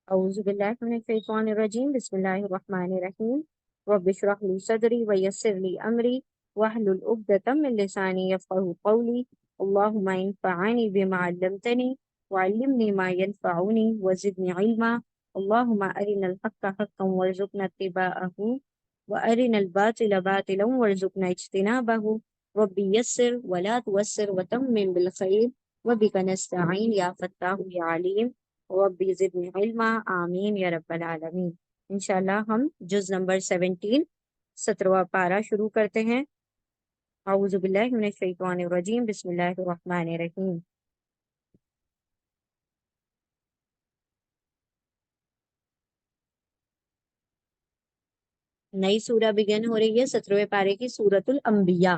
أعوذ بالله من الشيطان الرجيم بسم الله الرحمن الرحيم رب اشرح لي صدري ويسر لي أمري واحلل عقدة من لساني يفقهوا قولي اللهم انفعني بما علمتني وعلمني ما ينفعني وزدني علما اللهم أرنا الحق حقا وارزقنا اتباعه وأرنا الباطل باطلا وارزقنا اجتنابه ربي يسر ولا توسر وتمم بالخير وبك نستعين يا فتاح يا عليم ربی زدنی علما آمین یا رب العالمین۔ انشاءاللہ ہم جز نمبر 17 17واں پارہ شروع کرتے ہیں۔ اعوذ باللہ من الشیطان الرجیم بسم اللہ الرحمن الرحیم۔ نئی سورہ بگن ہو رہی ہے 17ویں پارے کی، سورۃ الانبیاء۔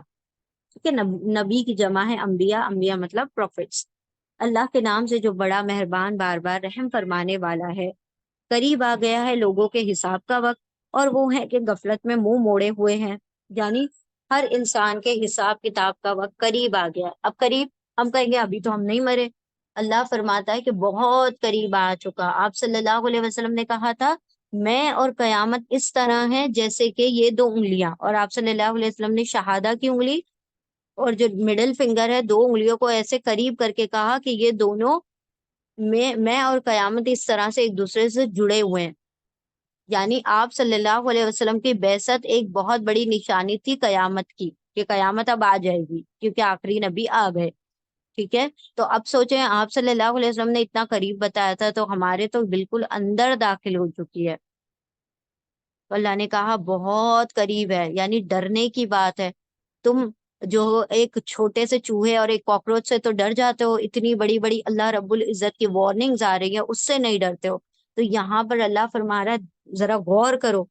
ٹھیک ہے، نبی کی جمع ہے انبیاء، انبیاء مطلب پروفٹس۔ اللہ کے نام سے جو بڑا مہربان بار بار رحم فرمانے والا ہے۔ قریب آ گیا ہے لوگوں کے حساب کا وقت، اور وہ ہے کہ غفلت میں منہ موڑے ہوئے ہیں، یعنی ہر انسان کے حساب کتاب کا وقت قریب آ گیا۔ اب قریب ہم کہیں گے ابھی تو ہم نہیں مرے، اللہ فرماتا ہے کہ بہت قریب آ چکا۔ آپ صلی اللہ علیہ وسلم نے کہا تھا میں اور قیامت اس طرح ہے جیسے کہ یہ دو انگلیاں، اور آپ صلی اللہ علیہ وسلم نے شہادہ کی انگلی اور جو مڈل فنگر ہے، دو انگلیوں کو ایسے قریب کر کے کہا کہ یہ دونوں میں اور قیامت اس طرح سے ایک دوسرے سے جڑے ہوئے ہیں۔ یعنی آپ صلی اللہ علیہ وسلم کی بعثت ایک بہت بڑی نشانی تھی قیامت کی، کہ قیامت اب آ جائے گی کیونکہ آخری نبی آ گئے۔ ٹھیک ہے، تو اب سوچیں آپ صلی اللہ علیہ وسلم نے اتنا قریب بتایا تھا، تو ہمارے تو بالکل اندر داخل ہو چکی ہے۔ تو اللہ نے کہا بہت قریب ہے، یعنی ڈرنے کی بات ہے۔ تم جو ایک چھوٹے سے چوہے اور ایک کاکروچ سے تو ڈر جاتے ہو، اتنی بڑی بڑی اللہ رب العزت کی وارننگز آ رہی ہیں، اس سے نہیں ڈرتے ہو۔ تو یہاں پر اللہ فرما رہا ہے ذرا غور کرو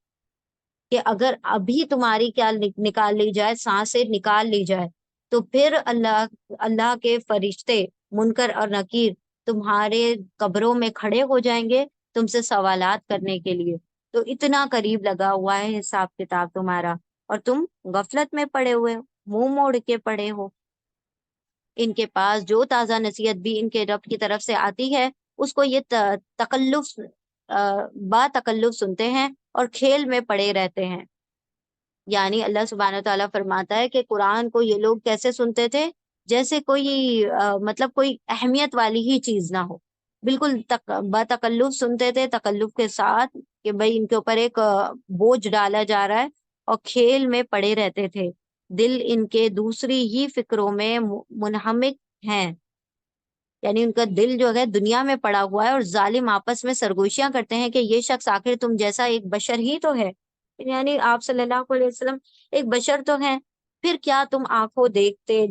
کہ اگر ابھی تمہاری کیا نکال لی جائے، سانسیں نکال لی جائے، تو پھر اللہ کے فرشتے منکر اور نکیر تمہارے قبروں میں کھڑے ہو جائیں گے تم سے سوالات کرنے کے لیے۔ تو اتنا قریب لگا ہوا ہے حساب کتاب تمہارا، اور تم غفلت میں پڑے ہوئے ہو، منہ موڑ کے پڑے ہو۔ ان کے پاس جو تازہ نصیحت بھی ان کے رب کی طرف سے آتی ہے، اس کو یہ تکلف با تکلف سنتے ہیں اور کھیل میں پڑے رہتے ہیں۔ یعنی اللہ سبحانہ تعالیٰ فرماتا ہے کہ قرآن کو یہ لوگ کیسے سنتے تھے، جیسے کوئی مطلب کوئی اہمیت والی ہی چیز نہ ہو، بالکل با تکلف سنتے تھے، تکلف کے ساتھ کہ بھئی ان کے اوپر ایک بوجھ ڈالا جا رہا ہے، اور کھیل میں پڑے رہتے تھے۔ دل ان کے دوسری ہی فکروں میں منہمک ہیں، یعنی ان کا دل جو ہے دنیا میں پڑا ہوا ہے، اور ظالم آپس میں سرگوشیاں کرتے ہیں کہ یہ شخص آخر تم جیسا ایک بشر ہی تو ہے، یعنی آپ صلی اللہ علیہ وسلم ایک بشر تو ہیں، پھر کیا تم آنکھوں دیکھتے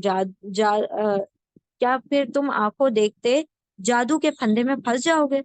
کیا پھر تم آنکھوں دیکھتے جادو کے پھندے میں پھنس جاؤ گے؟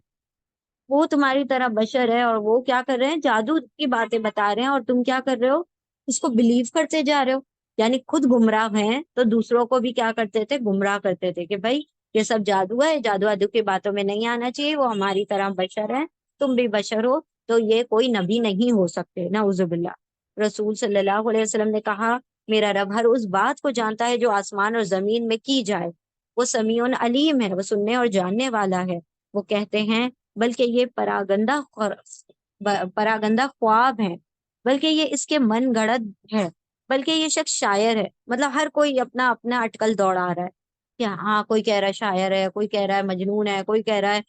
وہ تمہاری طرح بشر ہے، اور وہ کیا کر رہے ہیں، جادو کی باتیں بتا رہے ہیں، اور تم کیا کر رہے ہو، اس کو بلیو کرتے جا رہے ہو۔ یعنی خود گمراہ ہیں تو دوسروں کو بھی کیا کرتے تھے، گمراہ کرتے تھے کہ بھائی یہ سب جادو ہے، جادو وادو کی باتوں میں نہیں آنا چاہیے، وہ ہماری طرح بشر ہیں، تم بھی بشر ہو، تو یہ کوئی نبی نہیں ہو سکتے، نعوذ باللہ۔ رسول صلی اللہ علیہ وسلم نے کہا میرا رب ہر اس بات کو جانتا ہے جو آسمان اور زمین میں کی جائے، وہ سمیع علیم ہے، وہ سننے اور جاننے والا ہے۔ وہ کہتے ہیں بلکہ یہ پراگندہ خواب ہیں، بلکہ یہ اس کے من گڑت ہے، بلکہ یہ شخص شاعر ہے۔ مطلب ہر کوئی اپنا اپنا اٹکل دوڑا رہا ہے کہ ہاں، کوئی کہہ رہا ہے شاعر ہے، کوئی کہہ رہا ہے مجنون ہے، کوئی کہہ رہا ہے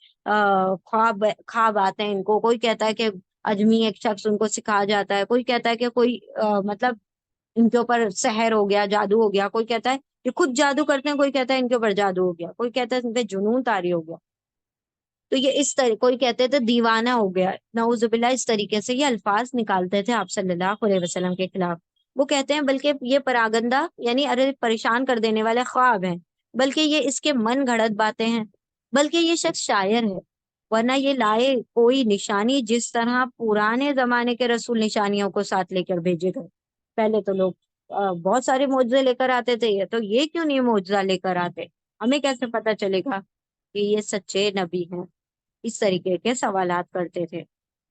خواب آتے ہیں ان کو، کوئی کہتا ہے کہ اجمی ایک شخص ان کو سکھا جاتا ہے، کوئی کہتا ہے کہ کوئی مطلب ان کے اوپر سحر ہو گیا، جادو ہو گیا، کوئی کہتا ہے کہ خود جادو کرتے ہیں، کوئی کہتا ہے ان کے اوپر جادو ہو گیا، کوئی کہتا ہے ان پہ جنون طاری ہو گیا۔ تو یہ اس طرح کوئی کہتے تھے دیوانہ ہو گیا، نعوذ باللہ، اس طریقے سے یہ الفاظ نکالتے تھے آپ صلی اللہ علیہ وسلم کے خلاف۔ وہ کہتے ہیں بلکہ یہ پراگندہ یعنی ارے پریشان کر دینے والے خواب ہیں، بلکہ یہ اس کے من گھڑت باتیں ہیں، بلکہ یہ شخص شاعر ہے، ورنہ یہ لائے کوئی نشانی جس طرح پرانے زمانے کے رسول نشانیوں کو ساتھ لے کر بھیجے گئے۔ پہلے تو لوگ بہت سارے معجزے لے کر آتے تھے، تو یہ کیوں نہیں معجزہ لے کر آتے، ہمیں کیسے پتا چلے گا کہ یہ سچے نبی ہیں؟ اس طریقے کے سوالات کرتے تھے۔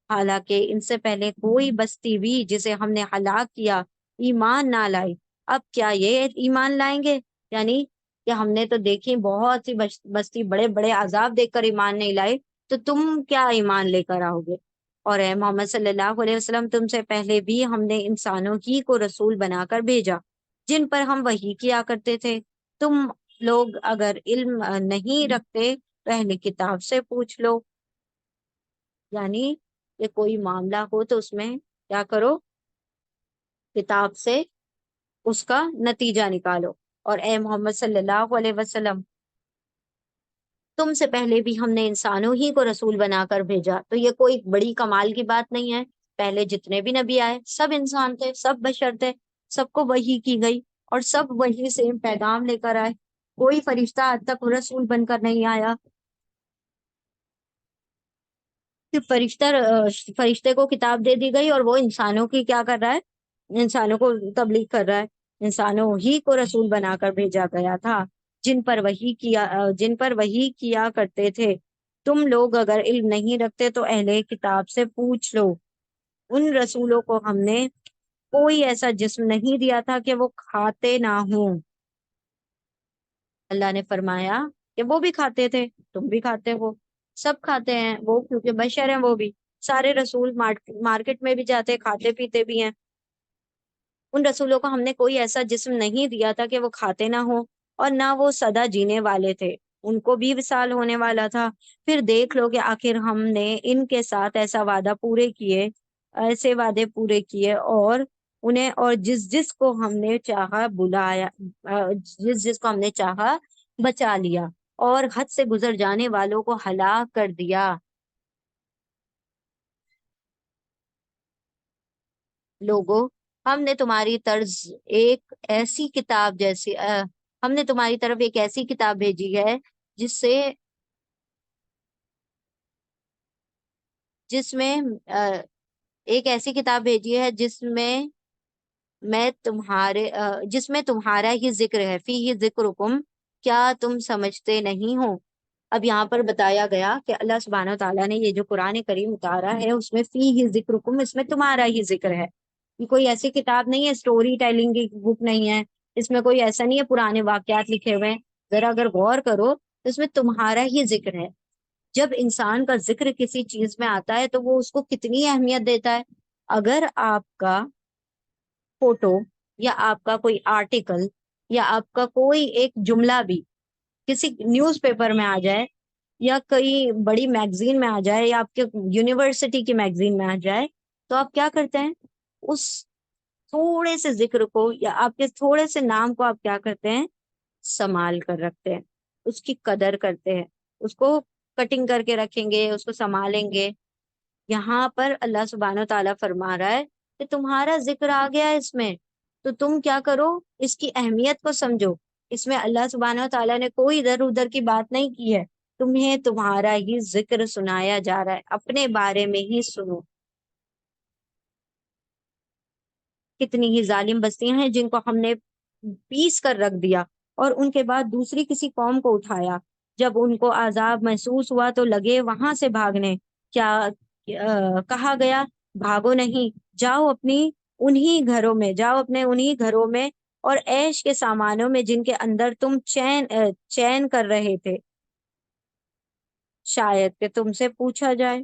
حالانکہ ان سے پہلے کوئی بستی بھی جسے ہم نے ہلاک کیا ایمان نہ لائی، اب کیا یہ ایمان لائیں گے؟ یعنی کہ ہم نے تو دیکھی بہت سی بستی بڑے بڑے عذاب دیکھ کر ایمان نہیں لائے، تو تم کیا ایمان لے کر آؤ گے؟ اور اے محمد صلی اللہ علیہ وسلم، تم سے پہلے بھی ہم نے انسانوں ہی کو رسول بنا کر بھیجا جن پر ہم وحی کیا کرتے تھے۔ تم لوگ اگر علم نہیں رکھتے تو اہل کتاب سے پوچھ لو۔ یعنی کہ کوئی معاملہ ہو تو اس میں کیا کرو؟ کتاب سے اس کا نتیجہ نکالو۔ اور اے محمد صلی اللہ علیہ وسلم، تم سے پہلے بھی ہم نے انسانوں ہی کو رسول بنا کر بھیجا، تو یہ کوئی بڑی کمال کی بات نہیں ہے۔ پہلے جتنے بھی نبی آئے سب انسان تھے، سب بشر تھے، سب کو وحی کی گئی اور سب وہی سیم پیغام لے کر آئے۔ کوئی فرشتہ آج تک رسول بن کر نہیں آیا کہ فرشتے کو کتاب دے دی گئی اور وہ انسانوں کی کیا کر رہا ہے؟ انسانوں کو تبلیغ کر رہا ہے۔ انسانوں ہی کو رسول بنا کر بھیجا گیا تھا جن پر وحی کیا کرتے تھے۔ تم لوگ اگر علم نہیں رکھتے تو اہل کتاب سے پوچھ لو۔ ان رسولوں کو ہم نے کوئی ایسا جسم نہیں دیا تھا کہ وہ کھاتے نہ ہوں۔ اللہ نے فرمایا کہ وہ بھی کھاتے تھے، تم بھی کھاتے ہو، سب کھاتے ہیں وہ، کیونکہ بشر ہیں وہ بھی۔ سارے رسول مارکیٹ میں بھی جاتے، کھاتے پیتے بھی ہیں۔ ان رسولوں کو ہم نے کوئی ایسا جسم نہیں دیا تھا کہ وہ کھاتے نہ ہو، اور نہ وہ سدا جینے والے تھے، ان کو بھی وصال ہونے والا تھا۔ پھر دیکھ لو کہ آخر ہم نے ان کے ساتھ ایسے وعدے پورے کیے اور انہیں، اور جس جس کو ہم نے چاہا بلایا، جس جس کو ہم نے چاہا بچا لیا، اور حد سے گزر جانے والوں کو ہلاک کر دیا۔ لوگوں، ہم نے تمہاری طرز ایک ایسی کتاب جیسی ہم نے تمہاری طرف ایک ایسی کتاب بھیجی ہے جس سے جس میں ایک ایسی کتاب بھیجی ہے جس میں تمہارا ہی ذکر ہے، فی ہی ذکرکم، کیا تم سمجھتے نہیں ہو؟ اب یہاں پر بتایا گیا کہ اللہ سبحانہ و تعالیٰ نے یہ جو قرآن کریم اتارا ہے اس میں فی ہی ذکرکم، اس میں تمہارا ہی ذکر ہے۔ یہ کوئی ایسی کتاب نہیں ہے، سٹوری ٹیلنگ کی بک نہیں ہے، اس میں کوئی ایسا نہیں ہے پرانے واقعات لکھے ہوئے ہیں۔ ذرا اگر غور کرو تو اس میں تمہارا ہی ذکر ہے۔ جب انسان کا ذکر کسی چیز میں آتا ہے تو وہ اس کو کتنی اہمیت دیتا ہے۔ اگر آپ کا فوٹو یا آپ کا کوئی آرٹیکل یا آپ کا کوئی ایک جملہ بھی کسی نیوز پیپر میں آ جائے یا کئی بڑی میگزین میں آ جائے یا آپ کے یونیورسٹی کی میگزین میں آ جائے، تو آپ کیا کرتے ہیں؟ اس تھوڑے سے ذکر کو یا آپ کے تھوڑے سے نام کو آپ کیا کرتے ہیں؟ سنبھال کر رکھتے ہیں، اس کی قدر کرتے ہیں، اس کو کٹنگ کر کے رکھیں گے، اس کو سنبھالیں گے۔ یہاں پر اللہ سبحانہ و تعالیٰ فرما رہا ہے کہ تمہارا ذکر آ گیا ہے اس میں، تو تم کیا کرو؟ اس کی اہمیت کو سمجھو۔ اس میں اللہ سبحانہ و تعالیٰ نے کوئی ادھر ادھر کی بات نہیں کی ہے، تمہیں تمہارا ہی ذکر سنایا جا رہا ہے، اپنے بارے میں ہی سنو۔ کتنی ہی ظالم بستیاں ہیں جن کو ہم نے پیس کر رکھ دیا اور ان کے بعد دوسری کسی قوم کو اٹھایا، جب ان کو عذاب محسوس ہوا تو لگے وہاں سے بھاگنے۔ کیا کہا گیا؟ بھاگو نہیں، جاؤ اپنے انہی گھروں میں اور عیش کے سامانوں میں جن کے اندر تم چین کر رہے تھے، شاید کہ تم سے پوچھا جائے۔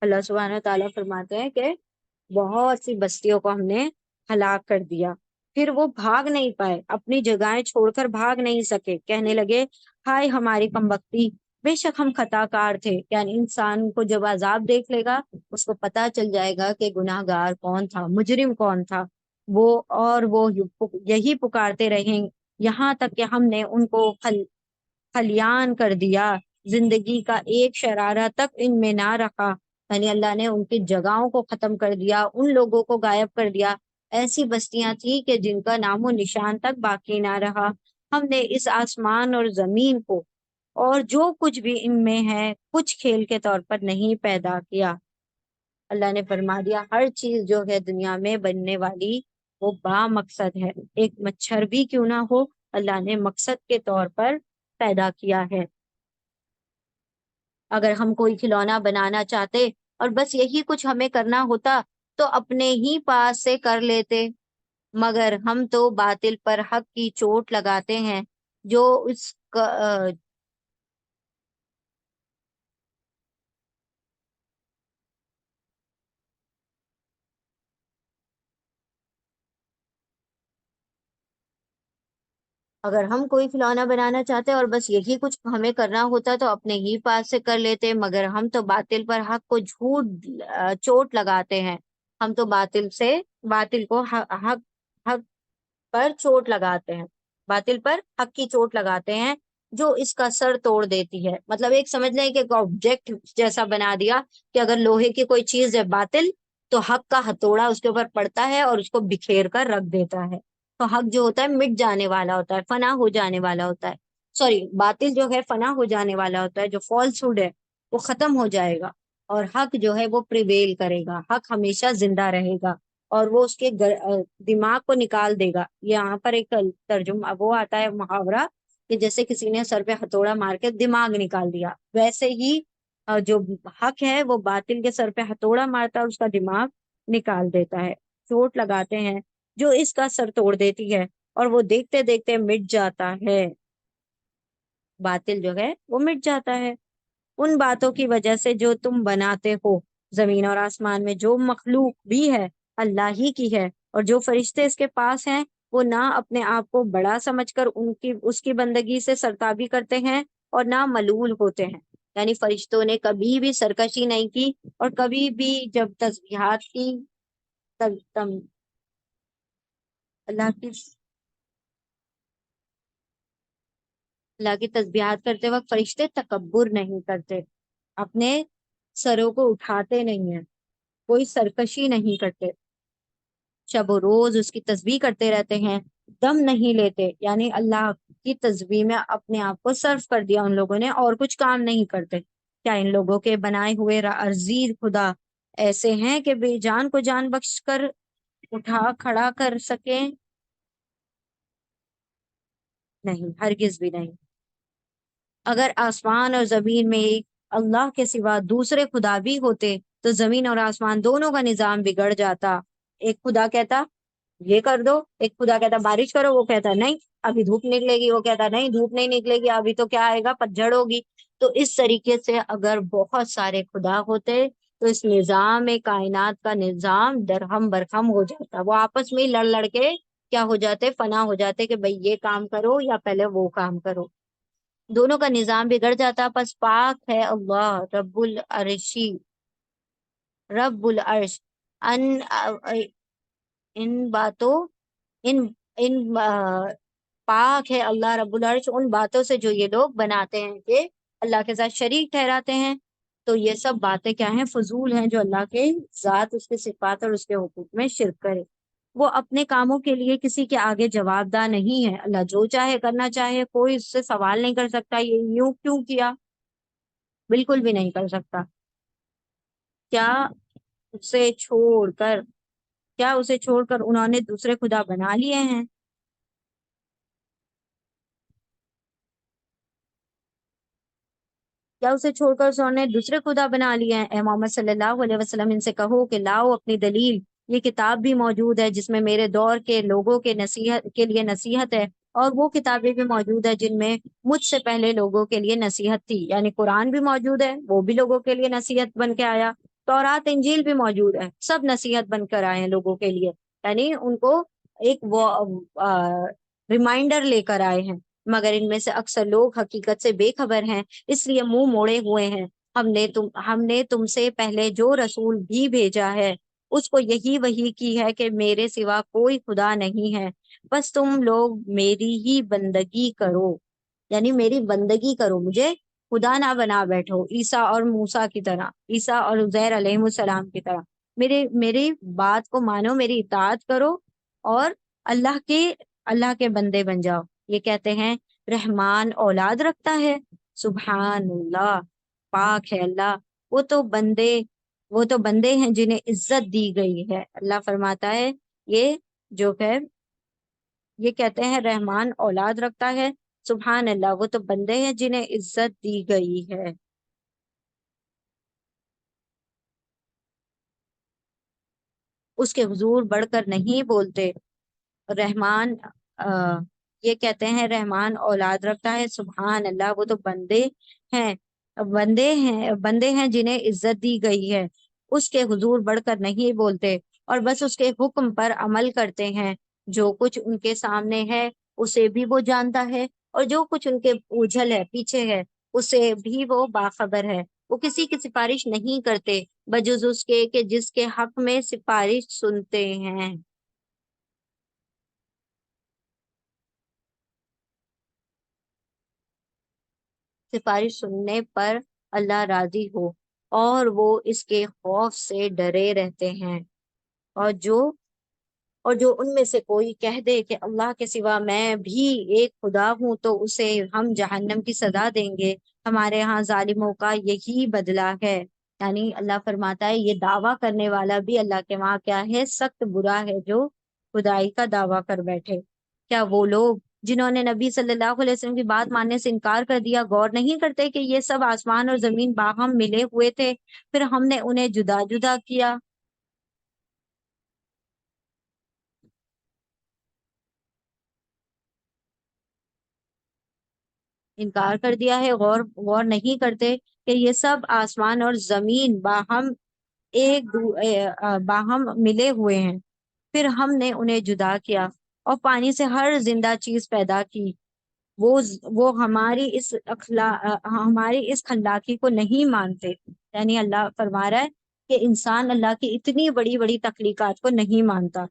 اللہ سبحانہ و تعالیٰ فرماتے ہیں کہ بہت سی بستیوں کو ہم نے ہلاک کر دیا، پھر وہ بھاگ نہیں پائے، اپنی جگہیں چھوڑ کر بھاگ نہیں سکے، کہنے لگے ہائے ہماری کمبختی، بے شک ہم خطا کار تھے۔ یعنی انسان کو جب عذاب دیکھ لے گا اس کو پتا چل جائے گا کہ گناہ گار کون تھا، مجرم کون تھا وہ یہی پکارتے رہیں یہاں تک کہ ہم نے ان کو خلیان کر دیا، زندگی کا ایک شرارہ تک ان میں نہ رکھا۔ یعنی اللہ نے ان کی جگہوں کو ختم کر دیا، ان لوگوں کو غائب کر دیا۔ ایسی بستیاں تھی کہ جن کا نام و نشان تک باقی نہ رہا۔ ہم نے اس آسمان اور زمین کو اور جو کچھ بھی ان میں ہے کچھ کھیل کے طور پر نہیں پیدا کیا۔ اللہ نے فرما دیا ہر چیز جو ہے دنیا میں بننے والی وہ با مقصد ہے، ایک مچھر بھی کیوں نہ ہو اللہ نے مقصد کے طور پر پیدا کیا ہے۔ اگر ہم کوئی کھلونا بنانا چاہتے اور بس یہی کچھ ہمیں کرنا ہوتا تو اپنے ہی پاس سے کر لیتے، مگر ہم تو باطل پر حق کی چوٹ لگاتے ہیں، جو اس اگر ہم کوئی کھلونا بنانا چاہتے اور بس یہی کچھ ہمیں کرنا ہوتا تو اپنے ہی پاس سے کر لیتے، مگر ہم تو باطل پر حق کو چوٹ لگاتے ہیں، ہم تو باطل کو حق پر چوٹ لگاتے ہیں، باطل پر حق کی چوٹ لگاتے ہیں جو اس کا سر توڑ دیتی ہے۔ مطلب ایک سمجھ لیں کہ ایک آبجیکٹ جیسا بنا دیا کہ اگر لوہے کی کوئی چیز ہے باطل تو حق کا ہتھوڑا اس کے اوپر پڑتا ہے اور اس کو بکھیر کر رکھ دیتا ہے، تو حق جو ہوتا ہے مٹ جانے والا ہوتا ہے، فنا ہو جانے والا ہوتا ہے، سوری باطل جو ہے فنا ہو جانے والا ہوتا ہے، جو فالس ہوڈ ہے وہ ختم ہو جائے گا، اور حق جو ہے وہ پریویل کرے گا، حق ہمیشہ زندہ رہے گا، اور وہ اس کے دماغ کو نکال دے گا۔ یہاں پر ایک ترجمہ وہ آتا ہے محاورہ کہ جیسے کسی نے سر پہ ہتھوڑا مار کے دماغ نکال دیا، ویسے ہی جو حق ہے وہ باطل کے سر پہ ہتھوڑا مارتا ہے، اس کا دماغ نکال دیتا ہے، چوٹ لگاتے ہیں جو اس کا سر توڑ دیتی ہے، اور وہ دیکھتے دیکھتے مٹ جاتا ہے، باطل جو ہے وہ مٹ جاتا ہے۔ ان باتوں کی وجہ سے جو تم بناتے ہو، زمین اور آسمان میں جو مخلوق بھی ہے اللہ ہی کی ہے، اور جو فرشتے اس کے پاس ہیں وہ نہ اپنے آپ کو بڑا سمجھ کر اس کی بندگی سے سرتابی کرتے ہیں اور نہ ملول ہوتے ہیں، یعنی فرشتوں نے کبھی بھی سرکشی نہیں کی، اور کبھی بھی جب تسبیحات کی تب اللہ کی اللہ کی تسبیحات کرتے وقت فرشتے تکبر نہیں کرتے، اپنے سروں کو اٹھاتے نہیں ہیں، کوئی سرکشی نہیں کرتے، شب و روز اس کی تسبیح کرتے رہتے ہیں، دم نہیں لیتے، یعنی اللہ کی تسبیح میں اپنے آپ کو صرف کر دیا ان لوگوں نے، اور کچھ کام نہیں کرتے۔ کیا ان لوگوں کے بنائے ہوئے عزیز خدا ایسے ہیں کہ بے جان کو جان بخش کر اٹھا کھڑا کر سکیں؟ نہیں، ہرگز بھی نہیں۔ اگر آسمان اور زمین میں ایک اللہ کے سوا دوسرے خدا بھی ہوتے تو زمین اور آسمان دونوں کا نظام بگڑ جاتا۔ ایک خدا کہتا یہ کر دو، ایک خدا کہتا بارش کرو، وہ کہتا نہیں ابھی دھوپ نکلے گی، وہ کہتا نہیں دھوپ نہیں نکلے گی، ابھی تو کیا آئے گا پتجھڑ ہوگی۔ تو اس طریقے سے اگر بہت سارے خدا ہوتے تو اس نظام کائنات کا نظام درہم برہم ہو جاتا، وہ آپس میں لڑ لڑ کے کیا ہو جاتے، فنا ہو جاتے کہ بھئی یہ کام کرو یا پہلے وہ کام کرو، دونوں کا نظام بگڑ جاتا۔ پس پاک ہے اللہ رب العرش ان ان باتوں ان ان پاک ہے اللہ رب العرش ان باتوں سے جو یہ لوگ بناتے ہیں کہ اللہ کے ساتھ شریک ٹھہراتے ہیں، تو یہ سب باتیں کیا ہیں، فضول ہیں، جو اللہ کے ذات، اس کے صفات اور اس کے حقوق میں شرک کرے۔ وہ اپنے کاموں کے لیے کسی کے آگے جواب دہ نہیں ہے، اللہ جو چاہے کرنا چاہے، کوئی اس سے سوال نہیں کر سکتا یہ یوں کیوں کیا، بالکل بھی نہیں کر سکتا۔ کیا اسے چھوڑ کر کیا اسے چھوڑ کر انہوں نے دوسرے خدا بنا لیے ہیں؟ کیا اسے چھوڑ کر انہوں نے دوسرے خدا بنا لیے ہیں؟ اے محمد صلی اللہ علیہ وسلم ان سے کہو کہ لاؤ اپنی دلیل، یہ کتاب بھی موجود ہے جس میں میرے دور کے لوگوں کے لیے نصیحت ہے، اور وہ کتابیں بھی موجود ہے جن میں مجھ سے پہلے لوگوں کے لیے نصیحت تھی، یعنی قرآن بھی موجود ہے، وہ بھی لوگوں کے لیے نصیحت بن کے آیا، تورات انجیل بھی موجود ہے، سب نصیحت بن کر آئے ہیں لوگوں کے لیے، یعنی ان کو ایک وہ ریمائنڈر لے کر آئے ہیں، مگر ان میں سے اکثر لوگ حقیقت سے بے خبر ہیں، اس لیے منہ موڑے ہوئے ہیں۔ ہم نے تم سے پہلے جو رسول بھی بھیجا ہے اس کو یہی وحی کی ہے کہ میرے سوا کوئی خدا نہیں ہے، بس تم لوگ میری ہی بندگی کرو، یعنی میری بندگی کرو، مجھے خدا نہ بنا بیٹھو، عیسیٰ اور موسیٰ کی طرح، عیسیٰ اور عزیر علیہ السلام کی طرح، میری بات کو مانو، میری اطاعت کرو، اور اللہ کے بندے بن جاؤ۔ یہ کہتے ہیں رحمان اولاد رکھتا ہے، سبحان اللہ، پاک ہے اللہ، وہ تو بندے وہ تو بندے ہیں جنہیں عزت دی گئی ہے۔ اللہ فرماتا ہے یہ جو ہے یہ کہتے ہیں رحمان اولاد رکھتا ہے، سبحان اللہ، وہ تو بندے ہیں جنہیں عزت دی گئی ہے۔ اس کے حضور بڑھ کر نہیں بولتے۔ رحمان یہ کہتے ہیں رحمان اولاد رکھتا ہے، سبحان اللہ، وہ تو ہیں بندے ہیں جنہیں عزت دی گئی ہے، اس کے حضور بڑھ کر نہیں بولتے اور بس اس کے حکم پر عمل کرتے ہیں۔ جو کچھ ان کے سامنے ہے اسے بھی وہ جانتا ہے، اور جو کچھ ان کے اوجھل ہے پیچھے ہے اسے بھی وہ باخبر ہے۔ وہ کسی کی سفارش نہیں کرتے بجز اس کے کہ جس کے حق میں سفارش سنتے ہیں۔ سفارش سننے پر اللہ راضی ہو اور وہ اس کے خوف سے ڈرے رہتے ہیں۔ اور جو ان میں سے کوئی کہہ دے کہ اللہ کے سوا میں بھی ایک خدا ہوں تو اسے ہم جہنم کی سزا دیں گے، ہمارے ہاں ظالموں کا یہی بدلہ ہے۔ یعنی اللہ فرماتا ہے یہ دعویٰ کرنے والا بھی اللہ کے وہاں کیا ہے، سخت برا ہے، جو خدائی کا دعویٰ کر بیٹھے۔ کیا وہ لوگ جنہوں نے نبی صلی اللہ علیہ وسلم کی بات ماننے سے انکار کر دیا غور نہیں کرتے کہ یہ سب آسمان اور زمین باہم ملے ہوئے تھے، پھر ہم نے انہیں جدا جدا کیا؟ انکار کر دیا ہے، غور نہیں کرتے کہ یہ سب آسمان اور زمین باہم ملے ہوئے ہیں، پھر ہم نے انہیں جدا کیا اور پانی سے ہر زندہ چیز پیدا کی۔ وہ ہماری اس خلاقی کو نہیں مانتے۔ یعنی اللہ فرما رہا ہے کہ انسان اللہ کی اتنی بڑی بڑی تخلیقات کو نہیں مانتا۔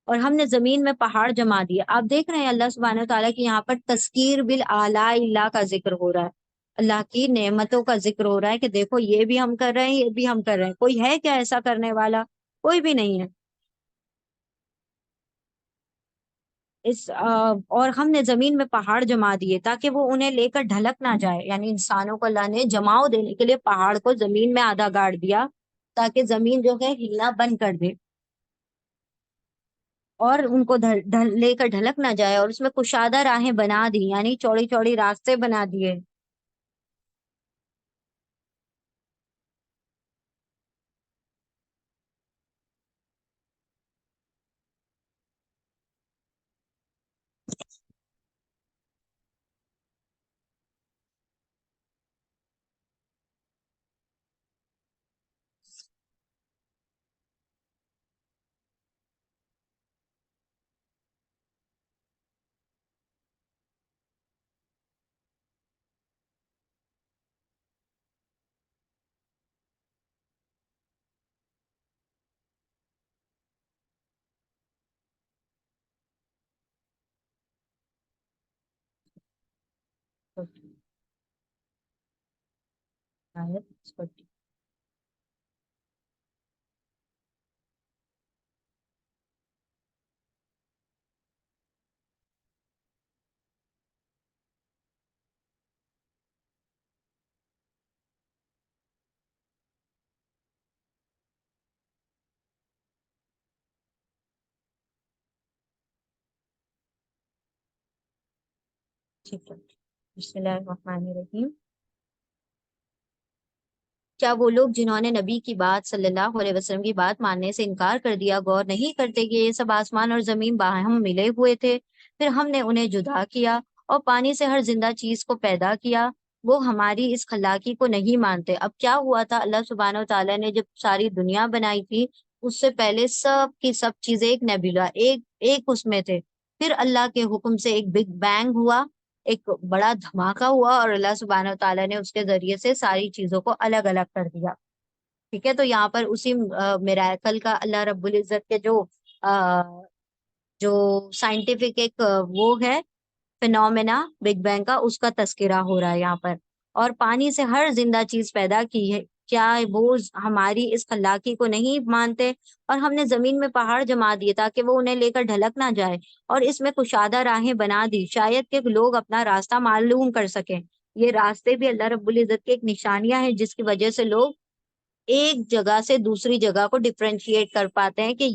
اور ہم نے زمین میں پہاڑ جما دیے۔ آپ دیکھ رہے ہیں اللہ سبحانہ و تعالیٰ کی یہاں پر تذکیر بالآلاء اللہ کا ذکر ہو رہا ہے، اللہ کی نعمتوں کا ذکر ہو رہا ہے کہ دیکھو یہ بھی ہم کر رہے ہیں، یہ بھی ہم کر رہے ہیں۔ کوئی ہے کیا ایسا کرنے والا؟ کوئی بھی نہیں ہے۔ اور ہم نے زمین میں پہاڑ جما دیے تاکہ وہ انہیں لے کر ڈھلک نہ جائے۔ یعنی انسانوں کو اللہ نے جماؤ دینے کے لیے پہاڑ کو زمین میں آدھا گاڑ دیا تاکہ زمین جو ہے ہلنا بند کر دے اور ان کو لے کر ڈھلک نہ جائے، اور اس میں کشادہ راہیں بنا دی، یعنی چوڑی چوڑی راستے بنا دیے۔ ٹھیک ہے، بسم اللہ الرحمن الرحیم۔ کیا وہ لوگ جنہوں نے نبی کی بات صلی اللہ علیہ وسلم کی بات ماننے سے انکار کر دیا غور نہیں کرتے کہ یہ سب آسمان اور زمین باہم ملے ہوئے تھے، پھر ہم نے انہیں جدا کیا اور پانی سے ہر زندہ چیز کو پیدا کیا؟ وہ ہماری اس خلاقی کو نہیں مانتے۔ اب کیا ہوا تھا، اللہ سبحانہ و تعالیٰ نے جب ساری دنیا بنائی تھی اس سے پہلے سب کی سب چیزیں ایک نیبولا ایک اس میں تھے، پھر اللہ کے حکم سے ایک بگ بینگ ہوا، ایک بڑا دھماکہ ہوا، اور اللہ سبحانہ و تعالیٰ نے اس کے ذریعے سے ساری چیزوں کو الگ الگ کر دیا۔ ٹھیک ہے، تو یہاں پر اسی میراکل کا اللہ رب العزت کے آ، جو سائنٹیفک ایک وہ ہے فینومینا بگ بینگ کا، اس کا تذکرہ ہو رہا ہے یہاں پر۔ اور پانی سے ہر زندہ چیز پیدا کی ہے، کیا وہ ہماری اس خلاقی کو نہیں مانتے؟ اور ہم نے زمین میں پہاڑ جما دیے تاکہ وہ انہیں لے کر ڈھلک نہ جائے، اور اس میں کشادہ راہیں بنا دی شاید کہ لوگ اپنا راستہ معلوم کر سکیں۔ یہ راستے بھی اللہ رب العزت کی ایک نشانیاں ہیں جس کی وجہ سے لوگ ایک جگہ سے دوسری جگہ کو ڈفرینشیٹ کر پاتے ہیں کہ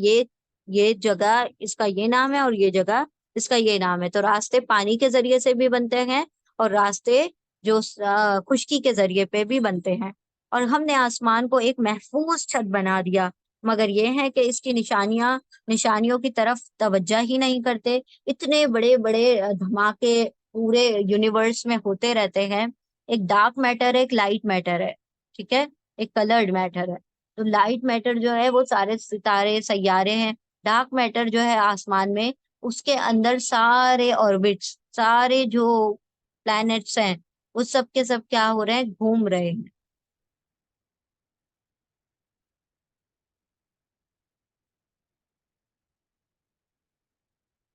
یہ جگہ اس کا یہ نام ہے اور یہ جگہ اس کا یہ نام ہے۔ تو راستے پانی کے ذریعے سے بھی بنتے ہیں اور راستے جو خشکی کے ذریعے پہ بھی بنتے ہیں، اور ہم نے آسمان کو ایک محفوظ چھت بنا دیا، مگر یہ ہے کہ اس کی نشانیوں کی طرف توجہ ہی نہیں کرتے۔ اتنے بڑے بڑے دھماکے پورے یونیورس میں ہوتے رہتے ہیں، ایک ڈارک میٹر ہے، ایک لائٹ میٹر ہے، ٹھیک ہے، ایک کلرڈ میٹر ہے۔ تو لائٹ میٹر جو ہے وہ سارے ستارے سیارے ہیں، ڈارک میٹر جو ہے آسمان میں، اس کے اندر سارے آربٹس، سارے جو پلانٹس ہیں، وہ سب کے سب کیا ہو رہے ہیں، گھوم رہے ہیں۔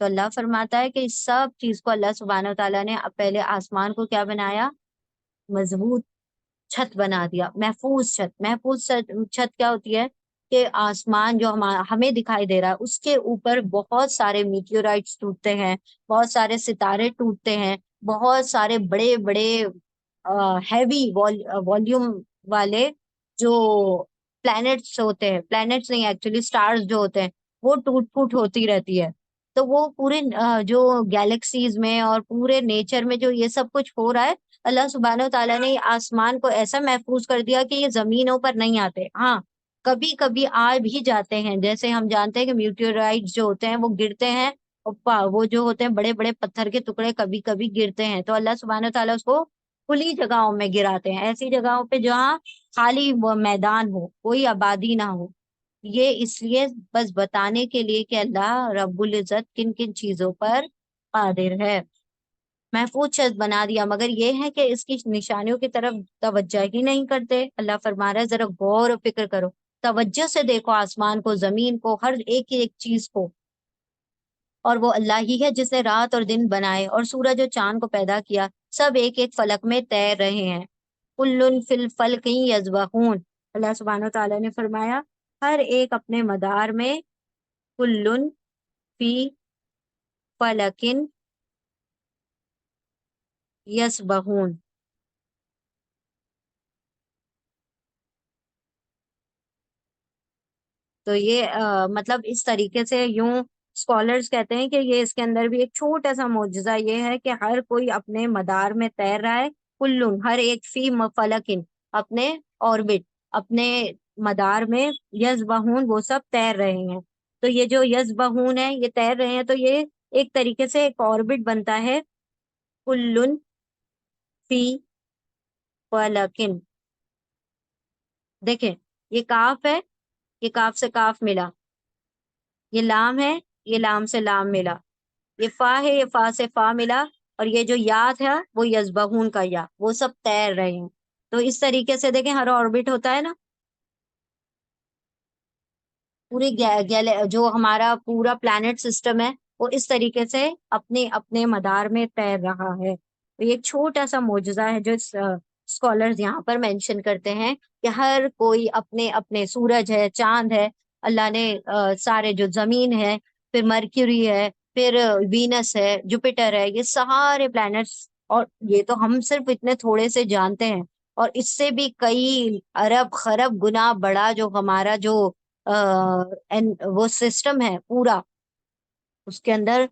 تو اللہ فرماتا ہے کہ اس سب چیز کو اللہ سبحانہ و تعالیٰ نے پہلے آسمان کو کیا بنایا، مضبوط چھت بنا دیا، محفوظ چھت۔ محفوظ چھت کیا ہوتی ہے کہ آسمان جو ہمیں دکھائی دے رہا ہے، اس کے اوپر بہت سارے میٹیورائٹس ٹوٹتے ہیں، بہت سارے ستارے ٹوٹتے ہیں، بہت سارے بڑے بڑے ہیوی والیوم والے جو پلانٹس ہوتے ہیں، پلانٹس نہیں ایکچولی اسٹارز جو ہوتے ہیں، وہ ٹوٹ پھوٹ ہوتی رہتی ہے۔ تو وہ پورے جو گیلیکسیز میں اور پورے نیچر میں جو یہ سب کچھ ہو رہا ہے، اللہ سبحانہ و تعالیٰ نے آسمان کو ایسا محفوظ کر دیا کہ یہ زمینوں پر نہیں آتے۔ ہاں، کبھی کبھی آ بھی جاتے ہیں، جیسے ہم جانتے ہیں کہ میٹیورائٹ جو ہوتے ہیں وہ گرتے ہیں، اور وہ جو ہوتے ہیں بڑے بڑے پتھر کے ٹکڑے کبھی کبھی گرتے ہیں، تو اللہ سبحانہ و تعالیٰ اس کو کھلی جگہوں میں گراتے ہیں، ایسی جگہوں پہ جہاں خالی وہ میدان ہو، کوئی آبادی نہ ہو۔ یہ اس لیے بس بتانے کے لیے کہ اللہ رب العزت کن کن چیزوں پر قادر ہے۔ محفوظ شخص بنا دیا، مگر یہ ہے کہ اس کی نشانیوں کی طرف توجہ ہی نہیں کرتے۔ اللہ فرما رہا ہے ذرا غور و فکر کرو، توجہ سے دیکھو آسمان کو، زمین کو، ہر ایک چیز کو۔ اور وہ اللہ ہی ہے جس نے رات اور دن بنائے اور سورج اور چاند کو پیدا کیا، سب ایک ایک فلک میں تیر رہے ہیں۔ کل فی الفلک یسبحون، اللہ سبحانہ و تعالیٰ نے فرمایا ہر ایک اپنے مدار میں، کل فی فلک یسبحون۔ تو یہ مطلب اس طریقے سے یوں اسکالرس کہتے ہیں کہ یہ اس کے اندر بھی ایک چھوٹا سا معجزہ یہ ہے کہ ہر کوئی اپنے مدار میں تیر رہا ہے، کلن ہر ایک، فی فلکن اپنے اوربٹ، اپنے مدار میں، یسبحون وہ سب تیر رہے ہیں۔ تو یہ جو یسبحون ہے، یہ تیر رہے ہیں، تو یہ ایک طریقے سے ایک اوربٹ بنتا ہے، کلن فی فلکن۔ دیکھیں، یہ کاف ہے، یہ کاف سے کاف ملا، یہ لام ہے، یہ لام سے لام ملا، یہ فا ہے، یہ فا سے فا ملا، اور یہ جو یا تھا وہ یسبحون کا یا، وہ سب تیر رہے ہیں۔ تو اس طریقے سے دیکھیں ہر آربٹ ہوتا ہے نا، پوری جو ہمارا پورا پلانٹ سسٹم ہے، وہ اس طریقے سے اپنے اپنے مدار میں تیر رہا ہے۔ تو یہ ایک چھوٹا سا معجزہ ہے جو اسکالرز یہاں پر مینشن کرتے ہیں کہ ہر کوئی اپنے اپنے، سورج ہے، چاند ہے، اللہ نے سارے جو زمین ہے، پھر مرکیوری ہے، پھر وینس ہے، جوپیٹر ہے، یہ سارے پلانٹس، اور یہ تو ہم صرف اتنے تھوڑے سے جانتے ہیں، اور اس سے بھی کئی ارب خرب گنا بڑا جو ہمارا جو وہ سسٹم ہے پورا، اس کے اندر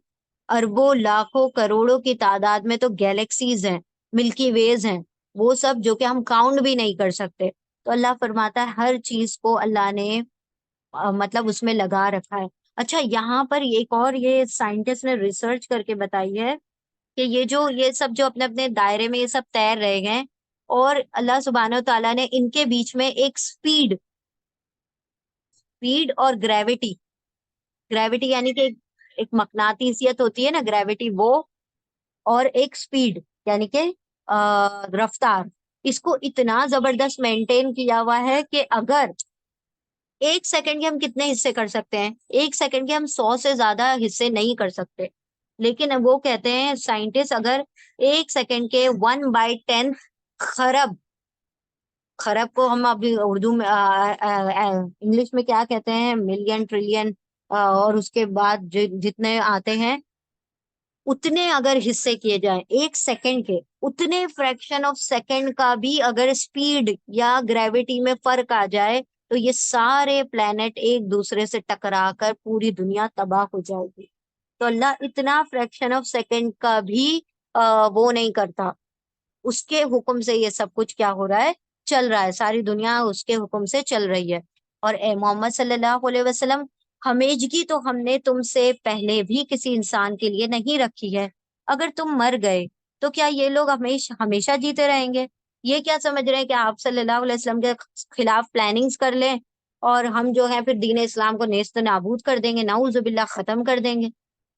اربوں لاکھوں کروڑوں کی تعداد میں تو گیلیکسیز ہیں، ملکی ویز ہیں، وہ سب جو کہ ہم کاؤنٹ بھی نہیں کر سکتے۔ تو اللہ فرماتا ہے ہر چیز کو اللہ نے مطلب اس میں لگا رکھا ہے۔ اچھا، یہاں پر ایک اور یہ سائنٹسٹ نے ریسرچ کر کے بتائی ہے کہ یہ سب جو اپنے اپنے دائرے میں یہ سب تیر رہے ہیں، اور اللہ سبحانہ و تعالیٰ نے ان کے بیچ میں ایک سپیڈ اور گریوٹی، گریوٹی یعنی کہ ایک مقناطیسیت ہوتی ہے نا، گریوٹی وہ، اور ایک سپیڈ یعنی کہ رفتار، اس کو اتنا زبردست مینٹین کیا ہوا ہے کہ اگر ایک سیکنڈ کے ہم کتنے حصے کر سکتے ہیں، ایک سیکنڈ کے ہم 100 سے زیادہ حصے نہیں کر سکتے، لیکن وہ کہتے ہیں سائنٹسٹ اگر ایک سیکنڈ کے 1/10 خرب، خرب کو ہم ابھی اردو میں انگلش میں کیا کہتے ہیں، ملین، ٹریلین، اور اس کے بعد جتنے آتے ہیں، اتنے اگر حصے کیے جائیں ایک سیکنڈ کے، اتنے فریکشن آف سیکنڈ کا بھی اگر اسپیڈ یا گریوٹی میں فرق آ جائے، تو یہ سارے پلانٹ ایک دوسرے سے ٹکرا کر پوری دنیا تباہ ہو جائے گی۔ تو اللہ اتنا فریکشن آف سیکنڈ کا بھی وہ نہیں کرتا، اس کے حکم سے یہ سب کچھ کیا ہو رہا ہے، چل رہا ہے، ساری دنیا اس کے حکم سے چل رہی ہے۔ اور اے محمد صلی اللہ علیہ وسلم، ہمیشگی تو ہم نے تم سے پہلے بھی کسی انسان کے لیے نہیں رکھی ہے۔ اگر تم مر گئے تو کیا یہ لوگ ہمیشہ ہمیشہ جیتے رہیں گے؟ یہ کیا سمجھ رہے ہیں کہ آپ صلی اللہ علیہ وسلم کے خلاف پلاننگز کر لیں اور ہم جو ہے پھر دین اسلام کو نیست و نابود کر دیں گے، نعوذ باللہ ختم کر دیں گے؟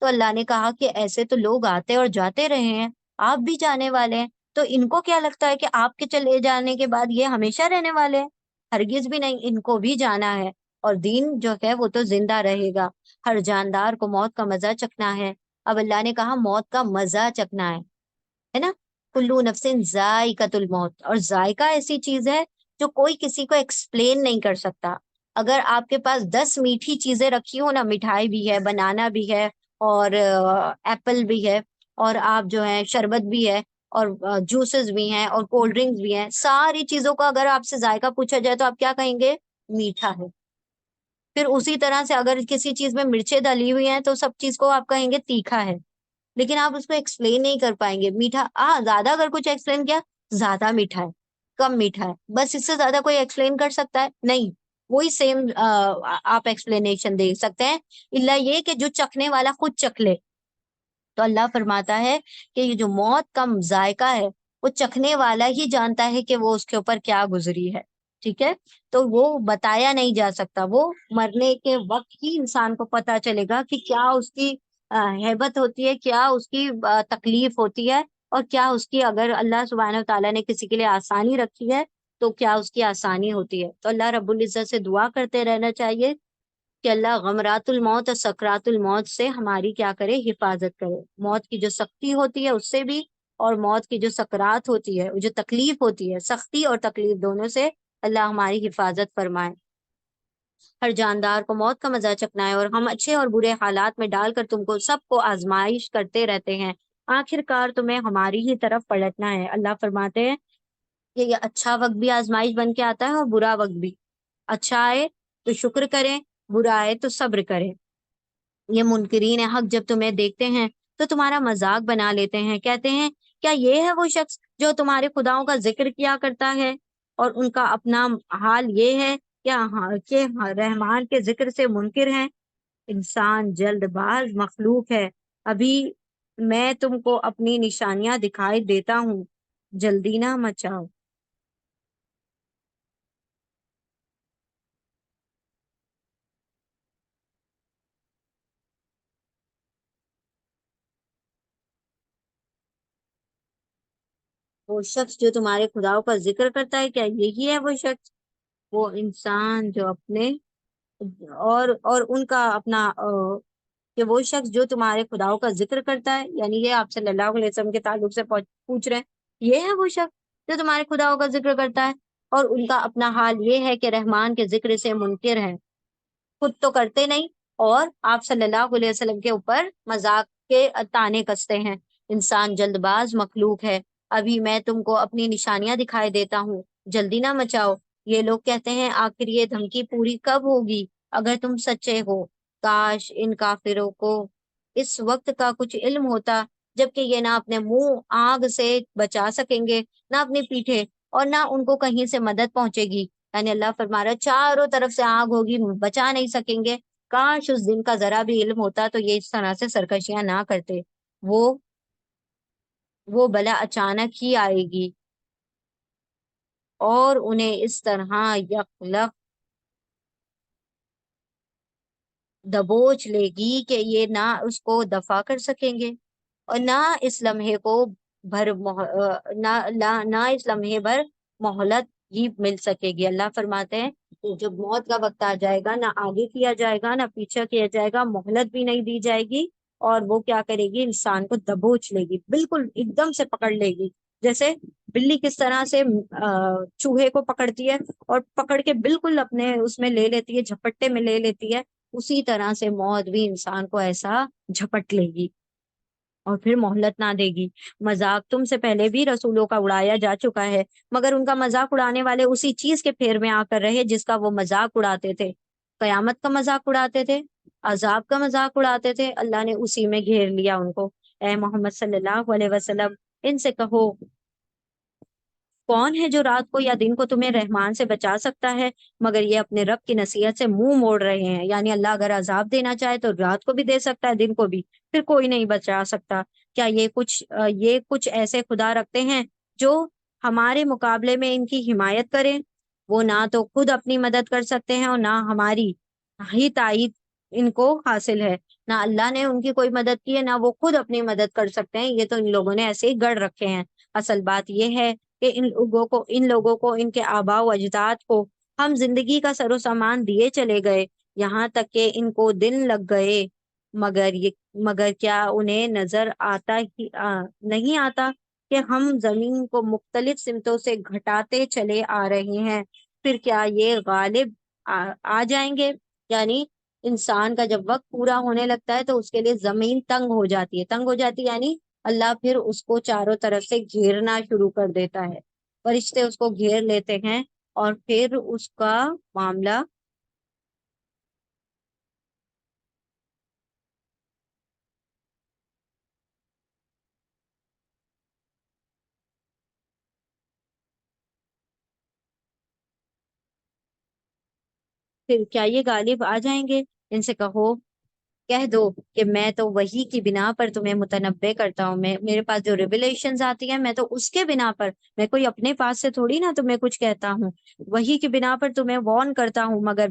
تو اللہ نے کہا کہ ایسے تو لوگ آتے اور جاتے رہے ہیں، آپ بھی جانے والے ہیں، تو ان کو کیا لگتا ہے کہ آپ کے چلے جانے کے بعد یہ ہمیشہ رہنے والے ہیں؟ ہرگز بھی نہیں، ان کو بھی جانا ہے، اور دین جو ہے وہ تو زندہ رہے گا۔ ہر جاندار کو موت کا مزہ چکھنا ہے۔ اب اللہ نے کہا موت کا مزہ چکھنا ہے نا؟ کلو نفس ذائقۃ الموت، اور ذائقہ ایسی چیز ہے جو کوئی کسی کو ایکسپلین نہیں کر سکتا۔ اگر آپ کے پاس 10 میٹھی چیزیں رکھی ہو نا، مٹھائی بھی ہے، بنانا بھی ہے، اور ایپل بھی ہے، اور آپ جو ہے شربت بھی ہے، اور جوسز بھی ہیں، اور کولڈ ڈرنکس بھی ہیں، ساری چیزوں کا اگر آپ سے ذائقہ پوچھا جائے تو آپ کیا کہیں گے؟ میٹھا ہے۔ پھر اسی طرح سے اگر کسی چیز میں مرچیں ڈلی ہوئی ہیں تو سب چیز کو آپ کہیں گے تیکھا ہے، لیکن آپ اس کو ایکسپلین نہیں کر پائیں گے۔ میٹھا، زیادہ اگر کچھ ایکسپلین کیا، زیادہ میٹھا ہے، کم میٹھا ہے، بس اس سے زیادہ کوئی ایکسپلین کر سکتا ہے؟ نہیں۔ وہی سیم آپ ایکسپلینیشن دے سکتے ہیں، الا یہ کہ جو چکھنے والا خود چکھ لے۔ تو اللہ فرماتا ہے کہ یہ جو موت کا ذائقہ ہے وہ چکھنے والا ہی جانتا ہے کہ وہ اس کے اوپر کیا گزری ہے، ٹھیک ہے؟ تو وہ بتایا نہیں جا سکتا، وہ مرنے کے وقت ہی انسان کو پتا چلے گا کہ کیا اس کی ہیبت ہوتی ہے، کیا اس کی تکلیف ہوتی ہے، اور کیا اس کی، اگر اللہ سبحانہ و تعالیٰ نے کسی کے لیے آسانی رکھی ہے تو کیا اس کی آسانی ہوتی ہے۔ تو اللہ رب العزت سے دعا کرتے رہنا چاہیے کہ اللہ غمرات الموت اور سکرات الموت سے ہماری کیا کرے، حفاظت کرے۔ موت کی جو سختی ہوتی ہے اس سے بھی، اور موت کی جو سکرات ہوتی ہے، جو تکلیف ہوتی ہے، سختی اور تکلیف دونوں سے اللہ ہماری حفاظت فرمائے۔ ہر جاندار کو موت کا مزہ چکھنا ہے، اور ہم اچھے اور برے حالات میں ڈال کر تم کو سب کو آزمائش کرتے رہتے ہیں، آخر کار تمہیں ہماری ہی طرف پلٹنا ہے۔ اللہ فرماتے ہیں کہ یہ اچھا وقت بھی آزمائش بن کے آتا ہے، اور برا وقت بھی۔ اچھا آئے تو شکر کریں، برا آئے تو صبر کریں۔ یہ منکرین حق جب تمہیں دیکھتے ہیں تو تمہارا مذاق بنا لیتے ہیں، کہتے ہیں کیا یہ ہے وہ شخص جو تمہارے خداؤں کا ذکر کیا کرتا ہے، اور ان کا اپنا حال یہ ہے کیا کہ رحمان کے ذکر سے منکر ہیں؟ انسان جلد باز مخلوق ہے، ابھی میں تم کو اپنی نشانیاں دکھائی دیتا ہوں، جلدی نہ مچاؤ۔ وہ شخص جو تمہارے خداؤں کا ذکر کرتا ہے، کیا یہی ہے وہ شخص؟ وہ انسان جو اپنے، اور ان کا اپنا کہ وہ شخص جو تمہارے خداؤں کا ذکر کرتا ہے، یعنی یہ آپ صلی اللہ علیہ وسلم کے تعلق سے پوچھ رہے ہیں، یہ ہے وہ شخص جو تمہارے خداؤں کا ذکر کرتا ہے، اور ان کا اپنا حال یہ ہے کہ رحمان کے ذکر سے منکر ہے، خود تو کرتے نہیں، اور آپ صلی اللہ علیہ وسلم کے اوپر مذاق کے طعنے کستے ہیں۔ انسان جلد باز مخلوق ہے، ابھی میں تم کو اپنی نشانیاں دکھائی دیتا ہوں، جلدی نہ مچاؤ۔ یہ لوگ کہتے ہیں آخر یہ دھمکی پوری کب ہوگی؟ اگر تم سچے ہو، کاش ان کافروں کو اس وقت کا کچھ علم ہوتا، جبکہ یہ نہ اپنے منہ آگ سے بچا سکیں گے، نہ اپنی پیٹھے، اور نہ ان کو کہیں سے مدد پہنچے گی۔ یعنی اللہ فرما رہا ہے چاروں طرف سے آگ ہوگی، بچا نہیں سکیں گے۔ کاش اس دن کا ذرا بھی علم ہوتا تو یہ اس طرح سے سرکشیاں نہ کرتے۔ وہ وہ بلا اچانک ہی آئے گی، اور انہیں اس طرح یکلخت دبوچ لے گی کہ یہ نہ اس کو دفع کر سکیں گے، اور نہ اس لمحے کو نہ اس لمحے بھر مہلت ہی مل سکے گی۔ اللہ فرماتے ہیں کہ جب موت کا وقت آ جائے گا، نہ آگے کیا جائے گا نہ پیچھے کیا جائے گا، مہلت بھی نہیں دی جائے گی، اور وہ کیا کرے گی؟ انسان کو دبوچ لے گی، بالکل ایک دم سے پکڑ لے گی۔ جیسے بلی کس طرح سے چوہے کو پکڑتی ہے اور پکڑ کے بالکل اپنے اس میں لے لیتی ہے، جھپٹے میں لے لیتی ہے، اسی طرح سے موت بھی انسان کو ایسا جھپٹ لے گی اور پھر مہلت نہ دے گی۔ مذاق تم سے پہلے بھی رسولوں کا اڑایا جا چکا ہے، مگر ان کا مذاق اڑانے والے اسی چیز کے پھیر میں آ کر رہے جس کا وہ مذاق اڑاتے تھے۔ قیامت کا مذاق اڑاتے تھے، عذاب کا مذاق اڑاتے تھے، اللہ نے اسی میں گھیر لیا ان کو۔ اے محمد صلی اللہ علیہ وسلم ان سے کہو کون ہے جو رات کو یا دن کو تمہیں رحمان سے بچا سکتا ہے؟ مگر یہ اپنے رب کی نصیحت سے منہ موڑ رہے ہیں، یعنی اللہ اگر عذاب دینا چاہے تو رات کو بھی دے سکتا ہے، دن کو بھی، پھر کوئی نہیں بچا سکتا۔ کیا یہ کچھ ایسے خدا رکھتے ہیں جو ہمارے مقابلے میں ان کی حمایت کریں؟ وہ نہ تو خود اپنی مدد کر سکتے ہیں اور نہ ہماری ہی تائید ان کو حاصل ہے۔ نہ اللہ نے ان کی کوئی مدد کی ہے، نہ وہ خود اپنی مدد کر سکتے ہیں، یہ تو ان لوگوں نے ایسے ہی گڑھ رکھے ہیں۔ اصل بات یہ ہے کہ ان لوگوں کو ان کے آباء و اجداد کو ہم زندگی کا سر و سامان دیے چلے گئے، یہاں تک کہ ان کو دن لگ گئے، مگر کیا انہیں نظر نہیں آتا کہ ہم زمین کو مختلف سمتوں سے گھٹاتے چلے آ رہے ہیں؟ پھر کیا یہ غالب آ جائیں گے؟ یعنی انسان کا جب وقت پورا ہونے لگتا ہے تو اس کے لیے زمین تنگ ہو جاتی ہے، یعنی اللہ پھر اس کو چاروں طرف سے گھیرنا شروع کر دیتا ہے، فرشتے اس کو گھیر لیتے ہیں، اور پھر اس کا معاملہ پھر کیا یہ غالب آ جائیں گے؟ ان سے کہہ دو کہ میں تو وہی کی بنا پر تمہیں متنبع کرتا ہوں، میرے پاس جو ریویلیشنز آتی ہیں میں تو اس کے بنا پر، میں کوئی اپنے پاس سے تھوڑی نہ تمہیں کچھ کہتا ہوں، وہی کی بنا پر تمہیں وارن کرتا ہوں، مگر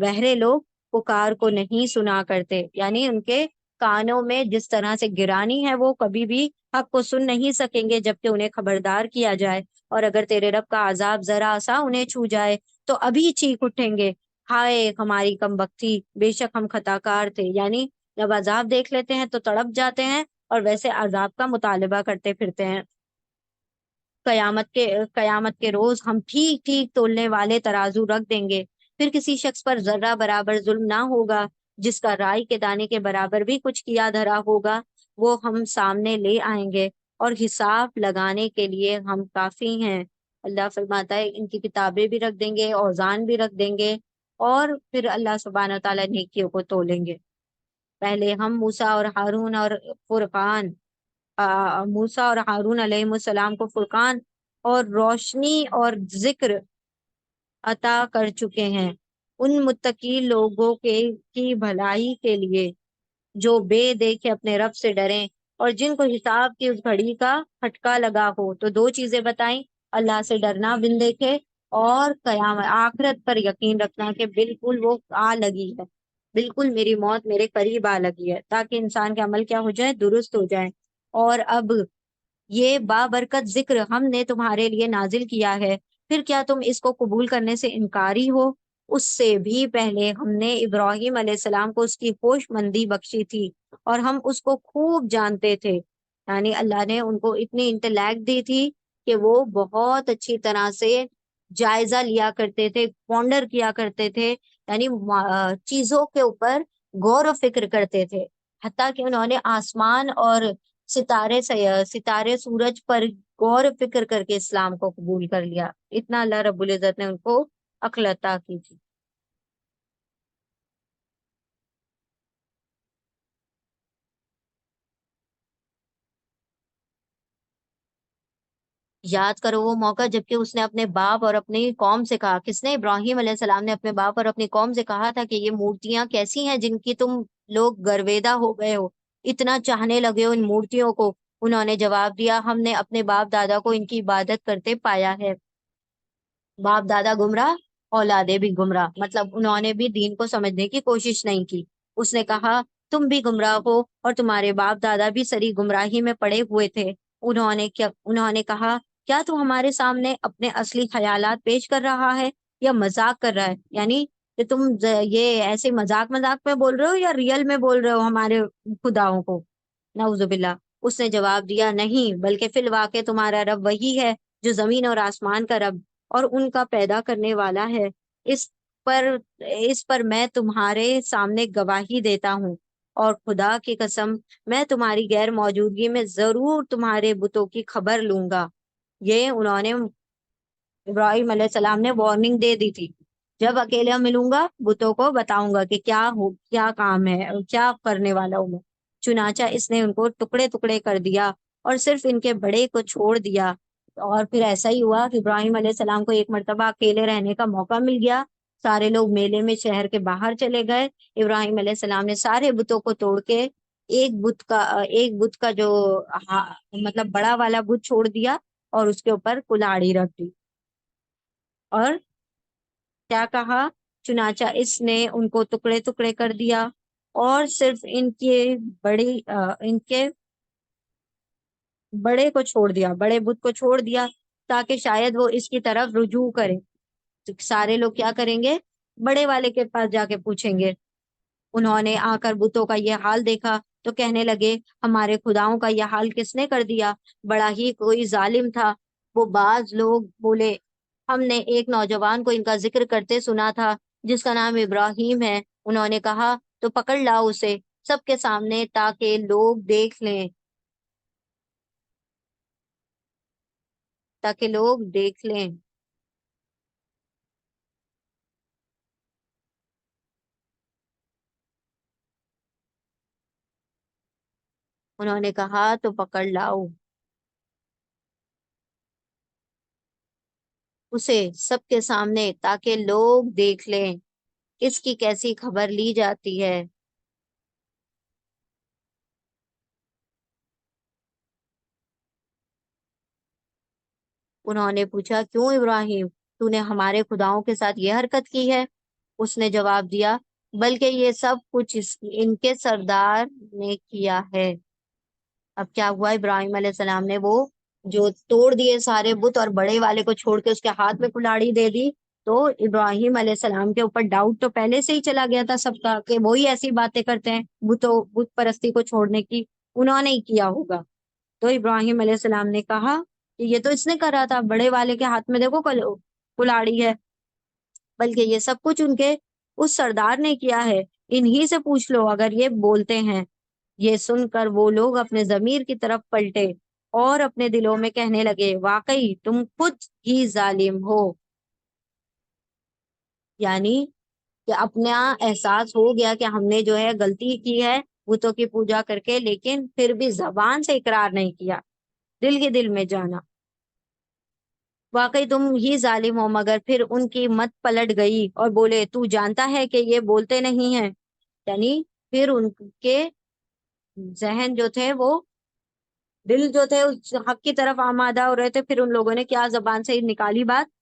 بہرے لوگ پکار کو نہیں سنا کرتے، یعنی ان کے کانوں میں جس طرح سے گرانی ہے، وہ کبھی بھی حق کو سن نہیں سکیں گے جبکہ انہیں خبردار کیا جائے۔ اور اگر تیرے رب کا عذاب ذرا سا انہیں چھو جائے تو ابھی چیخ اٹھیں گے، ہائے ہماری کم بختی، بے شک ہم خطا کار تھے، یعنی جب عذاب دیکھ لیتے ہیں تو تڑپ جاتے ہیں اور ویسے عذاب کا مطالبہ کرتے پھرتے ہیں۔ قیامت کے روز ہم ٹھیک ٹھیک تولنے والے ترازو رکھ دیں گے، پھر کسی شخص پر ذرہ برابر ظلم نہ ہوگا، جس کا رائی کے دانے کے برابر بھی کچھ کیا دھرا ہوگا وہ ہم سامنے لے آئیں گے، اور حساب لگانے کے لیے ہم کافی ہیں۔ اللہ فرماتا ہے ان کی کتابیں بھی رکھ دیں گے، اوزان بھی رکھ دیں گے، اور پھر اللہ سبحانہ و تعالیٰ نیکیوں کو تولیں گے۔ پہلے ہم موسیٰ اور ہارون علیہ السلام کو فرقان اور روشنی اور ذکر عطا کر چکے ہیں، ان متقی لوگوں کی بھلائی کے لیے جو بے دیکھے اپنے رب سے ڈریں، اور جن کو حساب کی اس گھڑی کا کھٹکا لگا ہو۔ تو دو چیزیں بتائیں، اللہ سے ڈرنا بن دیکھے، اور قیامت آخرت پر یقین رکھنا کہ بالکل وہ آ لگی ہے، بالکل میری موت میرے قریب آ لگی ہے، تاکہ انسان کے عمل کیا ہو جائے، درست ہو جائے۔ اور اب یہ بابرکت ذکر ہم نے تمہارے لیے نازل کیا ہے، پھر کیا تم اس کو قبول کرنے سے انکاری ہو؟ اس سے بھی پہلے ہم نے ابراہیم علیہ السلام کو اس کی ہوش مندی بخشی تھی، اور ہم اس کو خوب جانتے تھے، یعنی اللہ نے ان کو اتنی انٹلیکٹ دی تھی کہ وہ بہت اچھی طرح سے جائزہ لیا کرتے تھے، پونڈر کیا کرتے تھے، یعنی چیزوں کے اوپر غور و فکر کرتے تھے، حتیٰ کہ انہوں نے آسمان اور ستارے سورج پر غور و فکر کر کے اسلام کو قبول کر لیا، اتنا اللہ رب العزت نے ان کو عقل عطا کی تھی۔ یاد کرو وہ موقع جبکہ اس نے اپنے باپ اور اپنی قوم سے کہا، کس نے؟ ابراہیم علیہ السلام نے اپنے باپ اور اپنی قوم سے کہا تھا کہ یہ مورتیاں کیسی ہیں جن کی تم لوگ گرویدہ ہو گئے ہو، اتنا چاہنے لگے ہو ان مورتیوں کو؟ انہوں نے جواب دیا، ہم نے اپنے باپ دادا کو ان کی عبادت کرتے پایا ہے۔ باپ دادا گمراہ، اولادیں بھی گمراہ، مطلب انہوں نے بھی دین کو سمجھنے کی کوشش نہیں کی۔ اس نے کہا تم بھی گمراہ ہو اور تمہارے باپ دادا بھی سری گمراہی میں پڑے ہوئے تھے۔ انہوں نے کہا کیا تو ہمارے سامنے اپنے اصلی خیالات پیش کر رہا ہے یا مذاق کر رہا ہے؟ یعنی کہ تم یہ ایسے مذاق مذاق میں بول رہے ہو یا ریئل میں بول رہے ہو ہمارے خداؤں کو؟ نعوذ باللہ۔ اس نے جواب دیا، نہیں، بلکہ فی الواقع تمہارا رب وہی ہے جو زمین اور آسمان کا رب اور ان کا پیدا کرنے والا ہے۔ اس پر اس پر میں تمہارے سامنے گواہی دیتا ہوں، اور خدا کی قسم میں تمہاری غیر موجودگی میں ضرور تمہارے بتوں کی خبر لوں گا۔ یہ انہوں نے ابراہیم علیہ السلام نے وارننگ دے دی تھی، جب اکیلا ملوں گا بتوں کو بتاؤں گا کہ کیا کام ہے، کیا کرنے والا ہوں میں۔ چنانچہ اس نے ان کو ٹکڑے ٹکڑے کر دیا اور صرف ان کے بڑے کو چھوڑ دیا۔ اور پھر ایسا ہی ہوا کہ ابراہیم علیہ السلام کو ایک مرتبہ اکیلے رہنے کا موقع مل گیا۔ سارے لوگ میلے میں شہر کے باہر چلے گئے۔ ابراہیم علیہ السلام نے سارے بتوں کو توڑ کے ایک بت کا جو مطلب بڑا والا بت چھوڑ دیا اور اس کے اوپر کلاڑی رکھ دی۔ اور کیا کہا؟ چنانچہ اس نے ان کو ٹکڑے ٹکڑے کر دیا اور صرف ان کے بڑے کو چھوڑ دیا، بڑے بت کو چھوڑ دیا تاکہ شاید وہ اس کی طرف رجوع کرے۔ تو سارے لوگ کیا کریں گے؟ بڑے والے کے پاس جا کے پوچھیں گے۔ انہوں نے آ کر بتوں کا یہ حال دیکھا تو کہنے لگے ہمارے خداؤں کا یہ حال کس نے کر دیا؟ بڑا ہی کوئی ظالم تھا۔ وہ بعض لوگ بولے ہم نے ایک نوجوان کو ان کا ذکر کرتے سنا تھا جس کا نام ابراہیم ہے۔ انہوں نے کہا تو پکڑ لاؤ اسے سب کے سامنے تاکہ لوگ دیکھ لیں۔ انہوں نے کہا تو پکڑ لاؤ اسے سب کے سامنے تاکہ لوگ دیکھ لیں اس کی کیسی خبر لی جاتی ہے۔ انہوں نے پوچھا کیوں ابراہیم، تو نے ہمارے خداؤں کے ساتھ یہ حرکت کی ہے؟ اس نے جواب دیا بلکہ یہ سب کچھ ان کے سردار نے کیا ہے۔ اب کیا ہوا؟ ابراہیم علیہ السلام نے وہ جو توڑ دیے سارے بت اور بڑے والے کو چھوڑ کے اس کے ہاتھ میں کلاڑی دے دی، تو ابراہیم علیہ السلام کے اوپر ڈاؤٹ تو پہلے سے ہی چلا گیا تھا سب کا کہ وہی ایسی باتیں کرتے ہیں بت پرستی کو چھوڑنے کی، انہوں نے ہی کیا ہوگا۔ تو ابراہیم علیہ السلام نے کہا کہ یہ تو اس نے کرا تھا، بڑے والے کے ہاتھ میں دیکھو کلاڑی ہے، بلکہ یہ سب کچھ ان کے اس سردار نے کیا ہے، انہی سے پوچھ لو اگر یہ بولتے ہیں۔ یہ سن کر وہ لوگ اپنے ضمیر کی طرف پلٹے اور اپنے دلوں میں کہنے لگے واقعی تم خود ہی ظالم ہو۔ یعنی کہ اپنا احساس ہو گیا کہ ہم نے جو ہے غلطی کی ہے بتوں کی پوجا کر کے، لیکن پھر بھی زبان سے اقرار نہیں کیا، دل کے دل میں جانا۔ واقعی تم ہی ظالم ہو، مگر پھر ان کی مت پلٹ گئی اور بولے تو جانتا ہے کہ یہ بولتے نہیں ہیں۔ یعنی پھر ان کے ذہن جو تھے، وہ دل جو تھے اس حق کی طرف آمادہ ہو رہے تھے، پھر ان لوگوں نے کیا زبان سے نکالی بات،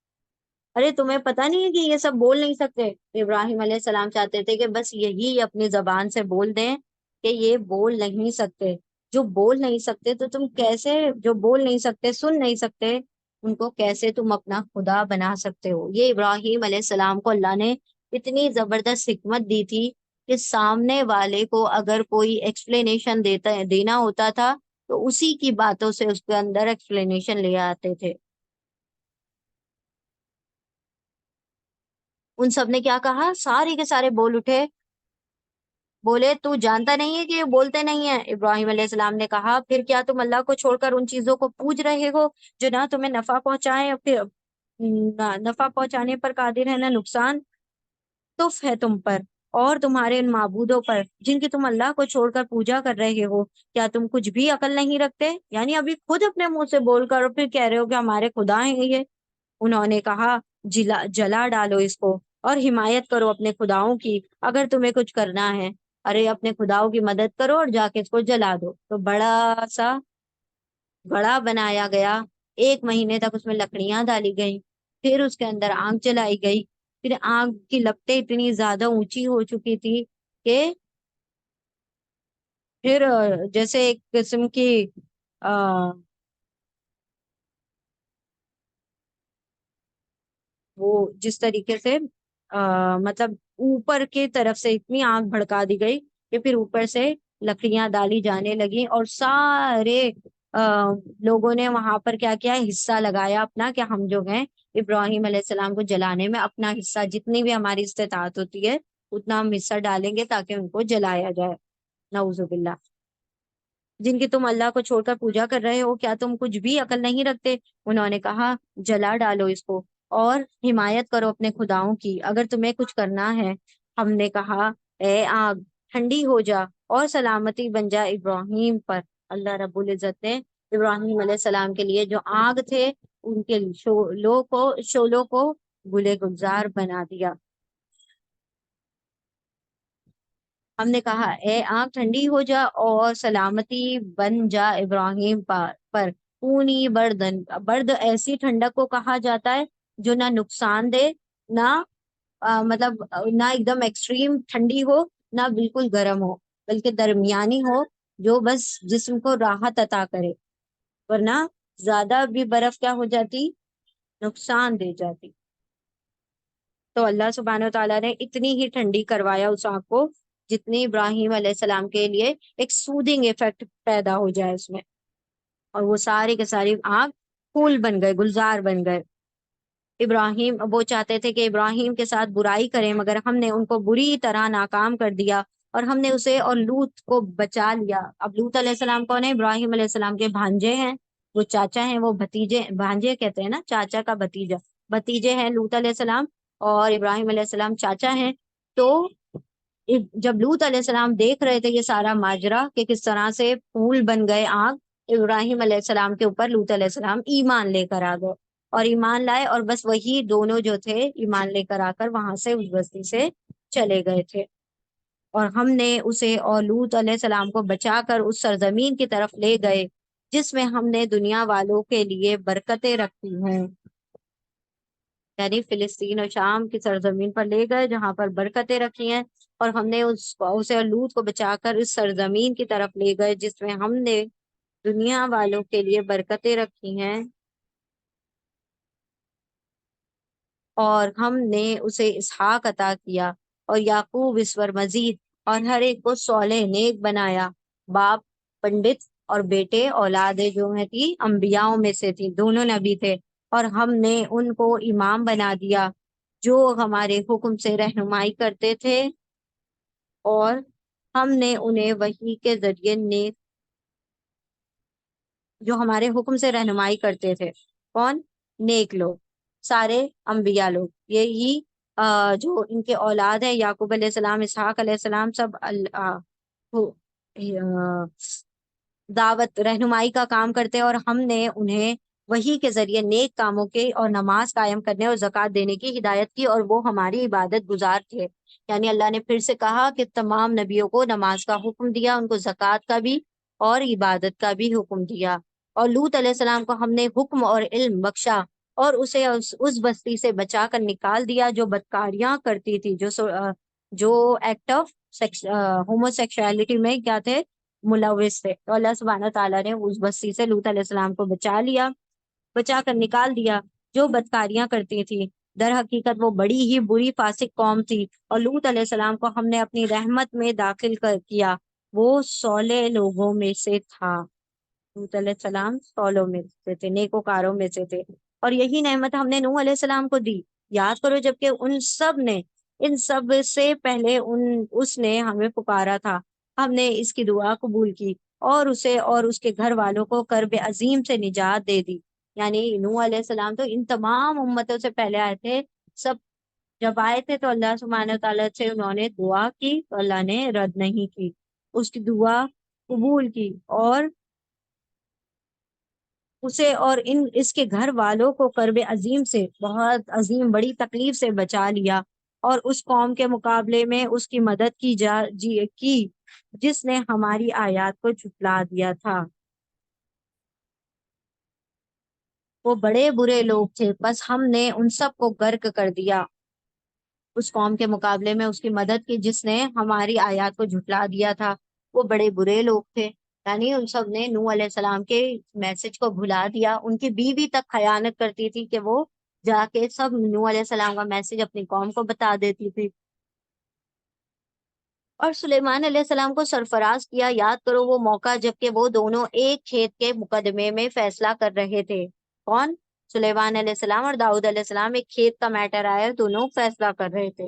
ارے تمہیں پتہ نہیں ہے کہ یہ سب بول نہیں سکتے؟ ابراہیم علیہ السلام چاہتے تھے کہ بس یہی اپنی زبان سے بول دیں کہ یہ بول نہیں سکتے۔ جو بول نہیں سکتے تو تم کیسے، جو بول نہیں سکتے، سن نہیں سکتے، ان کو کیسے تم اپنا خدا بنا سکتے ہو؟ یہ ابراہیم علیہ السلام کو اللہ نے اتنی زبردست حکمت دی تھی کہ سامنے والے کو اگر کوئی ایکسپلینیشن دینا ہوتا تھا تو اسی کی باتوں سے اس کے اندر ایکسپلینیشن لے آتے تھے۔ ان سب نے کیا کہا؟ سارے کے سارے بول اٹھے، بولے تو جانتا نہیں ہے کہ یہ بولتے نہیں ہیں؟ ابراہیم علیہ السلام نے کہا پھر کیا تم اللہ کو چھوڑ کر ان چیزوں کو پوج رہے ہو جو نہ تمہیں نفع پہنچائے، پھر نہ نفع پہنچانے پر قادر ہے نہ نقصان؟ تف ہے تم پر اور تمہارے ان معبودوں پر جن کی تم اللہ کو چھوڑ کر پوجا کر رہے ہو، کیا تم کچھ بھی عقل نہیں رکھتے؟ یعنی ابھی خود اپنے منہ سے بول کر اور پھر کہہ رہے ہو کہ ہمارے خدا ہیں یہ۔ انہوں نے کہا جلا ڈالو اس کو اور حمایت کرو اپنے خداؤں کی اگر تمہیں کچھ کرنا ہے۔ ارے اپنے خداؤں کی مدد کرو اور جا کے اس کو جلا دو۔ تو بڑا سا گڑھا بنایا گیا، 1 مہینے تک اس میں لکڑیاں ڈالی گئیں، پھر اس کے اندر آگ جلائی گئی، پھر آگ کی لپٹیں اتنی زیادہ اونچی ہو چکی تھی کہ پھر جیسے ایک قسم کی وہ جس طریقے سے مطلب اوپر کی طرف سے اتنی آگ بھڑکا دی گئی کہ پھر اوپر سے لکڑیاں ڈالی جانے لگی اور سارے لوگوں نے وہاں پر کیا کیا، حصہ لگایا اپنا کہ ہم جو ہیں ابراہیم علیہ السلام کو جلانے میں اپنا حصہ جتنی بھی ہماری استطاعت ہوتی ہے اتنا ہم حصہ ڈالیں گے تاکہ ان کو جلایا جائے۔ نعوذ باللہ۔ جن کی تم اللہ کو چھوڑ کر پوجا کر رہے ہو، کیا تم کچھ بھی عقل نہیں رکھتے؟ انہوں نے کہا جلا ڈالو اس کو اور حمایت کرو اپنے خداؤں کی اگر تمہیں کچھ کرنا ہے۔ ہم نے کہا اے آگ ٹھنڈی ہو جا اور سلامتی بن جا ابراہیم پر۔ اللہ رب العزت نے ابراہیم علیہ السلام کے لیے جو آگ تھے ان کے شولوں کو گلے گلزار بنا دیا۔ ہم نے کہا اے آگ ٹھنڈی ہو جا اور سلامتی بن جا ابراہیم پر اونی بردن، برد ایسی ٹھنڈک کو کہا جاتا ہے جو نہ نقصان دے، نہ مطلب نہ ایک دم ایکسٹریم ٹھنڈی ہو، نہ بالکل گرم ہو، بلکہ درمیانی ہو، جو بس جسم کو راحت عطا کرے، ورنہ زیادہ بھی برف کیا ہو جاتی، نقصان دے جاتی۔ تو اللہ سبحانہ و تعالیٰ نے اتنی ہی ٹھنڈی کروایا اس آگ کو جتنی ابراہیم علیہ السلام کے لیے ایک سودنگ افیکٹ پیدا ہو جائے اس میں، اور وہ سارے کے ساری آگ پھول بن گئے، گلزار بن گئے۔ ابراہیم وہ چاہتے تھے کہ ابراہیم کے ساتھ برائی کریں، مگر ہم نے ان کو بری طرح ناکام کر دیا، اور ہم نے اسے اور لوط کو بچا لیا۔ اب لوط علیہ السلام کون ہے؟ ابراہیم علیہ السلام کے بھانجے ہیں، وہ چاچا ہیں، وہ بھتیجے، بھانجے کہتے ہیں نا چاچا کا بھتیجا، بھتیجے ہیں لوط علیہ السلام، اور ابراہیم علیہ السلام چاچا ہیں۔ تو جب لوط علیہ السلام دیکھ رہے تھے یہ سارا ماجرا کہ کس طرح سے پھول بن گئے آگ ابراہیم علیہ السلام کے اوپر، لوط علیہ السلام ایمان لے کر آ گئے اور ایمان لائے، اور بس وہی دونوں جو تھے ایمان لے کر آ کر وہاں سے اس بستی سے چلے گئے تھے، اور ہم نے اسے اور لوط علیہ السلام کو بچا کر اس سرزمین کی طرف لے گئے جس میں ہم نے دنیا والوں کے لیے برکتیں رکھی ہیں، یعنی فلسطین اور شام کی سرزمین پر لے گئے جہاں پر برکتیں رکھی ہیں، اور ہم نے اسے اور لوط کو بچا کر اس سرزمین کی طرف لے گئے جس میں ہم نے دنیا والوں کے لیے برکتیں رکھی ہیں، اور ہم نے اسے اسحاق عطا کیا اور یعقوب اسور مزید، اور ہر ایک کو صالح نیک بنایا، باپ پنڈت اور بیٹے اولادیں جو ہیں تھی انبیاؤں میں سے تھی، دونوں نبی تھے، اور ہم نے ان کو امام بنا دیا جو ہمارے حکم سے رہنمائی کرتے تھے، اور ہم نے انہیں وحی کے ذریعے نیک، جو ہمارے حکم سے رہنمائی کرتے تھے، کون؟ نیک لوگ، سارے انبیاء لوگ، یہی جو ان کے اولاد ہیں یعقوب علیہ السلام، اسحاق علیہ السلام، سب دعوت رہنمائی کا کام کرتے، اور ہم نے انہیں وحی کے ذریعے نیک کاموں کے اور نماز قائم کرنے اور زکوٰۃ دینے کی ہدایت کی، اور وہ ہماری عبادت گزار تھے۔ یعنی اللہ نے پھر سے کہا کہ تمام نبیوں کو نماز کا حکم دیا، ان کو زکوٰۃ کا بھی اور عبادت کا بھی حکم دیا، اور لوط علیہ السلام کو ہم نے حکم اور علم بخشا، اور اسے اس بستی سے بچا کر نکال دیا جو بدکاریاں کرتی تھی، جو ایکٹ آف ہومو سیکشوالٹی میں کیا تھے، ملوث تھے۔ تو اللہ سبحانہ تعالیٰ نے اس بستی سے لوط علیہ السلام کو بچا لیا، بچا کر نکال دیا جو بدکاریاں کرتی تھی۔ در حقیقت وہ بڑی ہی بری فاسق قوم تھی، اور لوط علیہ السلام کو ہم نے اپنی رحمت میں داخل کیا، وہ صالح لوگوں میں سے تھا۔ لوط علیہ السلام صالحوں میں سے تھے، نیکوکاروں میں سے تھے، اور یہی نعمت ہم نے نوح علیہ السلام کو دی۔ یاد کرو جبکہ ان سب سے پہلے اس نے ہمیں پکارا تھا، ہم نے اس کی دعا قبول کی اور اسے اور اس کے گھر والوں کو کرب عظیم سے نجات دے دی۔ یعنی نوح علیہ السلام تو ان تمام امتوں سے پہلے آئے تھے، سب جب آئے تھے تو اللہ سبحانہ تعالیٰ سے انہوں نے دعا کی تو اللہ نے رد نہیں کی، اس کی دعا قبول کی، اور اسے اور اس کے گھر والوں کو کرب عظیم سے، بہت عظیم بڑی تکلیف سے بچا لیا، اور اس قوم کے مقابلے میں اس کی مدد کی جس نے ہماری آیات کو جھٹلا دیا تھا۔ وہ بڑے برے لوگ تھے، بس ہم نے ان سب کو غرق کر دیا، اس قوم کے مقابلے میں اس کی مدد کی جس نے ہماری آیات کو جھٹلا دیا تھا۔ وہ بڑے برے لوگ تھے، یعنی ان سب نے نوح علیہ السلام کے میسج کو بھلا دیا، ان کی بیوی تک خیانت کرتی تھی کہ وہ جا کے سب نوح علیہ السلام کا میسج اپنی قوم کو بتا دیتی تھی، اور سلیمان علیہ السلام کو سرفراز کیا۔ یاد کرو وہ موقع جب کہ وہ دونوں ایک کھیت کے مقدمے میں فیصلہ کر رہے تھے، کون؟ سلیمان علیہ السلام اور داؤد علیہ السلام، ایک کھیت کا میٹر آیا، دونوں فیصلہ کر رہے تھے،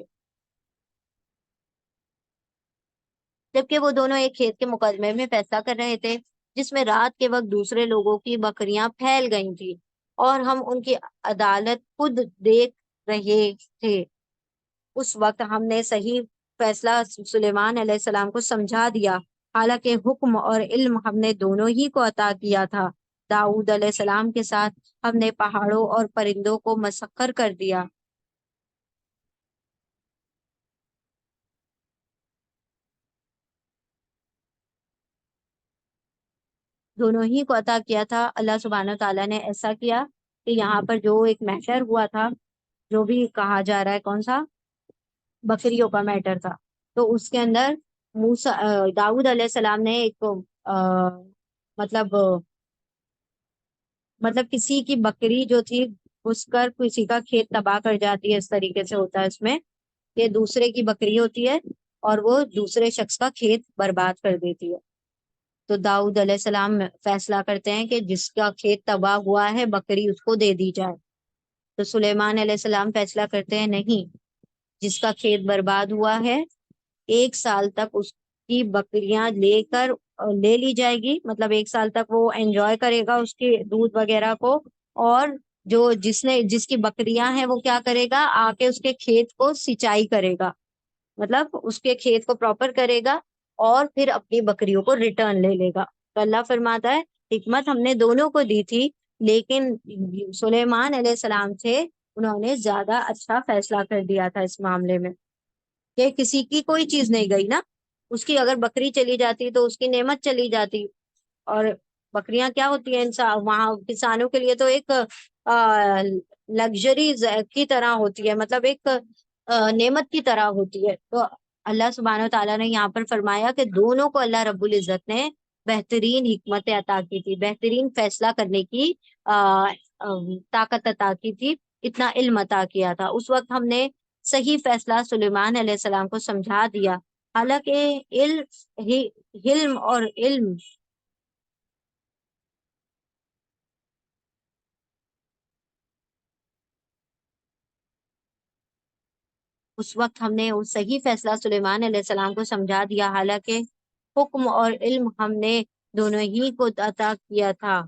جبکہ وہ دونوں ایک کھیت کے مقدمے میں فیصلہ کر رہے تھے جس میں رات کے وقت دوسرے لوگوں کی بکریاں پھیل گئی تھی، اور ہم ان کی عدالت خود دیکھ رہے تھے۔ اس وقت ہم نے صحیح فیصلہ سلیمان علیہ السلام کو سمجھا دیا، حالانکہ حکم اور علم ہم نے دونوں ہی کو عطا کیا تھا، داؤد علیہ السلام کے ساتھ ہم نے پہاڑوں اور پرندوں کو مسخر کر دیا، دونوں ہی کو عطا کیا تھا۔ اللہ سبحانہ تعالیٰ نے ایسا کیا کہ یہاں پر جو ایک محشر ہوا تھا، جو بھی کہا جا رہا ہے کون سا، بکریوں کا میٹر تھا، تو اس کے اندر داؤد علیہ السلام نے ایک مطلب کسی کی بکری جو تھی گھس کر کسی کا کھیت تباہ کر جاتی ہے، اس طریقے سے ہوتا ہے اس میں کہ دوسرے کی بکری ہوتی ہے اور وہ دوسرے شخص کا کھیت برباد کر دیتی ہے، تو داؤد علیہ السلام فیصلہ کرتے ہیں کہ جس کا کھیت تباہ ہوا ہے بکری اس کو دے دی جائے، تو سلیمان علیہ السلام فیصلہ کرتے ہیں نہیں، جس کا کھیت برباد ہوا ہے 1 سال تک اس کی بکریاں لے لی جائے گی، مطلب 1 سال تک وہ انجوائے کرے گا اس کے دودھ وغیرہ کو، اور جس کی بکریاں ہیں وہ کیا کرے گا، آ کے اس کے کھیت کو سینچائی کرے گا، مطلب اس کے کھیت کو پراپر کرے گا اور پھر اپنی بکریوں کو ریٹرن لے لے گا۔ تو اللہ فرماتا ہے حکمت ہم نے دونوں کو دی تھی، لیکن سلیمان علیہ السلام تھے، انہوں نے زیادہ اچھا فیصلہ کر دیا تھا اس معاملے میں، کہ کسی کی کوئی چیز نہیں گئی نا، اس کی اگر بکری چلی جاتی تو اس کی نعمت چلی جاتی، اور بکریاں کیا ہوتی ہیں انسان وہاں کسانوں کے لیے تو ایک لگژری کی طرح ہوتی ہے، مطلب ایک نعمت کی طرح ہوتی ہے، تو اللہ سبحانہ و تعالیٰ نے یہاں پر فرمایا کہ دونوں کو اللہ رب العزت نے بہترین حکمت عطا کی تھی، بہترین فیصلہ کرنے کی طاقت عطا کی تھی، اتنا علم عطا کیا تھا، اس وقت ہم نے صحیح فیصلہ سلیمان علیہ السلام کو سمجھا دیا، حالانکہ علم اور علم اس وقت ہم نے صحیح فیصلہ سلیمان علیہ السلام کو سمجھا دیا، حالانکہ حکم اور علم ہم نے دونوں ہی کو عطا کیا تھا۔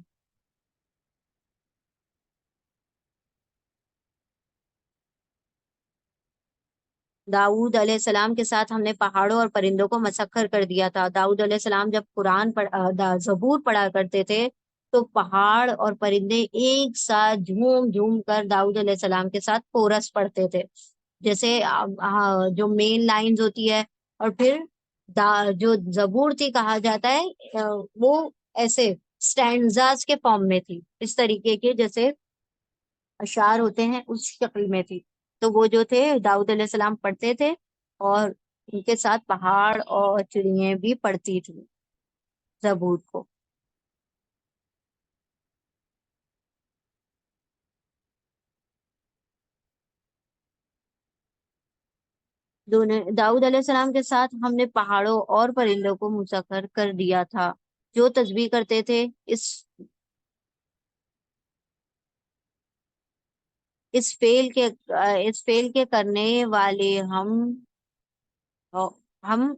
داؤد علیہ السلام کے ساتھ ہم نے پہاڑوں اور پرندوں کو مسخر کر دیا تھا۔ داؤد علیہ السلام جب زبور پڑھا کرتے تھے تو پہاڑ اور پرندے ایک ساتھ جھوم جھوم کر داؤد علیہ السلام کے ساتھ کورس پڑھتے تھے، جیسے جو مین لائنز ہوتی ہے، اور پھر جو زبور تھی کہا جاتا ہے وہ ایسے سٹینزاز کے فارم میں تھی، اس طریقے کے جیسے اشعار ہوتے ہیں اس شکل میں تھی، تو وہ جو تھے داؤد علیہ السلام پڑھتے تھے، اور ان کے ساتھ پہاڑ اور چڑیاں بھی پڑھتی تھی زبور کو۔ داؤد علیہ السلام کے ساتھ ہم نے پہاڑوں اور پرندوں کو مسخر کر دیا تھا، جو تسبیح کرتے تھے اس فعل کے کرنے والے ہم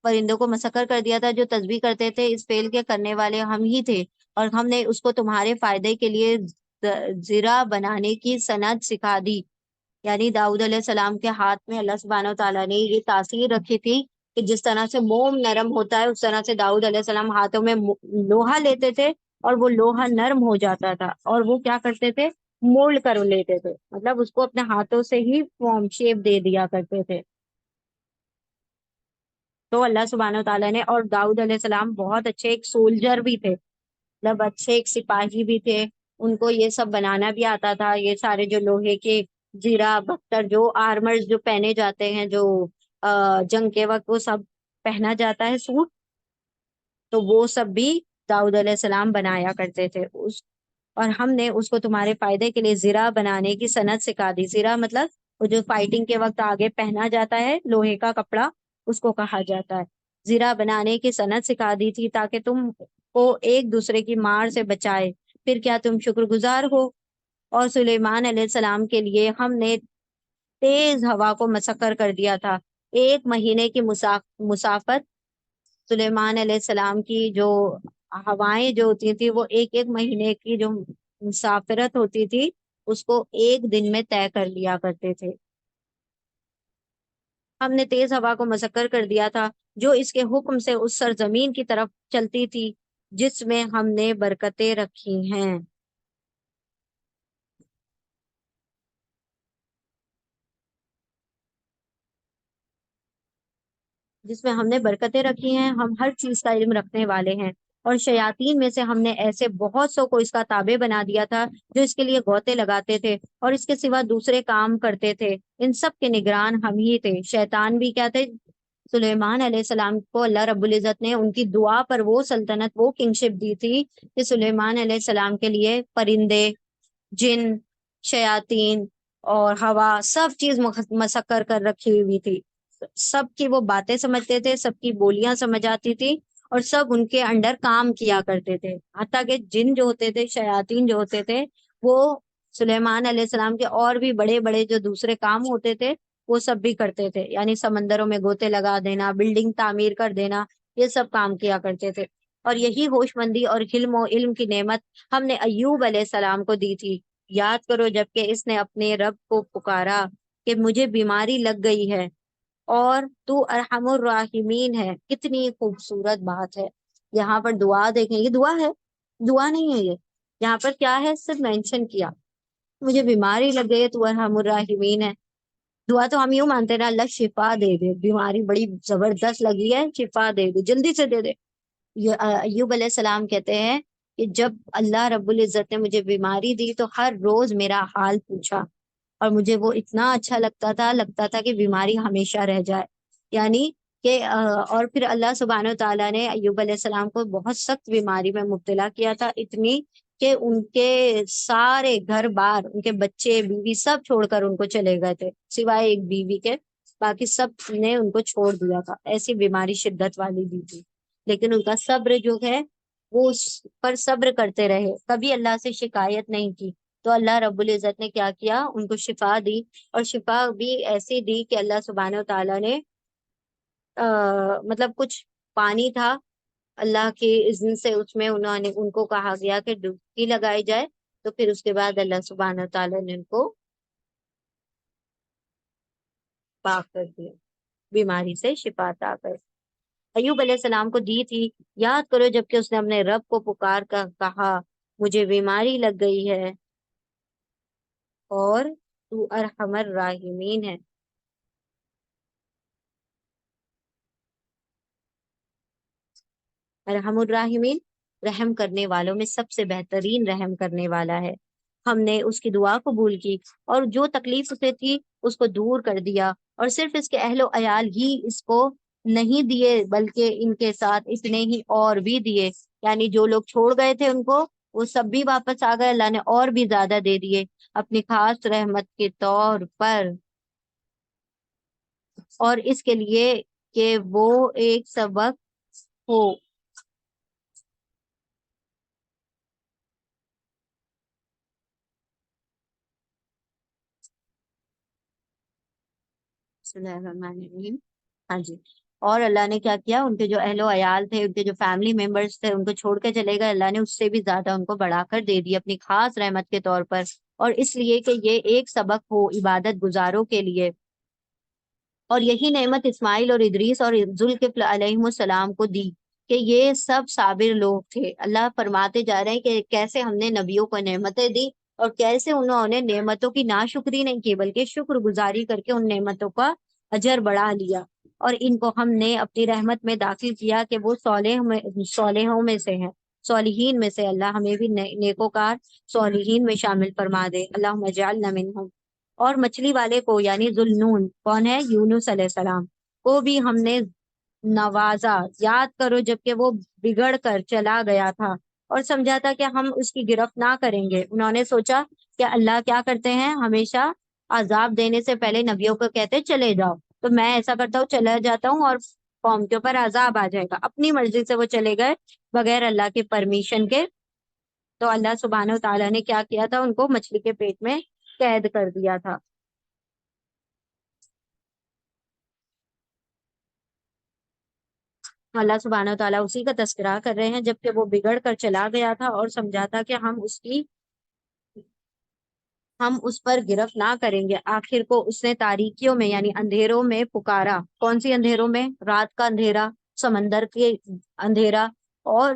پرندوں کو مسخر کر دیا تھا، جو تسبیح کرتے تھے، اس فعل کے کرنے والے ہم ہی تھے، اور ہم نے اس کو تمہارے فائدے کے لیے زرہ بنانے کی صنعت سکھا دی، یعنی داؤد علیہ السلام کے ہاتھ میں اللہ سبحانہ و تعالیٰ نے یہ تاثیر رکھی تھی کہ جس طرح سے موم نرم ہوتا ہے اس طرح سے داؤد علیہ السلام ہاتھوں میں لوہا لیتے تھے، اور وہ لوہا نرم ہو جاتا تھا، اور وہ کیا کرتے تھے، مولڈ کر لیتے تھے، مطلب اس کو اپنے ہاتھوں سے ہی فارم شیپ دے دیا کرتے تھے، تو اللہ سبحانہ و تعالیٰ نے، اور داؤد علیہ السلام بہت اچھے ایک سولجر بھی تھے، مطلب اچھے ایک سپاہی بھی تھے، ان کو یہ سب بنانا بھی آتا تھا، یہ سارے جو لوہے کے زیرہ بختر جو آرمرز جو پہنے جاتے ہیں، جو جنگ کے وقت وہ سب پہنا جاتا ہے سوٹ، تو وہ سب بھی داؤد علیہ السلام بنایا کرتے تھے، اور ہم نے اس کو تمہارے فائدے کے لیے زرہ بنانے کی صنعت سکھا دی، زرہ مطلب وہ جو فائٹنگ کے وقت آگے پہنا جاتا ہے لوہے کا کپڑا، اس کو کہا جاتا ہے، زرہ بنانے کی صنعت سکھا دی تھی تاکہ تم کو ایک دوسرے کی مار سے بچائے، پھر کیا تم شکر گزار ہو؟ اور سلیمان علیہ السلام کے لیے ہم نے تیز ہوا کو مسخر کر دیا تھا، 1 مہینے کی مسافت سلیمان علیہ السلام کی جو ہوائیں جو ہوتی تھی، وہ ایک مہینے کی جو مسافرت ہوتی تھی اس کو ایک دن میں طے کر لیا کرتے تھے۔ ہم نے تیز ہوا کو مسخر کر دیا تھا جو اس کے حکم سے اس سرزمین کی طرف چلتی تھی، جس میں ہم نے برکتیں رکھی ہیں، جس میں ہم نے برکتیں رکھی ہیں، ہم ہر چیز کا علم رکھنے والے ہیں۔ اور شیاطین میں سے ہم نے ایسے بہت سو کو اس کا تابع بنا دیا تھا جو اس کے لیے غوطے لگاتے تھے اور اس کے سوا دوسرے کام کرتے تھے، ان سب کے نگران ہم ہی تھے۔ شیطان بھی کیا تھے؟ سلیمان علیہ السلام کو اللہ رب العزت نے ان کی دعا پر وہ سلطنت، وہ کنگشپ دی تھی کہ سلیمان علیہ السلام کے لیے پرندے، جن، شیاطین اور ہوا سب چیز مسخر کر رکھی ہوئی تھی۔ سب کی وہ باتیں سمجھتے تھے، سب کی بولیاں سمجھ آتی تھی، اور سب ان کے انڈر کام کیا کرتے تھے۔ حتیٰ کہ جن جو ہوتے تھے، شیاطین جو ہوتے تھے، وہ سلیمان علیہ السلام کے اور بھی بڑے بڑے جو دوسرے کام ہوتے تھے وہ سب بھی کرتے تھے، یعنی سمندروں میں گوتے لگا دینا، بلڈنگ تعمیر کر دینا، یہ سب کام کیا کرتے تھے۔ اور یہی ہوش مندی اور حلم و علم کی نعمت ہم نے ایوب علیہ السلام کو دی تھی۔ یاد کرو جب کہ اس نے اپنے رب کو پکارا کہ مجھے بیماری لگ گئی ہے اور تو ارحم الراحمین ہے۔ کتنی خوبصورت بات ہے! یہاں پر دعا دیکھیں، یہ دعا ہے، دعا نہیں ہے یہ، یہاں پر کیا ہے؟ صرف مینشن کیا مجھے بیماری لگ گئی ہے، تو ارحم الراحمین ہے۔ دعا تو ہم یوں مانتے ہیں نا، اللہ شفا دے دے، بیماری بڑی زبردست لگی ہے، شفا دے دے، جلدی سے دے دے۔ ایوب علیہ السلام کہتے ہیں کہ جب اللہ رب العزت نے مجھے بیماری دی تو ہر روز میرا حال پوچھا، اور مجھے وہ اتنا اچھا لگتا تھا کہ بیماری ہمیشہ رہ جائے، یعنی کہ اور پھر اللہ سبحانہ و تعالیٰ نے ایوب علیہ السلام کو بہت سخت بیماری میں مبتلا کیا تھا، اتنی کہ ان کے سارے گھر بار، ان کے بچے بیوی سب چھوڑ کر ان کو چلے گئے تھے، سوائے ایک بیوی کے، باقی سب نے ان کو چھوڑ دیا تھا، ایسی بیماری شدت والی بھی تھی۔ لیکن ان کا صبر جو ہے وہ اس پر صبر کرتے رہے، کبھی اللہ سے شکایت نہیں کی، تو اللہ رب العزت نے کیا کیا؟ ان کو شفا دی، اور شفا بھی ایسی دی کہ اللہ سبحانہ و تعالیٰ نے مطلب کچھ پانی تھا، اللہ کے اذن سے اس میں انہوں نے، ان کو کہا گیا کہ ڈبکی لگائی جائے، تو پھر اس کے بعد اللہ سبحانہ و تعالیٰ نے ان کو پاک کر دیا، بیماری سے شفا عطا کر ایوب علیہ السلام کو دی تھی۔ یاد کرو جب کہ اس نے اپنے رب کو پکار کر کہا مجھے بیماری لگ گئی ہے اور تو ارحم الراحمین ہے۔ ارحم الراحمین، رحم کرنے والوں میں سب سے بہترین رحم کرنے والا ہے۔ ہم نے اس کی دعا قبول کی اور جو تکلیف اسے تھی اس کو دور کر دیا، اور صرف اس کے اہل و عیال ہی اس کو نہیں دیے بلکہ ان کے ساتھ اتنے ہی اور بھی دیے، یعنی جو لوگ چھوڑ گئے تھے ان کو، وہ سب بھی واپس آ گئے، اللہ نے اور بھی زیادہ دے دیے اپنی خاص رحمت کے طور پر، اور اس کے لیے کہ وہ ایک سبق ہو۔ بسم اللہ الرحمن الرحیم۔ ہاں جی، اور اللہ نے کیا کیا؟ ان کے جو اہل و عیال تھے، ان کے جو فیملی ممبرس تھے، ان کو چھوڑ کے چلے گئے، اللہ نے اس سے بھی زیادہ ان کو بڑھا کر دے دی اپنی خاص رحمت کے طور پر، اور اس لیے کہ یہ ایک سبق ہو عبادت گزاروں کے لیے۔ اور یہی نعمت اسماعیل اور ادریس اور ذوالکفل علیہ السلام کو دی کہ یہ سب صابر لوگ تھے۔ اللہ فرماتے جا رہے ہیں کہ کیسے ہم نے نبیوں کو نعمتیں دی اور کیسے انہوں نے نعمتوں کی ناشکری نہیں کی بلکہ شکر گزاری کر کے ان نعمتوں کا اجر بڑھا لیا، اور ان کو ہم نے اپنی رحمت میں داخل کیا کہ وہ صالحوں میں سے ہیں، صالحین میں سے۔ اللہ ہمیں بھی نیکوکار صالحین میں شامل فرما دے، اللہم اجعلنا منہم۔ اور مچھلی والے کو یعنی ذوالنون کون ہے؟ یونس علیہ السلام کو بھی ہم نے نوازا۔ یاد کرو جب کہ وہ بگڑ کر چلا گیا تھا اور سمجھا تھا کہ ہم اس کی گرفت نہ کریں گے، انہوں نے سوچا کہ اللہ کیا کرتے ہیں، ہمیشہ عذاب دینے سے پہلے نبیوں کو کہتے چلے جاؤ، تو میں ایسا کرتا ہوں، چلا جاتا ہوں اور قوم کے اوپر عذاب آ جائے گا۔ اپنی مرضی سے وہ چلے گئے بغیر اللہ کے پرمیشن کے، تو اللہ سبحانہ و تعالیٰ نے کیا کیا تھا؟ ان کو مچھلی کے پیٹ میں قید کر دیا تھا۔ اللہ سبحانہ و تعالیٰ اسی کا تذکرہ کر رہے ہیں جبکہ وہ بگڑ کر چلا گیا تھا اور سمجھا تھا کہ ہم اس پر گرفت نہ کریں گے۔ آخر کو اس نے تاریکیوں میں یعنی اندھیروں میں پکارا۔ کون سی اندھیروں میں؟ رات کا اندھیرا، سمندر کے اندھیرا، اور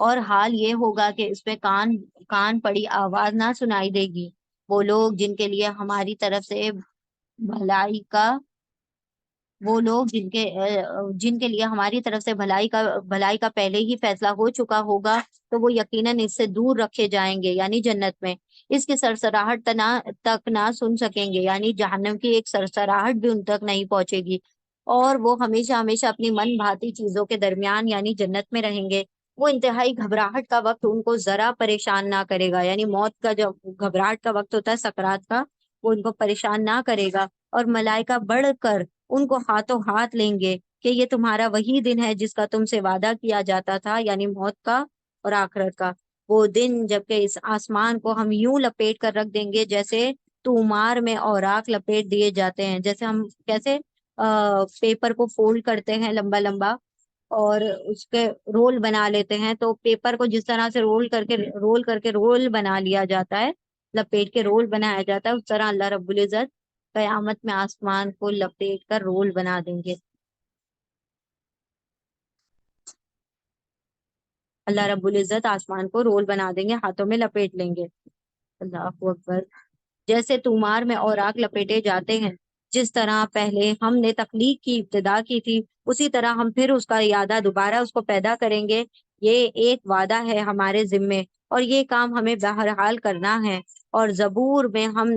اور حال یہ ہوگا کہ اس پہ کان پڑی آواز نہ سنائی دے گی۔ وہ لوگ جن کے لیے ہماری طرف سے بھلائی کا وہ لوگ جن کے لیے ہماری طرف سے بھلائی کا پہلے ہی فیصلہ ہو چکا ہوگا، تو وہ یقیناً اس سے دور رکھے جائیں گے، یعنی جنت میں اس کی سرسراہٹ تک نہ سن سکیں گے، یعنی جہنم کی ایک سرسراہٹ بھی ان تک نہیں پہنچے گی، اور وہ ہمیشہ ہمیشہ اپنی من بھاتی چیزوں کے درمیان یعنی جنت میں رہیں گے۔ وہ انتہائی گھبراہٹ کا وقت ان کو ذرا پریشان نہ کرے گا، یعنی موت کا جو گھبراہٹ کا وقت ہوتا ہے سکرات کا، وہ ان کو پریشان نہ کرے گا، اور ملائکہ بڑھ کر ان کو ہاتھوں ہاتھ لیں گے کہ یہ تمہارا وہی دن ہے جس کا تم سے وعدہ کیا جاتا تھا، یعنی موت کا اور آخرت کا وہ دن، جبکہ اس آسمان کو ہم یوں لپیٹ کر رکھ دیں گے جیسے تومار میں اوراق لپیٹ دیے جاتے ہیں، جیسے ہم کیسے پیپر کو فولڈ کرتے ہیں لمبا لمبا اور اس کے رول بنا لیتے ہیں، تو پیپر کو جس طرح سے رول کر کے رول بنا لیا جاتا ہے، لپیٹ کے رول بنایا جاتا ہے، اس طرح اللہ رب العزت قیامت میں آسمان کو لپیٹ کر رول بنا دیں گے۔ اللہ رب العزت آسمان کو رول بنا دیں گے، ہاتھوں میں لپیٹ لیں گے۔ اللہ اکبر۔ جیسے تومار میں اوراق لپیٹے جاتے ہیں، جس طرح پہلے ہم نے تخلیق کی ابتدا کی تھی، اسی طرح ہم پھر اس کا ارادہ دوبارہ اس کو پیدا کریں گے۔ یہ ایک وعدہ ہے ہمارے ذمے، اور یہ کام ہمیں بہرحال کرنا ہے۔ اور زبور میں ہم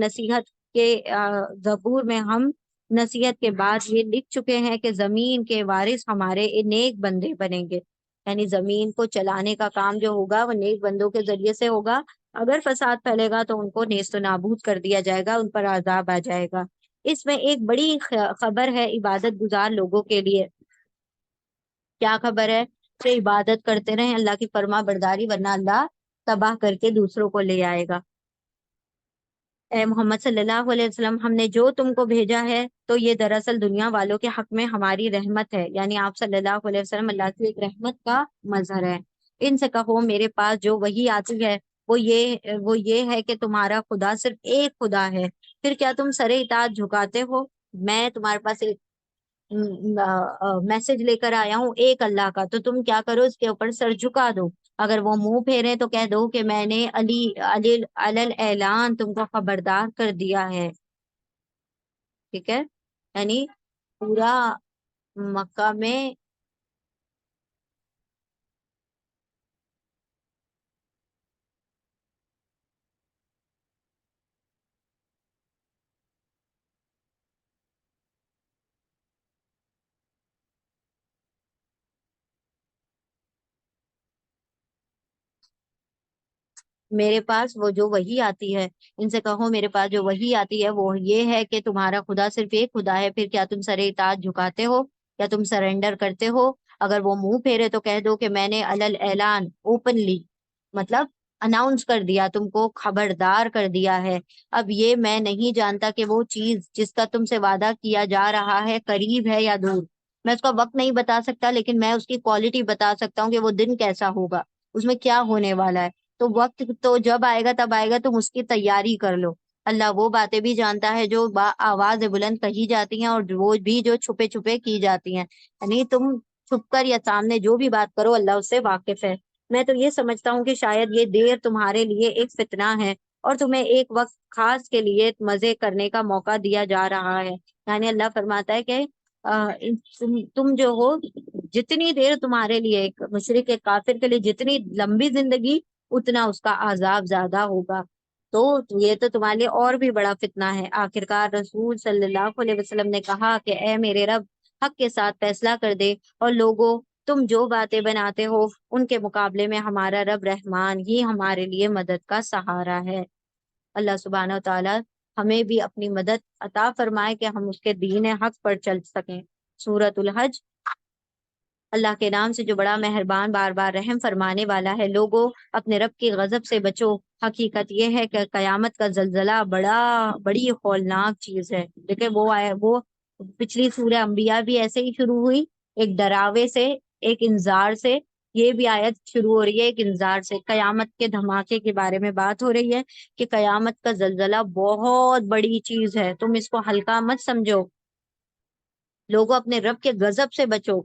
نصیحت کے بعد یہ لکھ چکے ہیں کہ زمین کے وارث ہمارے نیک بندے بنیں گے، یعنی زمین کو چلانے کا کام جو ہوگا وہ نیک بندوں کے ذریعے سے ہوگا۔ اگر فساد پھیلے گا تو ان کو نیست و نابود کر دیا جائے گا، ان پر عذاب آ جائے گا۔ اس میں ایک بڑی خبر ہے عبادت گزار لوگوں کے لیے۔ کیا خبر ہے؟ کہ عبادت کرتے رہیں، اللہ کی فرما برداری، ورنہ اللہ تباہ کر کے دوسروں کو لے آئے گا۔ اے محمد صلی اللہ علیہ وسلم، ہم نے جو تم کو بھیجا ہے تو یہ دراصل دنیا والوں کے حق میں ہماری رحمت ہے، یعنی آپ صلی اللہ علیہ وسلم اللہ کی ایک رحمت کا مظہر ہے۔ ان سے کہو میرے پاس جو وحی آتی ہے وہ یہ ہے کہ تمہارا خدا صرف ایک خدا ہے، پھر کیا تم سر اطاعت جھکاتے ہو؟ میں تمہارے پاس ایک میسج لے کر آیا ہوں ایک اللہ کا، تو تم کیا کرو؟ اس کے اوپر سر جھکا دو۔ اگر وہ منہ پھیرے تو کہہ دو کہ میں نے علل اعلان تم کو خبردار کر دیا ہے۔ ٹھیک ہے؟ یعنی پورا مکہ میں میرے پاس وہ جو وحی آتی ہے، ان سے کہو میرے پاس جو وحی آتی ہے وہ یہ ہے کہ تمہارا خدا صرف ایک خدا ہے، پھر کیا تم سر اطاعت جھکاتے ہو؟ کیا تم سرنڈر کرتے ہو؟ اگر وہ منہ پھیرے تو کہہ دو کہ میں نے علل اعلان اوپنلی، مطلب اناؤنس کر دیا، تم کو خبردار کر دیا ہے۔ اب یہ میں نہیں جانتا کہ وہ چیز جس کا تم سے وعدہ کیا جا رہا ہے قریب ہے یا دور، میں اس کا وقت نہیں بتا سکتا، لیکن میں اس کی کوالٹی بتا سکتا ہوں کہ وہ دن کیسا ہوگا، اس میں کیا ہونے والا ہے۔ تو وقت تو جب آئے گا تب آئے گا، تم اس کی تیاری کر لو۔ اللہ وہ باتیں بھی جانتا ہے جو آواز بلند کہی جاتی ہیں، اور وہ بھی جو چھپے چھپے کی جاتی ہیں، یعنی تم چھپ کر یا سامنے جو بھی بات کرو اللہ اس سے واقف ہے۔ میں تو یہ سمجھتا ہوں کہ شاید یہ دیر تمہارے لیے ایک فتنہ ہے، اور تمہیں ایک وقت خاص کے لیے مزے کرنے کا موقع دیا جا رہا ہے، یعنی اللہ فرماتا ہے کہ تم جو ہو، جتنی دیر تمہارے لیے، ایک مشرک ایک کافر کے لیے جتنی لمبی زندگی، اتنا اس کا عذاب زیادہ ہوگا۔ تو یہ تو تمہارے لیے اور بھی بڑا فتنہ ہے۔ آخرکار رسول صلی اللہ علیہ وسلم نے کہا کہ اے میرے رب، حق کے ساتھ فیصلہ کر دے، اور لوگوں تم جو باتیں بناتے ہو ان کے مقابلے میں ہمارا رب رحمان ہی ہمارے لیے مدد کا سہارا ہے۔ اللہ سبحانہ و تعالی ہمیں بھی اپنی مدد عطا فرمائے کہ ہم اس کے دین حق پر چل سکیں۔ سورۃ الحج۔ اللہ کے نام سے جو بڑا مہربان بار بار رحم فرمانے والا ہے۔ لوگوں اپنے رب کی غضب سے بچو۔ حقیقت یہ ہے کہ قیامت کا زلزلہ بڑی ہولناک چیز ہے۔ دیکھیں وہ پچھلی سورہ انبیاء بھی ایسے ہی شروع ہوئی، ایک ڈراوے سے، ایک انذار سے۔ یہ بھی آیت شروع ہو رہی ہے ایک انذار سے، قیامت کے دھماکے کے بارے میں بات ہو رہی ہے کہ قیامت کا زلزلہ بہت بڑی چیز ہے، تم اس کو ہلکا مت سمجھو۔ لوگوں اپنے رب کے غضب سے بچو۔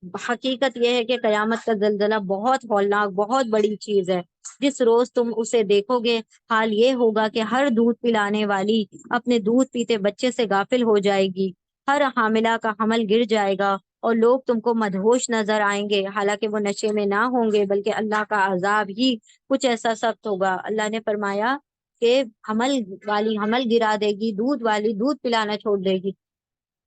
حقیقت یہ ہے کہ قیامت کا زلزلہ بہت ہولناک، بہت بڑی چیز ہے۔ جس روز تم اسے دیکھو گے، حال یہ ہوگا کہ ہر دودھ پلانے والی اپنے دودھ پیتے بچے سے غافل ہو جائے گی، ہر حاملہ کا حمل گر جائے گا، اور لوگ تم کو مدہوش نظر آئیں گے، حالانکہ وہ نشے میں نہ ہوں گے، بلکہ اللہ کا عذاب ہی کچھ ایسا سخت ہوگا۔ اللہ نے فرمایا کہ حمل والی حمل گرا دے گی، دودھ والی دودھ پلانا چھوڑ دے گی۔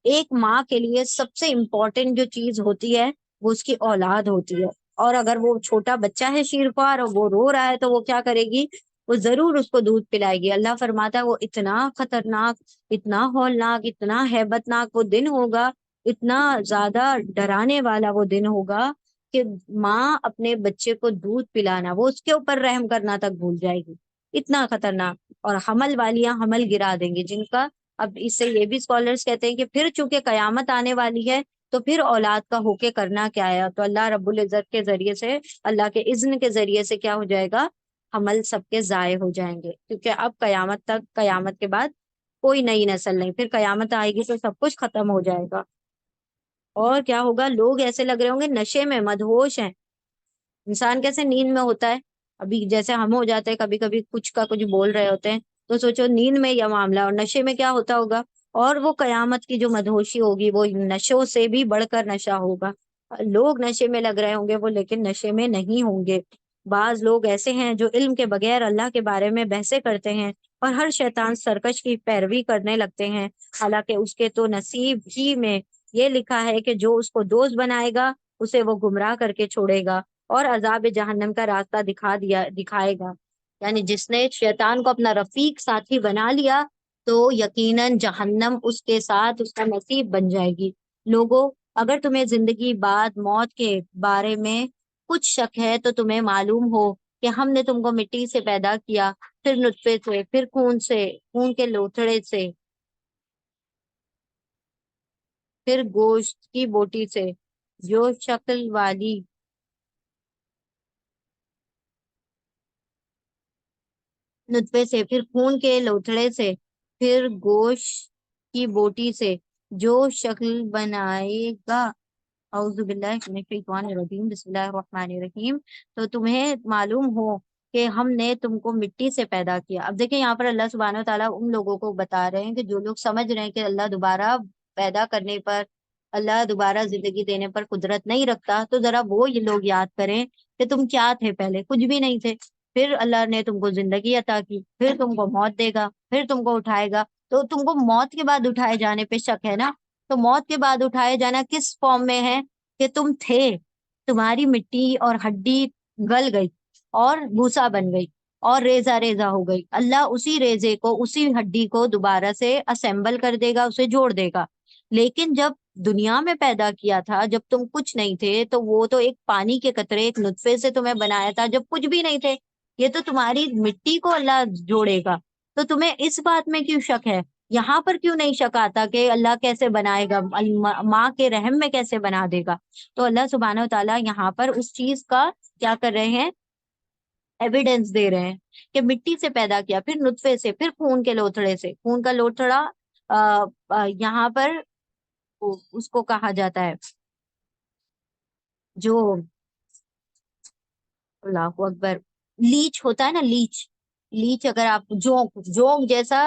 ایک ماں کے لیے سب سے امپورٹنٹ جو چیز ہوتی ہے وہ اس کی اولاد ہوتی ہے، اور اگر وہ چھوٹا بچہ ہے شیرخوار اور وہ رو رہا ہے تو وہ کیا کرے گی؟ وہ ضرور اس کو دودھ پلائے گی۔ اللہ فرماتا ہے وہ اتنا خطرناک، اتنا ہولناک، اتنا ہیبت ناک وہ دن ہوگا، اتنا زیادہ ڈرانے والا وہ دن ہوگا کہ ماں اپنے بچے کو دودھ پلانا، وہ اس کے اوپر رحم کرنا تک بھول جائے گی، اتنا خطرناک۔ اور حمل والیاں حمل گرا دیں گی، جن کا اب اس سے یہ بھی اسکالرس کہتے ہیں کہ پھر چونکہ قیامت آنے والی ہے تو پھر اولاد کا ہو کے کرنا کیا ہے؟ تو اللہ رب العزت کے ذریعے سے، اللہ کے اذن کے ذریعے سے کیا ہو جائے گا؟ حمل سب کے ضائع ہو جائیں گے، کیونکہ اب قیامت تک، قیامت کے بعد کوئی نئی نسل نہیں، پھر قیامت آئے گی تو سب کچھ ختم ہو جائے گا۔ اور کیا ہوگا؟ لوگ ایسے لگ رہے ہوں گے نشے میں مدہوش ہیں۔ انسان کیسے نیند میں ہوتا ہے، ابھی جیسے ہم ہو جاتے ہیں کبھی کبھی کچھ کا کچھ بول رہے ہوتے ہیں، تو سوچو نیند میں یہ معاملہ، اور نشے میں کیا ہوتا ہوگا؟ اور وہ قیامت کی جو مدہوشی ہوگی وہ نشوں سے بھی بڑھ کر نشہ ہوگا۔ لوگ نشے میں لگ رہے ہوں گے وہ، لیکن نشے میں نہیں ہوں گے۔ بعض لوگ ایسے ہیں جو علم کے بغیر اللہ کے بارے میں بحثیں کرتے ہیں، اور ہر شیطان سرکش کی پیروی کرنے لگتے ہیں، حالانکہ اس کے تو نصیب ہی میں یہ لکھا ہے کہ جو اس کو دوست بنائے گا اسے وہ گمراہ کر کے چھوڑے گا، اور عذاب جہنم کا راستہ دکھائے گا۔ یعنی جس نے شیطان کو اپنا رفیق ساتھی بنا لیا تو یقیناً جہنم اس کے ساتھ اس کا نصیب بن جائے گی۔ لوگوں، اگر تمہیں زندگی بعد موت کے بارے میں کچھ شک ہے تو تمہیں معلوم ہو کہ ہم نے تم کو مٹی سے پیدا کیا، پھر نطفے سے، پھر خون سے، خون کے لوتھڑے سے، پھر گوشت کی بوٹی سے، جو شکل والی نطفے سے، پھر خون کے لوتھڑے سے، پھر گوشت کی بوٹی سے، جو شکل بنائے گا۔ اعوذ باللہ من الشیطان الرجیم، بسم اللہ الرحمن الرحیم۔ تو تمہیں معلوم ہو کہ ہم نے تم کو مٹی سے پیدا کیا۔ اب دیکھیں یہاں پر اللہ سبحانہ و تعالیٰ ان لوگوں کو بتا رہے ہیں کہ جو لوگ سمجھ رہے ہیں کہ اللہ دوبارہ پیدا کرنے پر، اللہ دوبارہ زندگی دینے پر قدرت نہیں رکھتا، تو ذرا وہ یہ لوگ یاد کریں کہ تم کیا تھے پہلے؟ کچھ بھی نہیں تھے، پھر اللہ نے تم کو زندگی عطا کی، پھر تم کو موت دے گا، پھر تم کو اٹھائے گا۔ تو تم کو موت کے بعد اٹھائے جانے پہ شک ہے نا؟ تو موت کے بعد اٹھائے جانا کس فارم میں ہے؟ کہ تم تھے، تمہاری مٹی اور ہڈی گل گئی اور بھوسا بن گئی اور ریزہ ریزہ ہو گئی، اللہ اسی ریزے کو، اسی ہڈی کو دوبارہ سے اسمبل کر دے گا، اسے جوڑ دے گا۔ لیکن جب دنیا میں پیدا کیا تھا، جب تم کچھ نہیں تھے، تو وہ تو ایک پانی کے قطرے، ایک نطفے سے تمہیں بنایا تھا جب کچھ بھی نہیں تھے۔ یہ تو تمہاری مٹی کو اللہ جوڑے گا، تو تمہیں اس بات میں کیوں شک ہے؟ یہاں پر کیوں نہیں شک آتا کہ اللہ کیسے بنائے گا، ماں کے رحم میں کیسے بنا دے گا؟ تو اللہ سبحانہ و تعالیٰ یہاں پر اس چیز کا کیا کر رہے ہیں؟ ایویڈنس دے رہے ہیں کہ مٹی سے پیدا کیا، پھر نطفے سے، پھر خون کے لوتھڑے سے۔ خون کا لوتھڑا یہاں پر اس کو کہا جاتا ہے جو، اللہ اکبر، لیچ ہوتا ہے نا، لیچ، لیچ اگر آپ جونک، جونک جیسا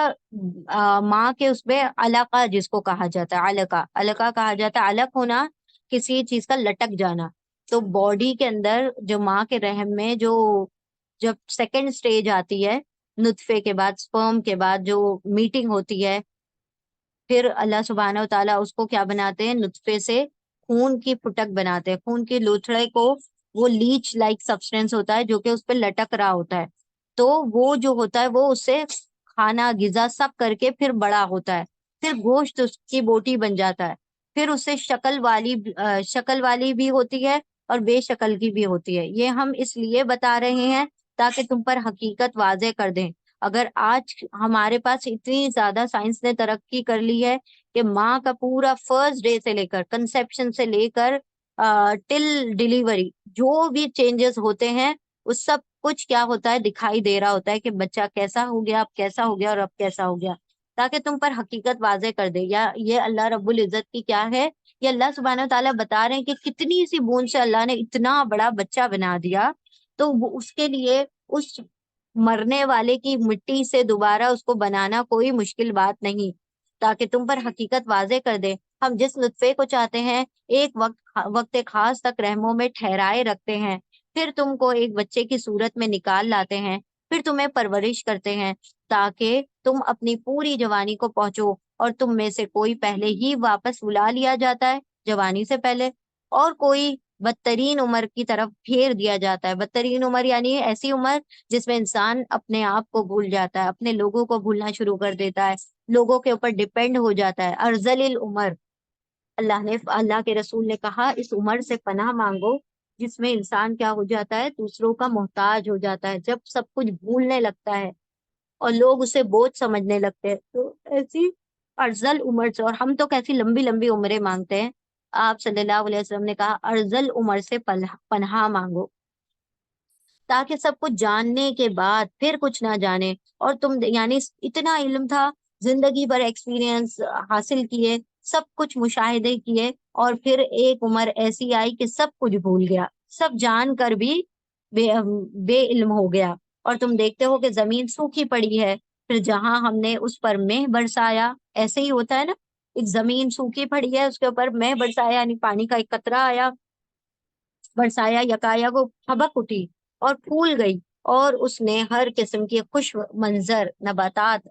ماں کے اس پہ علقہ جس کو کہا جاتا ہے، علقہ، علقہ کہا جاتا ہے، علق ہونا کسی چیز کا لٹک جانا۔ تو باڈی کے اندر جو ماں کے رحم میں جو، جب سیکنڈ سٹیج آتی ہے، نطفے کے بعد، سپرم کے بعد جو میٹنگ ہوتی ہے، پھر اللہ سبحانہ و تعالیٰ اس کو کیا بناتے ہیں؟ نطفے سے خون کی پھٹک بناتے ہیں، خون کے لوتھڑے کو، وہ لیچ لائک سبسٹینس ہوتا ہے جو کہ اس پہ لٹک رہا ہوتا ہے، تو وہ جو ہوتا ہے وہ اس سے کھانا غذا سب کر کے پھر بڑا ہوتا ہے، پھر گوشت اس کی بوٹی بن جاتا ہے، پھر اس سے شکل والی بھی ہوتی ہے اور بے شکل کی بھی ہوتی ہے۔ یہ ہم اس لیے بتا رہے ہیں تاکہ تم پر حقیقت واضح کر دیں۔ اگر آج ہمارے پاس اتنی زیادہ سائنس نے ترقی کر لی ہے کہ ماں کا پورا فرسٹ ڈے سے لے کر، کنسیپشن سے لے کر ٹل ڈیلیوری، جو بھی چینجز ہوتے ہیں وہ سب کچھ کیا ہوتا ہے؟ دکھائی دے رہا ہوتا ہے کہ بچہ کیسا ہو گیا، اب کیسا ہو گیا، اور اب کیسا ہو گیا، تاکہ تم پر حقیقت واضح کر دے۔ یا یہ اللہ رب العزت کی کیا ہے؟ یہ اللہ سبحانہ تعالیٰ بتا رہے ہیں کہ کتنی سی بوند سے اللہ نے اتنا بڑا بچہ بنا دیا، تو اس کے لیے اس مرنے والے کی مٹی سے دوبارہ اس کو بنانا کوئی مشکل بات نہیں، تاکہ تم پر حقیقت واضح کر دے۔ ہم جس نطفے کو چاہتے ہیں ایک وقت خاص تک رحموں میں ٹھہرائے رکھتے ہیں، پھر تم کو ایک بچے کی صورت میں نکال لاتے ہیں، پھر تمہیں پرورش کرتے ہیں تاکہ تم اپنی پوری جوانی کو پہنچو، اور تم میں سے کوئی پہلے ہی واپس بلا لیا جاتا ہے جوانی سے پہلے، اور کوئی بدترین عمر کی طرف پھیر دیا جاتا ہے۔ بدترین عمر یعنی ایسی عمر جس میں انسان اپنے آپ کو بھول جاتا ہے، اپنے لوگوں کو بھولنا شروع کر دیتا ہے، لوگوں کے اوپر ڈپینڈ ہو جاتا ہے، ارذل العمر۔ اللہ کے رسول نے کہا اس عمر سے پناہ مانگو جس میں انسان کیا ہو جاتا ہے، دوسروں کا محتاج ہو جاتا ہے، جب سب کچھ بھولنے لگتا ہے اور لوگ اسے بوجھ سمجھنے لگتے ہیں۔ تو ایسی ارذل عمر سے، اور ہم تو کیسی لمبی لمبی عمریں مانگتے ہیں۔ آپ صلی اللہ علیہ وسلم نے کہا ارذل عمر سے پناہ مانگو، تاکہ سب کچھ جاننے کے بعد پھر کچھ نہ جانے۔ اور تم یعنی اتنا علم تھا، زندگی بھر ایکسپیرینس حاصل کیے، سب کچھ مشاہدے کیے، اور پھر ایک عمر ایسی آئی کہ سب کچھ بھول گیا، سب جان کر بھی بے علم ہو گیا۔ اور تم دیکھتے ہو کہ زمین سوکھی پڑی ہے، پھر جہاں ہم نے اس پر مہ برسایا، ایسے ہی ہوتا ہے نا، ایک زمین سوکھی پڑی ہے اس کے اوپر مہ برسایا یعنی پانی کا ایک قطرہ آیا، برسایا، یکایا وہ پھبک اٹھی اور پھول گئی، اور اس نے ہر قسم کی خوش منظر نباتات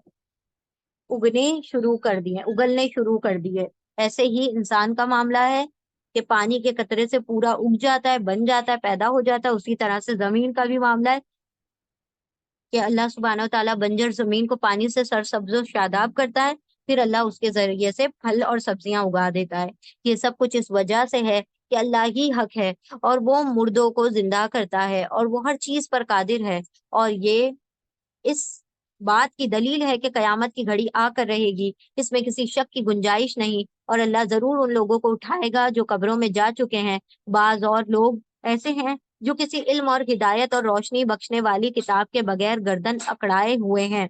اگلنے شروع کر دیے۔ ایسے ہی انسان کا معاملہ ہے کہ پانی کے قطرے سے پورا اگ جاتا ہے، بن جاتا ہے، پیدا ہو جاتا ہے۔ اسی طرح سے زمین کا بھی معاملہ ہے کہ اللہ سبحانہ و تعالیٰ بنجر زمین کو پانی سے سرسبز و شاداب کرتا ہے، پھر اللہ اس کے ذریعے سے پھل اور سبزیاں اگا دیتا ہے۔ یہ سب کچھ اس وجہ سے ہے کہ اللہ ہی حق ہے، اور وہ مردوں کو زندہ کرتا ہے، اور وہ ہر چیز پر قادر ہے۔ اور یہ اس بات کی دلیل ہے کہ قیامت کی گھڑی آ کر رہے گی، اس میں کسی شک کی گنجائش نہیں، اور اللہ ضرور ان لوگوں کو اٹھائے گا جو قبروں میں جا چکے ہیں۔ بعض اور لوگ ایسے ہیں جو کسی علم اور ہدایت اور روشنی بخشنے والی کتاب کے بغیر گردن اکڑائے ہوئے ہیں،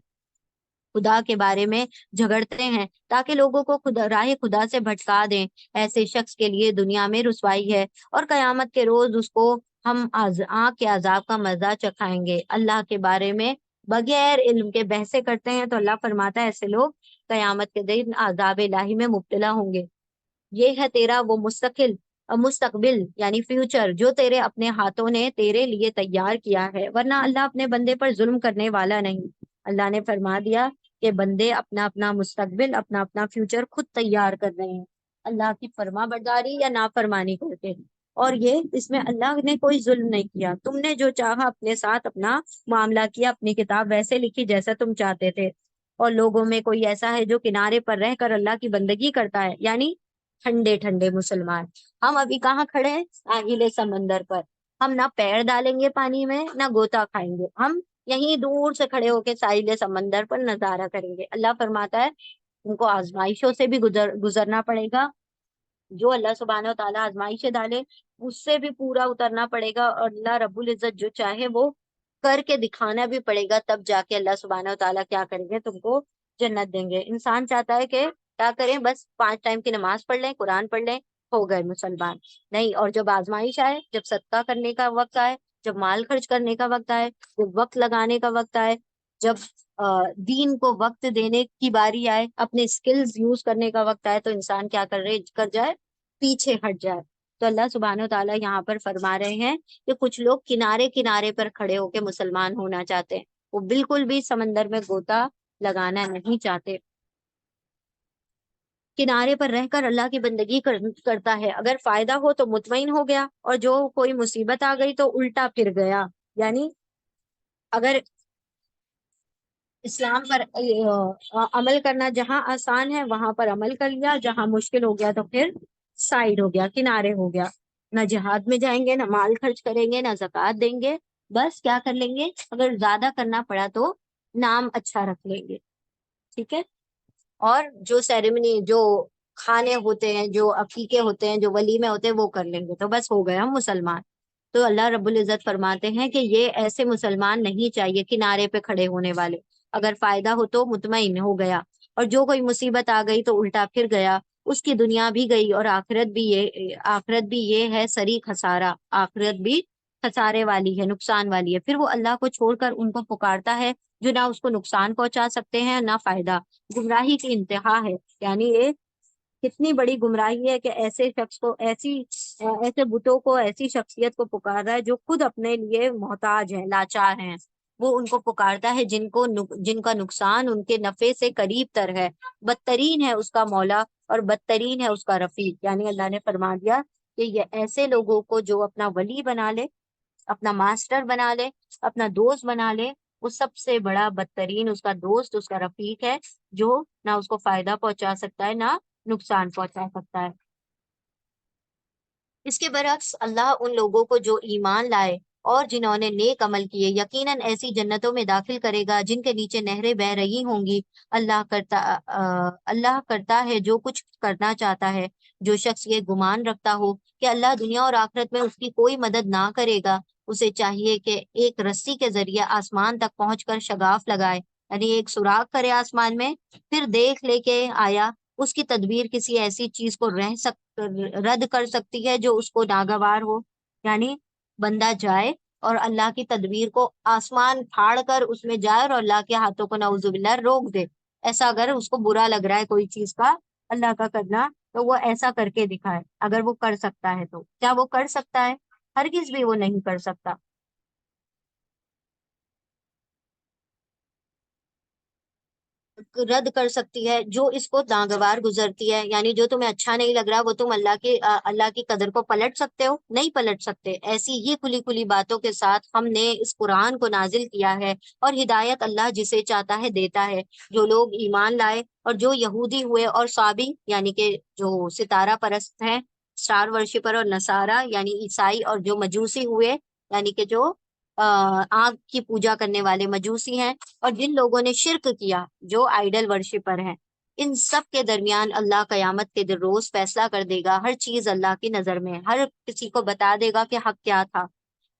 خدا کے بارے میں جھگڑتے ہیں تاکہ لوگوں کو راہ خدا سے بھٹکا دیں۔ ایسے شخص کے لیے دنیا میں رسوائی ہے، اور قیامت کے روز اس کو ہم آنکھ کے عذاب کا مزہ چکھائیں گے۔ اللہ کے بارے میں بغیر علم کے بحثیں کرتے ہیں تو اللہ فرماتا ہے ایسے لوگ قیامت کے دن عذاب الہی میں مبتلا ہوں گے۔ یہ ہے تیرا وہ مستقبل یعنی فیوچر جو تیرے اپنے ہاتھوں نے تیرے لیے تیار کیا ہے، ورنہ اللہ اپنے بندے پر ظلم کرنے والا نہیں۔ اللہ نے فرما دیا کہ بندے اپنا اپنا مستقبل، اپنا اپنا فیوچر خود تیار کر رہے ہیں، اللہ کی فرما برداری یا نافرمانی کر کے۔ اور یہ اس میں اللہ نے کوئی ظلم نہیں کیا، تم نے جو چاہا اپنے ساتھ اپنا معاملہ کیا، اپنی کتاب ویسے لکھی جیسا تم چاہتے تھے۔ اور لوگوں میں کوئی ایسا ہے جو کنارے پر رہ کر اللہ کی بندگی کرتا ہے، یعنی ٹھنڈے ٹھنڈے مسلمان۔ ہم ابھی کہاں کھڑے ہیں؟ ساحل سمندر پر۔ ہم نہ پیر ڈالیں گے پانی میں، نہ گوتا کھائیں گے، ہم یہیں دور سے کھڑے ہو کے ساحل سمندر پر نظارہ کریں گے۔ اللہ فرماتا ہے ان کو آزمائشوں سے بھی گزرنا پڑے گا، جو اللہ سبحانہ و تعالیٰ آزمائشیں ڈالے اس سے بھی پورا اترنا پڑے گا، اور اللہ رب العزت جو چاہے وہ کر کے دکھانا بھی پڑے گا، تب جا کے اللہ سبحانہ و تعالیٰ کیا کریں گے، تم کو جنت دیں گے۔ انسان چاہتا ہے کہ کیا کریں، بس 5 ٹائم کی نماز پڑھ لیں، قرآن پڑھ لیں، ہو گئے مسلمان۔ نہیں، اور جب آزمائش آئے، جب صدقہ کرنے کا وقت آئے، جب مال خرچ کرنے کا وقت آئے، جب وقت لگانے کا وقت آئے، جب دین کو وقت دینے کی باری آئے، اپنے سکلز یوز کرنے کا وقت آئے، تو انسان کیا کر جائے، پیچھے ہٹ جائے۔ تو اللہ سبحانہ و تعالیٰ یہاں پر فرما رہے ہیں کہ کچھ لوگ کنارے کنارے پر کھڑے ہو کے مسلمان ہونا چاہتے ہیں، وہ بالکل بھی سمندر میں غوطہ لگانا نہیں چاہتے، کنارے پر رہ کر اللہ کی بندگی کرتا ہے، اگر فائدہ ہو تو مطمئن ہو گیا، اور جو کوئی مصیبت آ گئی تو الٹا پھر گیا۔ یعنی اگر اسلام پر عمل کرنا جہاں آسان ہے وہاں پر عمل کر لیا، جہاں مشکل ہو گیا تو پھر سائڈ ہو گیا، کنارے ہو گیا، نہ جہاد میں جائیں گے، نہ مال خرچ کریں گے، نہ زکوٰۃ دیں گے، بس کیا کر لیں گے، اگر زیادہ کرنا پڑا تو نام اچھا رکھ لیں گے، ٹھیک ہے۔ اور جو سیریمنی، جو کھانے ہوتے ہیں، جو عقیقے ہوتے ہیں، جو ولیمے ہوتے ہیں، وہ کر لیں گے، تو بس ہو گئے ہم مسلمان۔ تو اللہ رب العزت فرماتے ہیں کہ یہ ایسے مسلمان نہیں چاہیے، کنارے پہ کھڑے ہونے والے، اگر فائدہ ہو تو مطمئن ہو گیا، اور جو کوئی مصیبت آ گئی تو الٹا پھر گیا، اس کی دنیا بھی گئی اور آخرت بھی یہ ہے سری خسارہ، آخرت بھی خسارے والی ہے، نقصان والی ہے۔ پھر وہ اللہ کو چھوڑ کر ان کو پکارتا ہے جو نہ اس کو نقصان پہنچا سکتے ہیں نہ فائدہ۔ گمراہی کی انتہا ہے، یعنی یہ کتنی بڑی گمراہی ہے کہ ایسے شخص کو، ایسے بتوں کو، ایسی شخصیت کو پکار رہا ہے جو خود اپنے لیے محتاج ہیں، لاچار ہیں۔ وہ ان کو پکارتا ہے جن کا نقصان ان کے نفع سے قریب تر ہے۔ بدترین ہے اس کا مولا اور بدترین ہے اس کا رفیق، یعنی اللہ نے فرما دیا کہ یہ ایسے لوگوں کو جو اپنا ولی بنا لے، اپنا ماسٹر بنا لے، اپنا دوست بنا لے، وہ سب سے بڑا بدترین اس کا دوست، اس کا رفیق ہے، جو نہ اس کو فائدہ پہنچا سکتا ہے نہ نقصان پہنچا سکتا ہے۔ اس کے برعکس اللہ ان لوگوں کو جو ایمان لائے اور جنہوں نے نیک عمل کیے یقیناً ایسی جنتوں میں داخل کرے گا جن کے نیچے نہریں بہ رہی ہوں گی۔ اللہ کرتا ہے جو کچھ کرنا چاہتا ہے۔ جو شخص یہ گمان رکھتا ہو کہ اللہ دنیا اور آخرت میں اس کی کوئی مدد نہ کرے گا، اسے چاہیے کہ ایک رسی کے ذریعے آسمان تک پہنچ کر شگاف لگائے، یعنی ایک سوراخ کرے آسمان میں، پھر دیکھ لے کے آیا اس کی تدبیر کسی ایسی چیز کو رد کر سکتی ہے جو اس کو ناگوار ہو۔ یعنی بندہ جائے اور اللہ کی تدبیر کو آسمان پھاڑ کر اس میں جائے اور اللہ کے ہاتھوں کو نعوذ باللہ روک دے۔ ایسا اگر اس کو برا لگ رہا ہے کوئی چیز کا اللہ کا کرنا، تو وہ ایسا کر کے دکھائے اگر وہ کر سکتا ہے تو۔ کیا وہ کر سکتا ہے؟ ہرگز بھی وہ نہیں کر سکتا۔ رد کر سکتی ہے جو اس کو ناگوار گزرتی ہے، یعنی جو تمہیں اچھا نہیں لگ رہا وہ تم اللہ کی قدر کو پلٹ سکتے ہو؟ نہیں پلٹ سکتے۔ ایسی ہی کھلی کھلی باتوں کے ساتھ ہم نے اس قرآن کو نازل کیا ہے، اور ہدایت اللہ جسے چاہتا ہے دیتا ہے۔ جو لوگ ایمان لائے اور جو یہودی ہوئے اور صابی، یعنی کہ جو ستارہ پرست ہیں، اسٹار ورشپر، اور نصارہ یعنی عیسائی، اور جو مجوسی ہوئے، یعنی کہ جو آگ کی پوجا کرنے والے مجوسی ہیں، اور جن لوگوں نے شرک کیا جو آئیڈل ورشپر ہیں، ان سب کے درمیان اللہ قیامت کے دن روز فیصلہ کر دے گا۔ ہر چیز اللہ کی نظر میں، ہر کسی کو بتا دے گا کہ حق کیا تھا۔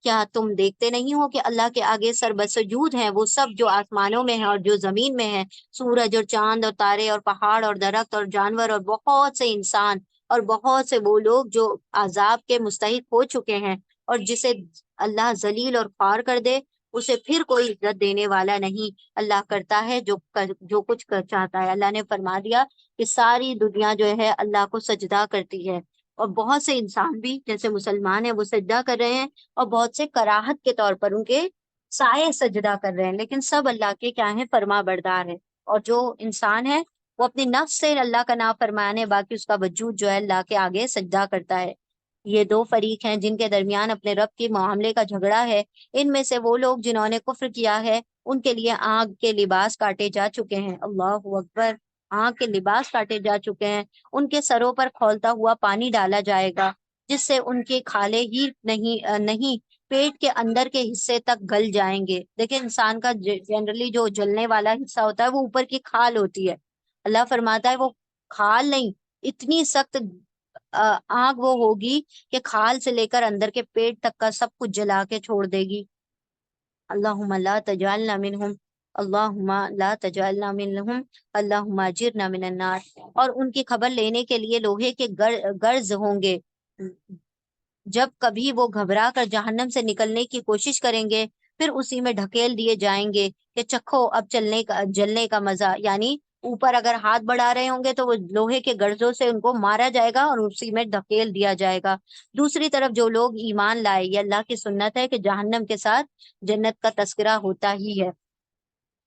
کیا تم دیکھتے نہیں ہو کہ اللہ کے آگے سربسجود ہیں وہ سب جو آسمانوں میں ہیں اور جو زمین میں ہیں، سورج اور چاند اور تارے اور پہاڑ اور درخت اور جانور اور بہت سے انسان اور بہت سے وہ لوگ جو عذاب کے مستحق ہو چکے ہیں، اور جسے اللہ ذلیل اور خوار کر دے اسے پھر کوئی عزت دینے والا نہیں۔ اللہ کرتا ہے جو کچھ چاہتا ہے۔ اللہ نے فرما دیا کہ ساری دنیا جو ہے اللہ کو سجدہ کرتی ہے، اور بہت سے انسان بھی جیسے مسلمان ہیں وہ سجدہ کر رہے ہیں، اور بہت سے کراہت کے طور پر ان کے سائے سجدہ کر رہے ہیں، لیکن سب اللہ کے کیا ہیں؟ فرما بردار ہے۔ اور جو انسان ہے وہ اپنی نفس سے اللہ کا نام فرمانے، باقی اس کا وجود جو ہے اللہ کے آگے سجدہ کرتا ہے۔ یہ دو فریق ہیں جن کے درمیان اپنے رب کے معاملے کا جھگڑا ہے۔ ان میں سے وہ لوگ جنہوں نے کفر کیا ہے ان کے لیے آگ کے لباس کاٹے جا چکے ہیں۔ اللہ اکبر! آگ کے لباس کاٹے جا چکے ہیں، ان کے سروں پر کھولتا ہوا پانی ڈالا جائے گا جس سے ان کے کھالے ہی نہیں پیٹ کے اندر کے حصے تک گل جائیں گے۔ دیکھیں انسان کا جنرلی جو جلنے والا حصہ ہوتا ہے وہ اوپر کی کھال ہوتی ہے۔ اللہ فرماتا ہے وہ کھال نہیں، اتنی سخت آگ وہ ہوگی کہ کھال سے لے کر اندر کے پیٹ تک کا سب کچھ جلا کے چھوڑ دے گی۔ اللہم لا تجعلنا منہم، اللہم لا تجعلنا منہم، اللہم اجرنا من النار۔ اور ان کی خبر لینے کے لیے لوہے کے گرز ہوں گے، جب کبھی وہ گھبرا کر جہنم سے نکلنے کی کوشش کریں گے پھر اسی میں ڈھکیل دیے جائیں گے کہ چکھو اب جلنے کا مزہ۔ یعنی اوپر اگر ہاتھ بڑھا رہے ہوں گے تو وہ لوہے کے گرزوں سے ان کو مارا جائے گا اور اسی میں ڈھکیل دیا جائے گا۔ دوسری طرف جو لوگ ایمان لائے، یہ اللہ کی سنت ہے کہ جہنم کے ساتھ جنت کا تذکرہ ہوتا ہی ہے،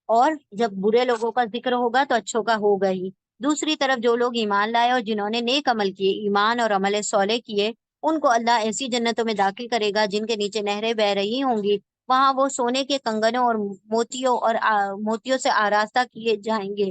اور جب برے لوگوں کا ذکر ہوگا تو اچھوں کا ہوگا ہی۔ دوسری طرف جو لوگ ایمان لائے اور جنہوں نے نیک عمل کیے، ایمان اور عمل صالح کیے، ان کو اللہ ایسی جنتوں میں داخل کرے گا جن کے نیچے نہریں بہ رہی ہوں گی۔ وہاں وہ سونے کے کنگنوں اور موتیوں سے آراستہ کیے جائیں گے،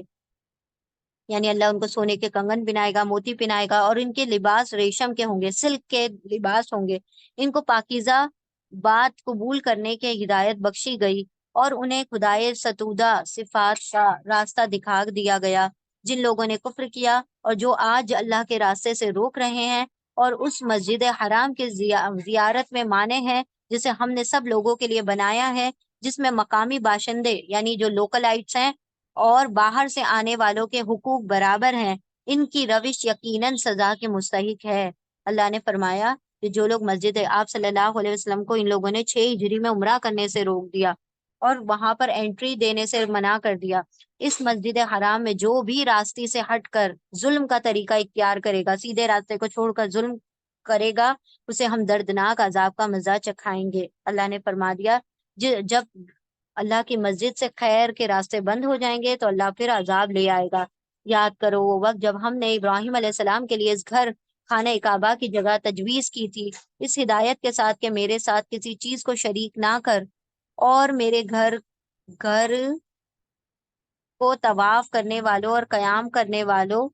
یعنی اللہ ان کو سونے کے کنگن پہنائے گا، موتی پہنائے گا، اور ان کے لباس ریشم کے ہوں گے، سلک کے لباس ہوں گے۔ ان کو پاکیزہ بات قبول کرنے کے ہدایت بخشی گئی اور انہیں خدائے ستودہ صفات کا راستہ دکھا دیا گیا۔ جن لوگوں نے کفر کیا اور جو آج اللہ کے راستے سے روک رہے ہیں اور اس مسجد حرام کے زیارت میں مانے ہیں جسے ہم نے سب لوگوں کے لیے بنایا ہے، جس میں مقامی باشندے یعنی جو لوکلائٹس ہیں اور باہر سے آنے والوں کے حقوق برابر ہیں، ان کی روش یقیناً سزا کے مستحق ہے۔ اللہ نے فرمایا کہ جو لوگ مسجد آپ صلی اللہ علیہ وسلم کو ان لوگوں نے 6 ہجری میں عمرہ کرنے سے روک دیا اور وہاں پر انٹری دینے سے منع کر دیا، اس مسجد حرام میں جو بھی راستے سے ہٹ کر ظلم کا طریقہ اختیار کرے گا، سیدھے راستے کو چھوڑ کر ظلم کرے گا، اسے ہم دردناک عذاب کا مزہ چکھائیں گے۔ اللہ نے فرما دیا جب اللہ کی مسجد سے خیر کے راستے بند ہو جائیں گے تو اللہ پھر عذاب لے آئے گا۔ یاد کرو وہ وقت جب ہم نے ابراہیم علیہ السلام کے لیے اس گھر خانہ کعبہ کی جگہ تجویز کی تھی، اس ہدایت کے ساتھ کہ میرے ساتھ کسی چیز کو شریک نہ کر اور میرے گھر گھر کو طواف کرنے والوں اور قیام کرنے والوں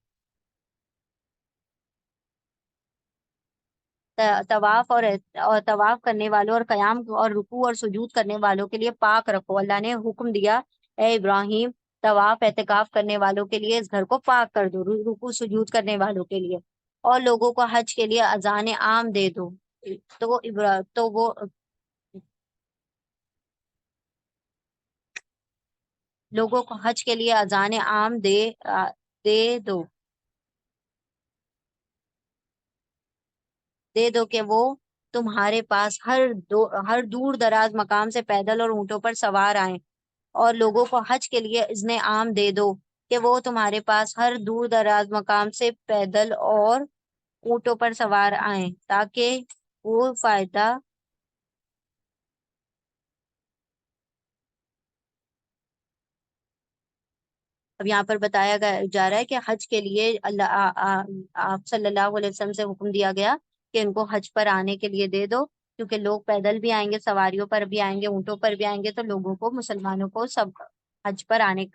طواف کرنے والوں اور قیام اور رکوع اور سجود کرنے والوں کے لیے پاک رکھو۔ اللہ نے حکم دیا اے ابراہیم طواف اعتکاف کرنے والوں کے لیے اس گھر کو پاک کر دو، رکوع سجود کرنے والوں کے لیے، اور لوگوں کو حج کے لیے اذان عام دے دو۔ تو وہ لوگوں کو حج کے لیے اذان عام دے دو کہ وہ تمہارے پاس ہر دور دراز مقام سے پیدل اور اونٹوں پر سوار آئیں، اور لوگوں کو حج کے لیے اذن عام دے دو کہ وہ تمہارے پاس ہر دور دراز مقام سے پیدل اور اونٹوں پر سوار آئیں تاکہ وہ فائدہ۔ اب یہاں پر بتایا جا رہا ہے کہ حج کے لیے آپ صلی اللہ علیہ وسلم سے حکم دیا گیا کہ ان کو حج پر آنے کے لیے دے دو، کیونکہ لوگ پیدل بھی آئیں گے، سواریوں پر بھی آئیں گے، اونٹوں پر بھی آئیں گے، تو لوگوں کو، مسلمانوں کو سب حج پر آنے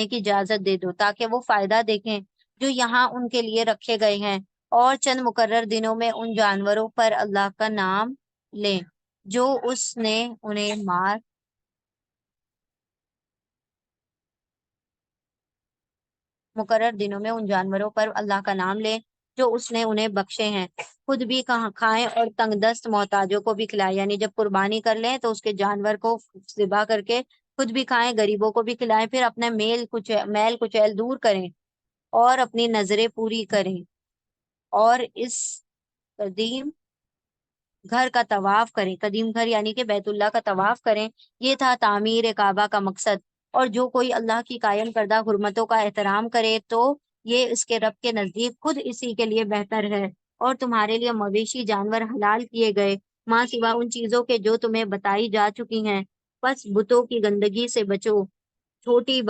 کی اجازت دے دو تاکہ وہ فائدہ دیکھیں جو یہاں ان کے لیے رکھے گئے ہیں، اور چند مقرر دنوں میں ان جانوروں پر اللہ کا نام لیں جو اس نے انہیں مقرر دنوں میں ان جانوروں پر اللہ کا نام لیں جو اس نے انہیں بخشے ہیں، خود بھی کھائیں اور تنگ دست محتاجوں کو بھی کھلائیں، یعنی جب قربانی کر لیں تو اس کے جانور کو ذبح کر کے خود بھی کھائیں، غریبوں کو بھی کھلائیں، پھر اپنے میل کچیل دور کریں اور اپنی نظریں پوری کریں، اور اس قدیم گھر کا طواف کریں، قدیم گھر یعنی کہ بیت اللہ کا طواف کریں۔ یہ تھا تعمیر کعبہ کا مقصد، اور جو کوئی اللہ کی قائم کردہ حرمتوں کا احترام کرے تو یہ اس کے رب کے نزدیک خود اسی کے لیے بہتر ہے۔ اور تمہارے لیے مویشی جانور حلال کیے گئے ماں سوا ان چیزوں کے جو تمہیں بتائی جا چکی ہیں، بس بتوں کی گندگی سے بچو، جھوٹی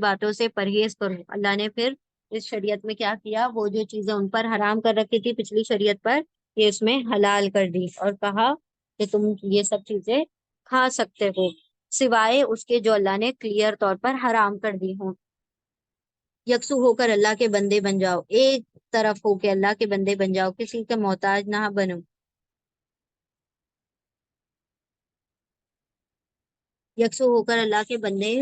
باتوں سے پرہیز کرو۔ اللہ نے پھر اس شریعت میں کیا کیا، وہ جو چیزیں ان پر حرام کر رکھی تھی پچھلی شریعت پر، یہ اس میں حلال کر دی، اور کہا کہ تم یہ سب چیزیں کھا سکتے ہو سوائے اس کے جو اللہ نے کلیئر طور پر حرام کر دی ہوں۔ یکسو ہو کر اللہ کے بندے بن جاؤ، ایک طرف ہو کے اللہ کے بندے بن جاؤ، کسی کے محتاج نہ بنو۔ یکسو ہو کر اللہ کے بندے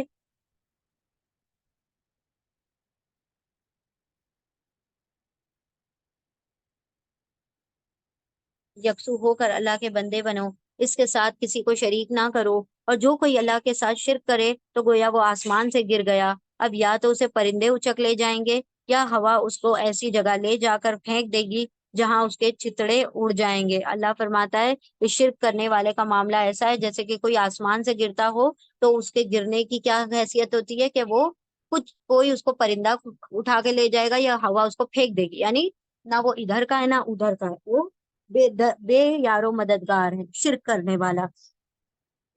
یکسو ہو کر اللہ کے بندے بنو، اس کے ساتھ کسی کو شریک نہ کرو، اور جو کوئی اللہ کے ساتھ شرک کرے تو گویا وہ آسمان سے گر گیا، اب یا تو اسے پرندے اچک لے جائیں گے یا ہوا اس کو ایسی جگہ لے جا کر پھینک دے گی جہاں اس کے چتڑے اڑ جائیں گے۔ اللہ فرماتا ہے کہ شرک کرنے والے کا معاملہ ایسا ہے جیسے کہ کوئی آسمان سے گرتا ہو، تو اس کے گرنے کی کیا حیثیت ہوتی ہے کہ وہ کوئی اس کو پرندہ اٹھا کے لے جائے گا یا ہوا اس کو پھینک دے گی، یعنی نہ وہ ادھر کا ہے نہ ادھر کا ہے، وہ بے یارو مددگار ہے شرک کرنے والا۔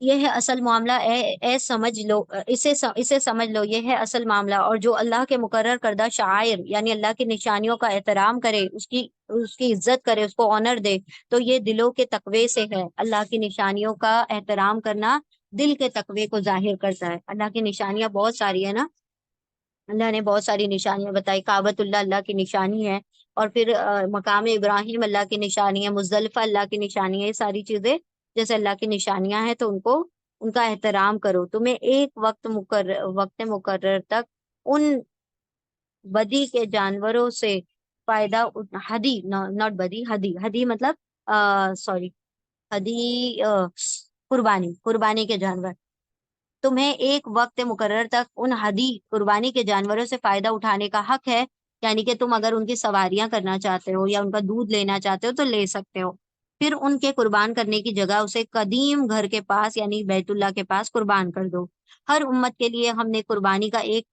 یہ ہے اصل معاملہ، اے سمجھ لو، اسے سمجھ لو، یہ ہے اصل معاملہ، اور جو اللہ کے مقرر کردہ شعائر یعنی اللہ کی نشانیوں کا احترام کرے، اس کی عزت کرے، اس کو آنر دے، تو یہ دلوں کے تقوی سے ہے۔ اللہ کی نشانیوں کا احترام کرنا دل کے تقوی کو ظاہر کرتا ہے۔ اللہ کی نشانیاں بہت ساری ہیں نا، اللہ نے بہت ساری نشانیاں بتائی، کعبۃ اللہ اللہ کی نشانی ہے، اور پھر مقام ابراہیم اللہ کی نشانی ہے، مزدلفہ اللہ کی نشانی ہے، یہ ساری چیزیں جیسے اللہ کی نشانیاں ہیں تو ان کا احترام کرو۔ تمہیں ایک وقت مقرر تک ان بدی کے جانوروں سے فائدہ ہدی، ناٹ بدی، ہدی، ہدی مطلب سوری، ہدی قربانی کے جانور، تمہیں ایک وقت مقرر تک ان ہدی قربانی کے جانوروں سے فائدہ اٹھانے کا حق ہے، یعنی کہ تم اگر ان کی سواریاں کرنا چاہتے ہو یا ان کا دودھ لینا چاہتے ہو تو لے سکتے ہو۔ پھر ان کے قربان کرنے کی جگہ اسے قدیم گھر کے پاس یعنی بیت اللہ کے پاس قربان کر دو۔ ہر امت کے لیے ہم نے قربانی کا ایک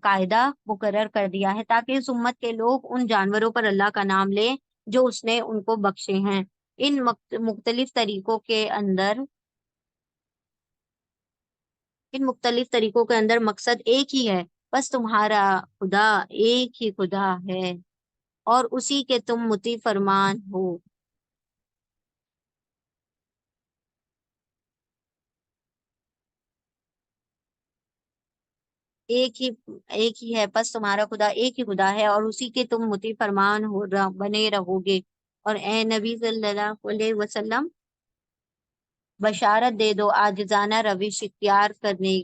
قاعدہ مقرر کر دیا ہے تاکہ اس امت کے لوگ ان جانوروں پر اللہ کا نام لیں جو اس نے ان کو بخشے ہیں۔ ان مختلف طریقوں کے اندر مقصد ایک ہی ہے، بس تمہارا خدا ایک ہی خدا ہے اور اسی کے تم مطیع فرمان ہو۔ ایک ہی ہے، بس تمہارا خدا ایک ہی خدا ہے اور اسی کے تم مطیع فرمان بنے رہو گے۔ اور اے نبی صلی اللہ علیہ وسلم، بشارت دے دو عاجزانہ روش اختیار کرنے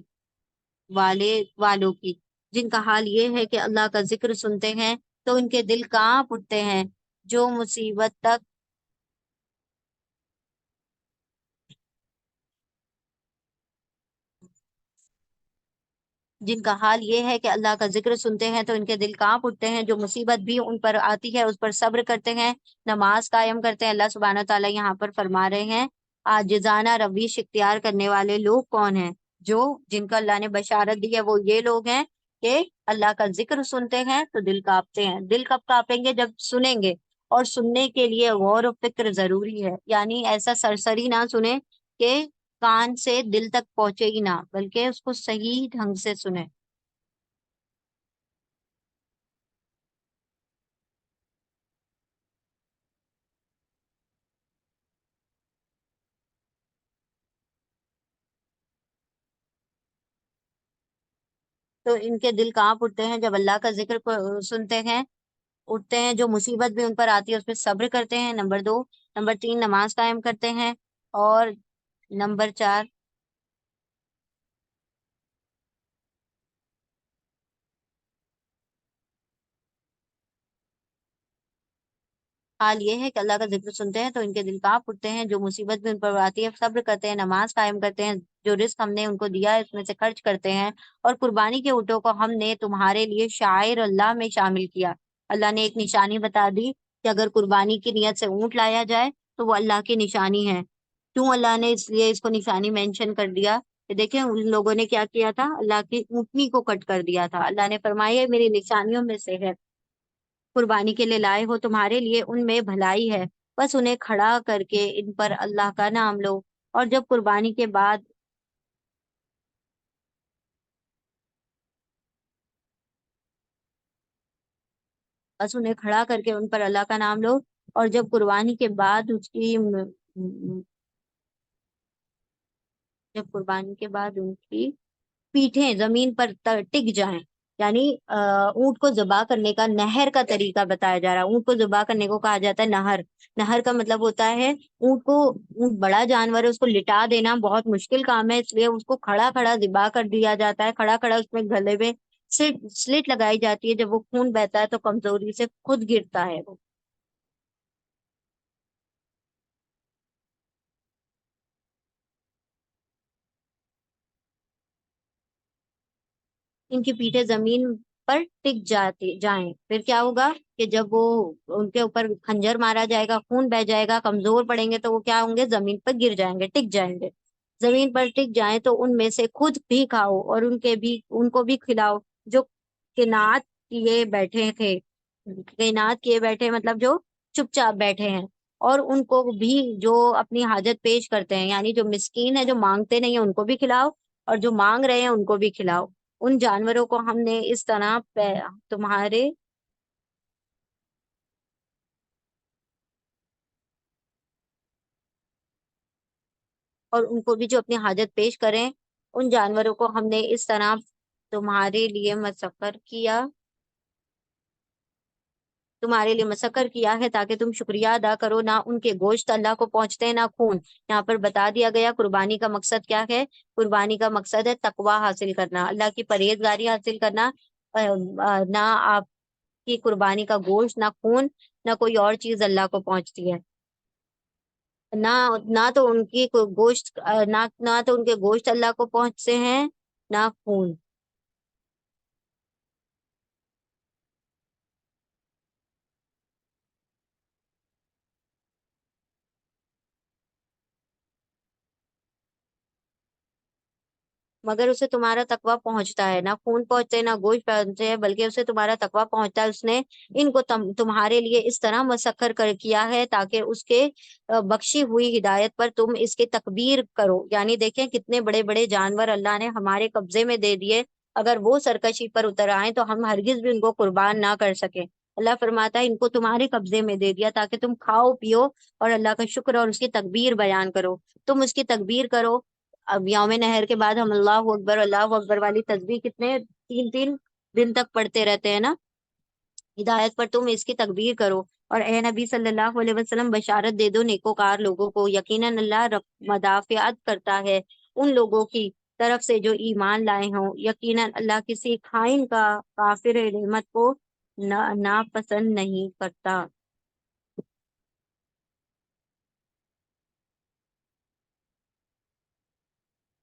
والوں کی، جن کا حال یہ ہے کہ اللہ کا ذکر سنتے ہیں تو ان کے دل کانپ اٹھتے ہیں، جو مصیبت تک جن کا حال یہ ہے کہ اللہ کا ذکر سنتے ہیں تو ان کے دل کانپ اٹھتے ہیں، جو مصیبت بھی ان پر آتی ہے اس پر صبر کرتے ہیں، نماز قائم کرتے ہیں۔ اللہ سبحانہ تعالیٰ یہاں پر فرما رہے ہیں عاجزانہ رویش اختیار کرنے والے لوگ کون ہیں؟ جن کو اللہ نے بشارت دی ہے وہ یہ لوگ ہیں کہ اللہ کا ذکر سنتے ہیں تو دل کانپتے ہیں۔ دل کب کانپیں گے؟ جب سنیں گے، اور سننے کے لیے غور و فکر ضروری ہے، یعنی ایسا سرسری نہ سنیں کہ کان سے دل تک پہنچے ہی نہ، بلکہ اس کو صحیح ڈھنگ سے سنیں۔ تو ان کے دل کانپ اٹھتے ہیں جب اللہ کا ذکر سنتے ہیں، اٹھتے ہیں، جو مصیبت بھی ان پر آتی ہے اس پہ صبر کرتے ہیں، نمبر 2، نمبر 3 نماز قائم کرتے ہیں، اور نمبر 4 حال یہ ہے کہ اللہ کا ذکر سنتے ہیں تو ان کے دل کانپ اٹھتے ہیں، جو مصیبت بھی ان پر آتی ہے صبر کرتے ہیں، نماز قائم کرتے ہیں، جو رزق ہم نے ان کو دیا ہے اس میں سے خرچ کرتے ہیں، اور قربانی کے اونٹوں کو ہم نے تمہارے لیے شاعر اللہ میں شامل کیا۔ اللہ نے ایک نشانی بتا دی کہ اگر قربانی کی نیت سے اونٹ لایا جائے تو وہ اللہ کی نشانی ہے۔ کیوں اللہ نے اس لیے اس کو نشانی مینشن کر دیا؟ کہ دیکھیں ان لوگوں نے کیا کیا تھا، اللہ کی اونٹنی کو کٹ کر دیا تھا۔ اللہ نے فرمایا یہ میری نشانیوں میں سے ہے، قربانی کے لیے لائے ہو، تمہارے لیے ان میں بھلائی ہے، بس انہیں کھڑا کر کے ان پر اللہ کا نام لو، اور جب قربانی کے بعد بس انہیں کھڑا کر کے ان پر اللہ کا نام لو، اور جب قربانی کے بعد ان کی پیٹھیں زمین پر ٹک جائیں، یعنی اونٹ کو ذبح کرنے کا نہر کا طریقہ بتایا جا رہا ہے۔ اونٹ کو ذبح کرنے کو کہا جاتا ہے نہر۔ نہر کا مطلب ہوتا ہے اونٹ بڑا جانور ہے، اس کو لٹا دینا بہت مشکل کام ہے، اس لیے اس کو کھڑا کھڑا ذبح کر دیا جاتا ہے، کھڑا کھڑا اس میں گلے میں سلٹ لگائی جاتی ہے، جب وہ خون بہتا ہے تو کمزوری سے خود گرتا ہے وہ۔ ان کی پیٹھیں زمین پر ٹک جائیں، پھر کیا ہوگا کہ جب وہ ان کے اوپر خنجر مارا جائے گا، خون بہ جائے گا، کمزور پڑیں گے تو وہ کیا ہوں گے؟ زمین پر گر جائیں گے، ٹک جائیں گے۔ زمین پر ٹک جائیں تو ان میں سے خود بھی کھاؤ اور ان کو بھی کھلاؤ جو کنات کیے بیٹھے تھے۔ کنات کیے بیٹھے مطلب جو چپ چاپ بیٹھے ہیں، اور ان کو بھی جو اپنی حاجت پیش کرتے ہیں، یعنی جو مسکین ہے جو مانگتے نہیں ہیں ان کو بھی کھلاؤ، اور جو مانگ رہے ہیں ان کو بھی کھلاؤ۔ ان جانوروں کو ہم نے اس طرح تمہارے اور ان کو بھی جو اپنی حاجت پیش کریں، ان جانوروں کو ہم نے اس طرح تمہارے لیے مسخر کیا ہے تاکہ تم شکریہ ادا کرو۔ نہ ان کے گوشت اللہ کو پہنچتے ہیں نہ خون۔ یہاں پر بتا دیا گیا قربانی کا مقصد کیا ہے۔ قربانی کا مقصد ہے تقوی حاصل کرنا، اللہ کی پرہیزگاری حاصل کرنا۔ نہ آپ کی قربانی کا گوشت، نہ خون، نہ کوئی اور چیز اللہ کو پہنچتی ہے۔ نہ نہ تو ان کی کوئی گوشت نہ تو ان کے گوشت اللہ کو پہنچتے ہیں، نہ خون۔ مگر اسے تمہارا تقویٰ پہنچتا ہے، نہ خون پہنچتے نہ گوشت پہنچتے ہیں، بلکہ اسے تمہارا تقویٰ پہنچتا ہے۔ اس نے ان کو تمہارے لیے اس طرح مسخر کر کیا ہے تاکہ اس کے بخشی ہوئی ہدایت پر تم اس کی تکبیر کرو۔ یعنی دیکھیں کتنے بڑے بڑے جانور اللہ نے ہمارے قبضے میں دے دیے، اگر وہ سرکشی پر اتر آئیں تو ہم ہرگز بھی ان کو قربان نہ کر سکیں۔ اللہ فرماتا ہے ان کو تمہارے قبضے میں دے دیا تاکہ تم کھاؤ پیو اور اللہ کا شکر اور اس کی تکبیر بیان کرو۔ تم اس کی تکبیر کرو۔ اب یوم نہر کے بعد ہم اللہ اکبر والی تسبیح کتنے 3 3 دن تک پڑھتے رہتے ہیں نا۔ ہدایت پر تم اس کی تکبیر کرو، اور اے نبی صلی اللہ علیہ وسلم بشارت دے دو نیکوکار لوگوں کو، یقیناً اللہ مدافعت کرتا ہے ان لوگوں کی طرف سے جو ایمان لائے ہوں، یقیناً اللہ کسی خائن کا کافر نعمت کو ناپسند نہیں کرتا۔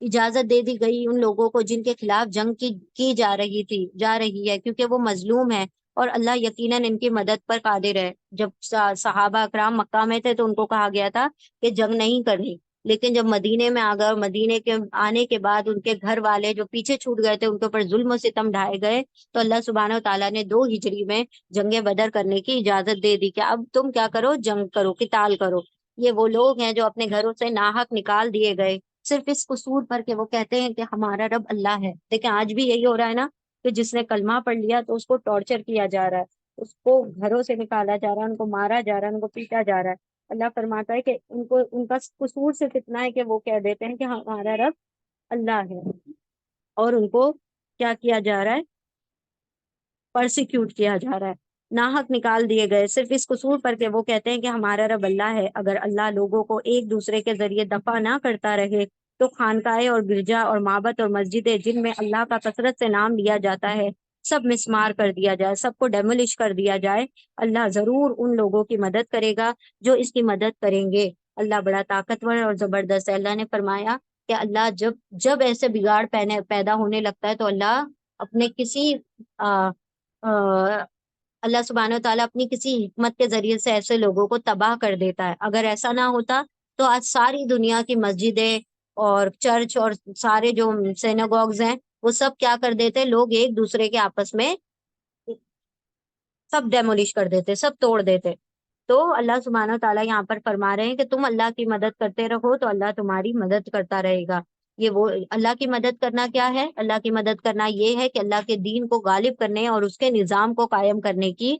اجازت دے دی گئی ان لوگوں کو جن کے خلاف جنگ کی جا رہی ہے، کیونکہ وہ مظلوم ہے، اور اللہ یقیناً ان کی مدد پر قادر ہے۔ جب صحابہ اکرام مکہ میں تھے تو ان کو کہا گیا تھا کہ جنگ نہیں کرنی، لیکن جب مدینے میں آ گئے اور مدینے کے آنے کے بعد ان کے گھر والے جو پیچھے چھوٹ گئے تھے ان کے اوپر ظلم و ستم ڈھائے گئے، تو اللہ سبحانہ و تعالیٰ نے 2 ہجری میں جنگ بدر کرنے کی اجازت دے دی کہ اب تم کیا کرو، جنگ کرو، قتال کرو۔ یہ وہ لوگ ہیں جو اپنے گھروں سے ناحق نکال دیے گئے صرف اس قصور پر کہ وہ کہتے ہیں کہ ہمارا رب اللہ ہے۔ دیکھیں آج بھی یہی ہو رہا ہے نا، کہ جس نے کلمہ پڑھ لیا تو اس کو ٹارچر کیا جا رہا ہے، اس کو گھروں سے نکالا جا رہا ہے، ان کو مارا جا رہا ہے، ان کو پیٹا جا رہا ہے۔ اللہ فرماتا ہے کہ ان کا قصور صرف اتنا ہے کہ وہ کہہ دیتے ہیں کہ ہمارا رب اللہ ہے، اور ان کو کیا کیا جا رہا ہے، پرسیکیوٹ کیا جا رہا ہے، ناحق نکال دیے گئے صرف اس قصور پر کہ وہ کہتے ہیں کہ ہمارا رب اللہ ہے۔ اگر اللہ لوگوں کو ایک دوسرے کے ذریعے دفع نہ کرتا رہے تو خانقاہیں اور گرجا اور معبد اور مسجدیں جن میں اللہ کا کثرت سے نام لیا جاتا ہے سب مسمار کر دیا جائے، سب کو ڈیمولش کر دیا جائے، اللہ ضرور ان لوگوں کی مدد کرے گا جو اس کی مدد کریں گے۔ اللہ بڑا طاقتور اور زبردست ہے۔ اللہ نے فرمایا کہ اللہ جب جب ایسے بگاڑ پیدا ہونے لگتا ہے تو اللہ اپنے کسی آ، اللہ سبحانہ و تعالیٰ اپنی کسی حکمت کے ذریعے سے ایسے لوگوں کو تباہ کر دیتا ہے۔ اگر ایسا نہ ہوتا تو آج ساری دنیا کی مسجدیں اور چرچ اور سارے جو سیناگوگز ہیں وہ سب کیا کر دیتے، لوگ ایک دوسرے کے آپس میں سب ڈیمولش کر دیتے، سب توڑ دیتے۔ تو اللہ سبحانہ و تعالیٰ یہاں پر فرما رہے ہیں کہ تم اللہ کی مدد کرتے رہو تو اللہ تمہاری مدد کرتا رہے گا۔ یہ وہ اللہ کی مدد کرنا کیا ہے؟ اللہ کی مدد کرنا یہ ہے کہ اللہ کے دین کو غالب کرنے اور اس کے نظام کو قائم کرنے کی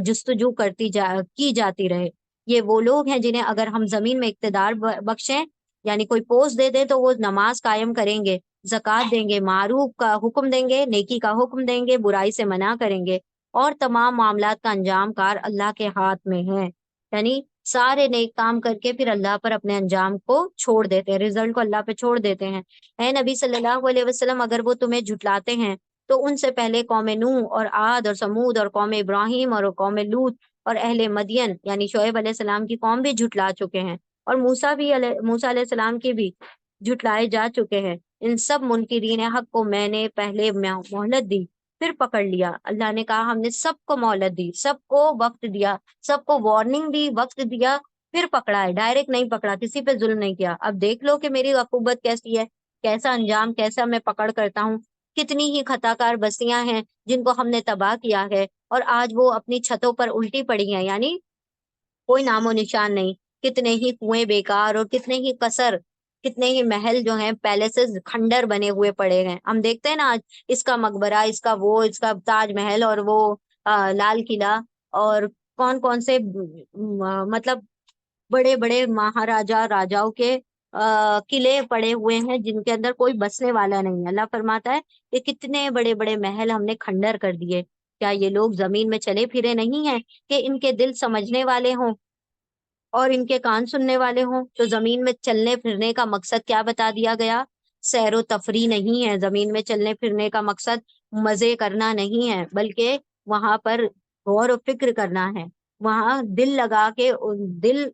جستجو کی جاتی رہے۔ یہ وہ لوگ ہیں جنہیں اگر ہم زمین میں اقتدار بخشیں، یعنی کوئی پوسٹ دے دیں، تو وہ نماز قائم کریں گے، زکوٰۃ دیں گے، معروف کا حکم دیں گے، نیکی کا حکم دیں گے، برائی سے منع کریں گے، اور تمام معاملات کا انجام کار اللہ کے ہاتھ میں ہے۔ یعنی سارے نیک کام کر کے پھر اللہ پر اپنے انجام کو چھوڑ دیتے ہیں، رزلٹ کو اللہ پہ چھوڑ دیتے ہیں۔ اے نبی صلی اللہ علیہ وسلم اگر وہ تمہیں جھٹلاتے ہیں تو ان سے پہلے قوم نوح اور عاد اور سمود اور قوم ابراہیم اور قوم لوط اور اہل مدین یعنی شعیب علیہ السلام کی قوم بھی جھٹلا چکے ہیں، اور موسیٰ علیہ السلام کی بھی جھٹلائے جا چکے ہیں۔ ان سب منکرین حق کو میں نے پہلے مہلت دی پھر پکڑ لیا۔ اللہ نے کہا ہم نے سب کو مہلت دی، سب کو وقت دیا، سب کو وارننگ دی، وقت دیا، پھر پکڑا ہے، ڈائریکٹ نہیں پکڑا، کسی پہ ظلم نہیں کیا۔ اب دیکھ لو کہ میری عقوبت کیسی ہے، کیسا انجام، کیسا میں پکڑ کرتا ہوں۔ کتنی ہی خطا کار بستیاں ہیں جن کو ہم نے تباہ کیا ہے، اور آج وہ اپنی چھتوں پر الٹی پڑی ہیں، یعنی کوئی نام و نشان نہیں۔ کتنے ہی کنویں بیکار اور کتنے ہی قصر، کتنے ہی محل جو ہیں پیلیسز کھنڈر بنے ہوئے پڑے ہیں۔ ہم دیکھتے ہیں نا آج اس کا مقبرہ، اس کا وہ، اس کا تاج محل اور وہ لال قلعہ، اور کون کون سے مطلب بڑے بڑے مہاراجا راجاؤں کے قلعے پڑے ہوئے ہیں جن کے اندر کوئی بسنے والا نہیں ہے۔ اللہ فرماتا ہے کہ کتنے بڑے بڑے محل ہم نے کھنڈر کر دیے۔ کیا یہ لوگ زمین میں چلے پھرے نہیں ہیں کہ ان کے دل سمجھنے والے ہوں اور ان کے کان سننے والے ہوں؟ تو زمین میں چلنے پھرنے کا مقصد کیا بتا دیا گیا؟ سیر و تفریح نہیں ہے، زمین میں چلنے پھرنے کا مقصد مزے کرنا نہیں ہے، بلکہ وہاں پر غور و فکر کرنا ہے، وہاں دل لگا کے دل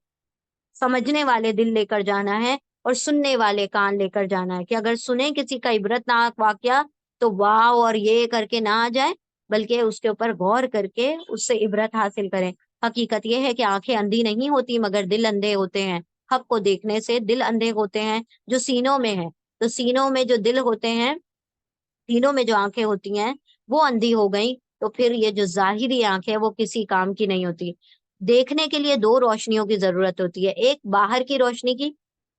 سمجھنے والے دل لے کر جانا ہے اور سننے والے کان لے کر جانا ہے، کہ اگر سنیں کسی کا عبرت ناک واقعہ تو واو اور یہ کر کے نہ آ جائے، بلکہ اس کے اوپر غور کر کے اس سے عبرت حاصل کریں۔ حقیقت یہ ہے کہ آنکھیں اندھی نہیں ہوتی مگر دل اندھے ہوتے ہیں، حق کو دیکھنے سے دل اندھے ہوتے ہیں جو سینوں میں ہے، تو سینوں میں جو دل ہوتے ہیں، سینوں میں جو آنکھیں ہوتی ہیں وہ اندھی ہو گئی، تو پھر یہ جو ظاہری آنکھ ہے وہ کسی کام کی نہیں ہوتی۔ دیکھنے کے لیے دو روشنیوں کی ضرورت ہوتی ہے، ایک باہر کی روشنی کی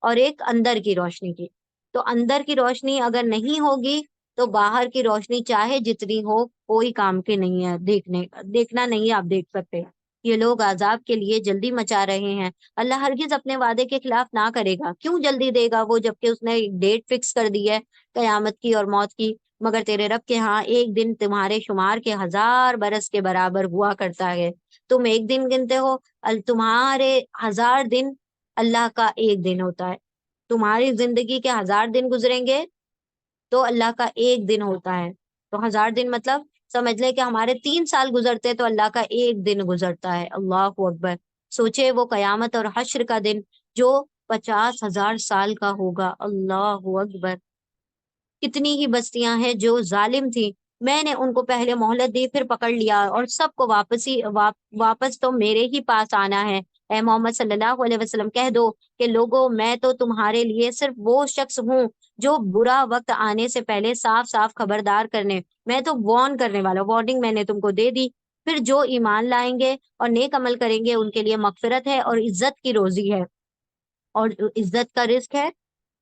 اور ایک اندر کی روشنی کی۔ تو اندر کی روشنی اگر نہیں ہوگی تو باہر کی روشنی چاہے جتنی ہو کوئی کام کی نہیں ہے، دیکھنا نہیں آپ دیکھ سکتے۔ یہ لوگ عذاب کے لیے جلدی مچا رہے ہیں، اللہ ہرگز اپنے وعدے کے خلاف نہ کرے گا، کیوں جلدی دے گا وہ جبکہ اس نے ایک ڈیٹ فکس کر دی ہے قیامت کی اور موت کی۔ مگر تیرے رب کے ہاں ایک دن تمہارے شمار کے 1000 برس کے برابر ہوا کرتا ہے۔ تم ایک دن گنتے ہو، تمہارے 1000 دن اللہ کا ایک دن ہوتا ہے۔ تمہاری زندگی کے 1000 دن گزریں گے تو اللہ کا ایک دن ہوتا ہے، تو 1000 دن مطلب سمجھ لے کہ ہمارے 3 سال گزرتے تو اللہ کا ایک دن گزرتا ہے۔ اللہ اکبر! سوچے وہ قیامت اور حشر کا دن جو 50,000 سال کا ہوگا۔ اللہ اکبر! کتنی ہی بستیاں ہیں جو ظالم تھی، میں نے ان کو پہلے مہلت دی پھر پکڑ لیا، اور سب کو واپس تو میرے ہی پاس آنا ہے۔ اے محمد صلی اللہ علیہ وسلم کہہ دو کہ لوگوں میں تو تمہارے لیے صرف وہ شخص ہوں جو برا وقت آنے سے پہلے صاف صاف خبردار کرنے، میں تو وارن کرنے والا، وارننگ میں نے تم کو دے دی۔ پھر جو ایمان لائیں گے اور نیک عمل کریں گے ان کے لیے مغفرت ہے اور عزت کی روزی ہے اور عزت کا رزق ہے،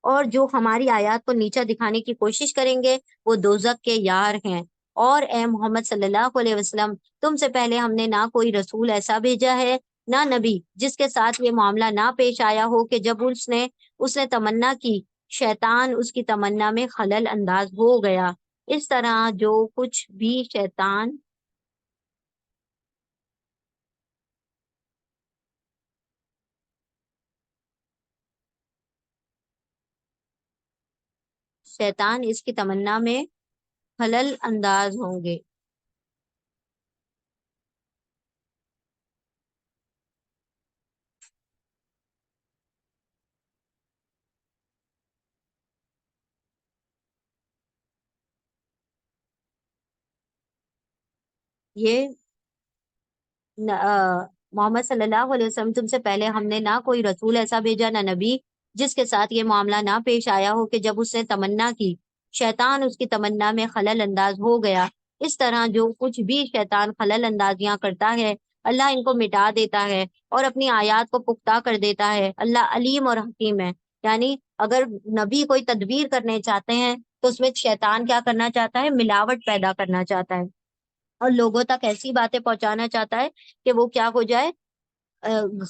اور جو ہماری آیات کو نیچا دکھانے کی کوشش کریں گے وہ دوزخ کے یار ہیں۔ اور اے محمد صلی اللہ علیہ وسلم تم سے پہلے ہم نے نہ کوئی رسول ایسا بھیجا ہے نہ نبی جس کے ساتھ یہ معاملہ نہ پیش آیا ہو کہ جب اس نے تمنا کی، شیطان اس کی تمنا میں خلل انداز ہو گیا۔ اس طرح جو کچھ بھی شیطان اس کی تمنا میں خلل انداز ہوں گے۔ یہ محمد صلی اللہ علیہ وسلم تم سے پہلے ہم نے نہ کوئی رسول ایسا بھیجا نہ نبی جس کے ساتھ یہ معاملہ نہ پیش آیا ہو کہ جب اس نے تمنا کی، شیطان اس کی تمنا میں خلل انداز ہو گیا۔ اس طرح جو کچھ بھی شیطان خلل اندازیاں کرتا ہے اللہ ان کو مٹا دیتا ہے اور اپنی آیات کو پختہ کر دیتا ہے۔ اللہ علیم اور حکیم ہے، یعنی اگر نبی کوئی تدبیر کرنے چاہتے ہیں تو اس میں شیطان کیا کرنا چاہتا ہے؟ ملاوٹ پیدا کرنا چاہتا ہے اور لوگوں تک ایسی باتیں پہنچانا چاہتا ہے کہ وہ کیا ہو جائے،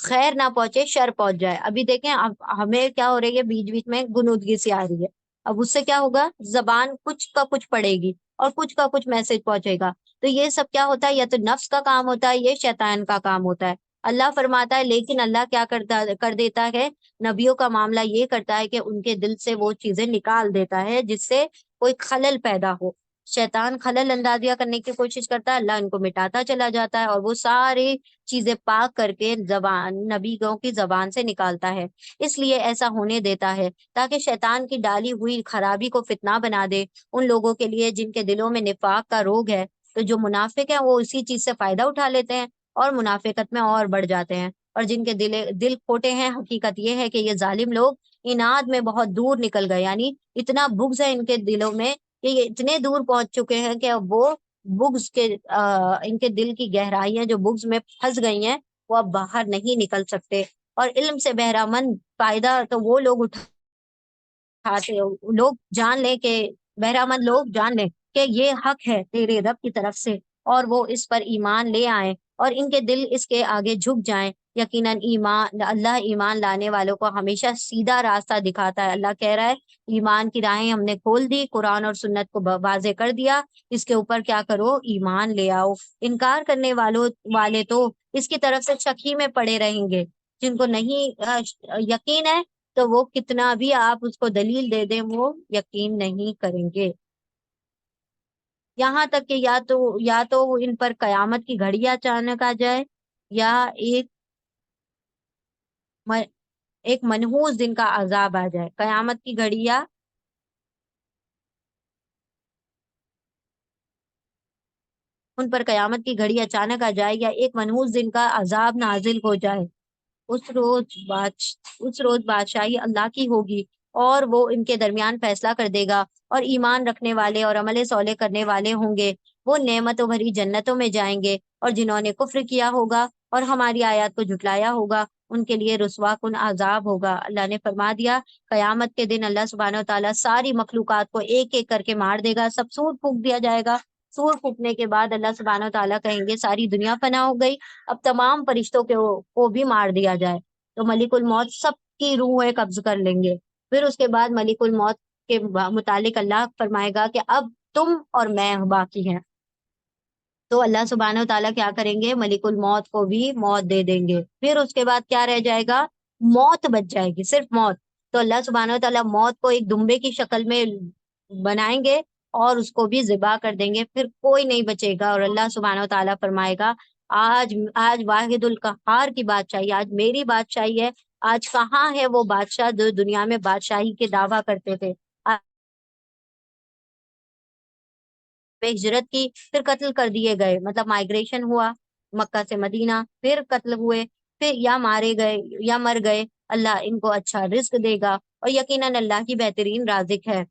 خیر نہ پہنچے شر پہنچ جائے۔ ابھی دیکھیں اب ہمیں کیا ہو رہی ہے، بیچ بیچ میں گنودگی سی آ رہی ہے، اب اس سے کیا ہوگا، زبان کچھ کا کچھ پڑے گی اور کچھ کا کچھ میسج پہنچے گا، تو یہ سب کیا ہوتا ہے، یا تو نفس کا کام ہوتا ہے، یہ شیطان کا کام ہوتا ہے۔ اللہ فرماتا ہے لیکن اللہ کیا کر دیتا ہے، نبیوں کا معاملہ یہ کرتا ہے کہ ان کے دل سے وہ چیزیں نکال دیتا ہے جس سے کوئی خلل پیدا ہو۔ شیطان خلل اندازیہ کرنے کی کوشش کرتا ہے، اللہ ان کو مٹاتا چلا جاتا ہے اور وہ ساری چیزیں پاک کر کے نبیوں کی زبان سے نکالتا ہے۔ اس لیے ایسا ہونے دیتا ہے تاکہ شیطان کی ڈالی ہوئی خرابی کو فتنہ بنا دے ان لوگوں کے لیے جن کے دلوں میں نفاق کا روگ ہے۔ تو جو منافق ہیں وہ اسی چیز سے فائدہ اٹھا لیتے ہیں اور منافقت میں اور بڑھ جاتے ہیں، اور جن کے دل کھوٹے ہیں، حقیقت یہ ہے کہ یہ ظالم لوگ اناد میں بہت دور نکل گئے، یعنی اتنا بغض ہے ان کے دلوں میں کہ یہ اتنے دور پہنچ چکے ہیں کہ اب وہ بغض کے ان کے دل کی گہرائیاں جو بغض میں پھنس گئی ہیں وہ اب باہر نہیں نکل سکتے۔ اور علم سے بہرہ مند فائدہ تو وہ لوگ اٹھاتے لوگ جان لیں کہ بہرہ مند لوگ جان لیں کہ یہ حق ہے تیرے رب کی طرف سے، اور وہ اس پر ایمان لے آئیں اور ان کے دل اس کے آگے جھک جائیں۔ یقیناً اللہ ایمان لانے والوں کو ہمیشہ سیدھا راستہ دکھاتا ہے۔ اللہ کہہ رہا ہے ایمان کی راہیں ہم نے کھول دی، قرآن اور سنت کو واضح کر دیا، اس کے اوپر کیا کرو، ایمان لے آؤ۔ انکار کرنے والے تو اس کی طرف سے شک ہی میں پڑے رہیں گے، جن کو نہیں یقین ہے تو وہ کتنا بھی آپ اس کو دلیل دے دیں وہ یقین نہیں کریں گے، یہاں تک کہ یا تو ان پر قیامت کی گھڑی اچانک آ جائے، یا ایک ایک منحوس دن کا عذاب آ جائے، قیامت کی گھڑیاں ان پر قیامت کی گھڑی اچانک آ جائے، یا ایک منحوس دن کا عذاب نازل ہو جائے۔ اس روز بادشاہی اللہ کی ہوگی، اور وہ ان کے درمیان فیصلہ کر دے گا، اور ایمان رکھنے والے اور عمل صالح کرنے والے ہوں گے وہ نعمتوں بھری جنتوں میں جائیں گے، اور جنہوں نے کفر کیا ہوگا اور ہماری آیات کو جھٹلایا ہوگا ان کے لیے رسوا کن عذاب ہوگا۔ اللہ نے فرما دیا قیامت کے دن اللہ سبحانہ و تعالیٰ ساری مخلوقات کو ایک ایک کر کے مار دے گا، سب سور پھونک دیا جائے گا۔ سور پھونکنے کے بعد اللہ سبحانہ و تعالیٰ کہیں گے ساری دنیا فنا ہو گئی، اب تمام فرشتوں کو بھی مار دیا جائے۔ تو ملک الموت سب کی روحیں قبض کر لیں گے۔ پھر اس کے بعد ملک الموت کے متعلق اللہ فرمائے گا کہ اب تم اور میں باقی ہیں۔ تو اللہ سبحانہ و تعالیٰ کیا کریں گے، ملک الموت کو بھی موت دے دیں گے۔ پھر اس کے بعد کیا رہ جائے گا، موت بچ جائے گی، صرف موت۔ تو اللہ سبحانہ و تعالیٰ موت کو ایک دمبے کی شکل میں بنائیں گے اور اس کو بھی ذبح کر دیں گے، پھر کوئی نہیں بچے گا، اور اللہ سبحانہ و تعالیٰ فرمائے گا آج آج واحد القہار کی بادشاہی، آج میری بادشاہی ہے۔ آج کہاں ہے وہ بادشاہ جو دنیا میں بادشاہی کے دعویٰ کرتے تھے؟ ہجرت کی، پھر قتل کر دیے گئے، مطلب مائگریشن ہوا مکہ سے مدینہ، پھر قتل ہوئے، پھر یا مارے گئے یا مر گئے۔ اللہ ان کو اچھا رزق دے گا، اور یقیناً اللہ کی بہترین رازق ہے۔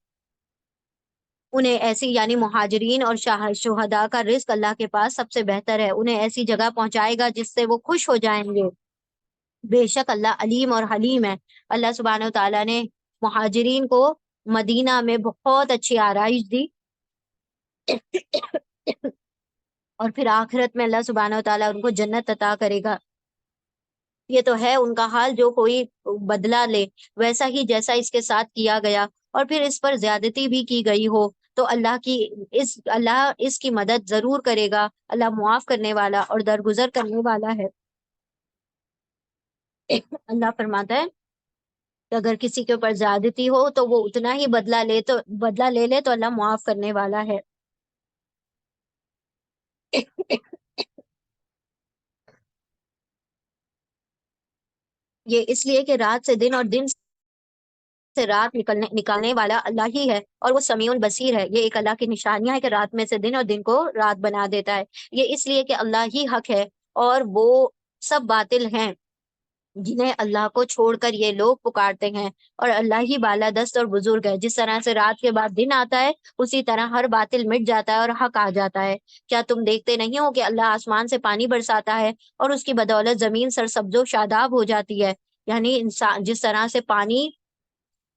انہیں ایسی، یعنی مہاجرین اور شہداء کا رزق اللہ کے پاس سب سے بہتر ہے، انہیں ایسی جگہ پہنچائے گا جس سے وہ خوش ہو جائیں گے۔ بے شک اللہ علیم اور حلیم ہے۔ اللہ سبحانہ و تعالیٰ نے مہاجرین کو مدینہ میں بہت اچھی آرائش دی، اور پھر آخرت میں اللہ سبحانہ و تعالیٰ ان کو جنت عطا کرے گا۔ یہ تو ہے ان کا حال جو کوئی بدلہ لے، ویسا ہی جیسا اس کے ساتھ کیا گیا، اور پھر اس پر زیادتی بھی کی گئی ہو تو اللہ اس کی مدد ضرور کرے گا۔ اللہ معاف کرنے والا اور درگزر کرنے والا ہے۔ اللہ فرماتا ہے کہ اگر کسی کے اوپر زیادتی ہو تو وہ اتنا ہی بدلہ لے لے تو اللہ معاف کرنے والا ہے۔ یہ اس لیے کہ رات سے دن اور دن سے رات نکالنے والا اللہ ہی ہے، اور وہ سمیع بصیر ہے۔ یہ ایک اللہ کی نشانیاں ہے کہ رات میں سے دن اور دن کو رات بنا دیتا ہے۔ یہ اس لیے کہ اللہ ہی حق ہے، اور وہ سب باطل ہیں جنہیں اللہ کو چھوڑ کر یہ لوگ پکارتے ہیں، اور اللہ ہی بالا دست اور بزرگ ہے۔ جس طرح سے رات کے بعد دن آتا ہے اسی طرح ہر باطل مٹ جاتا ہے اور حق آ جاتا ہے۔ کیا تم دیکھتے نہیں ہو کہ اللہ آسمان سے پانی برساتا ہے اور اس کی بدولت زمین سرسبز و شاداب ہو جاتی ہے؟ یعنی انسان جس طرح سے پانی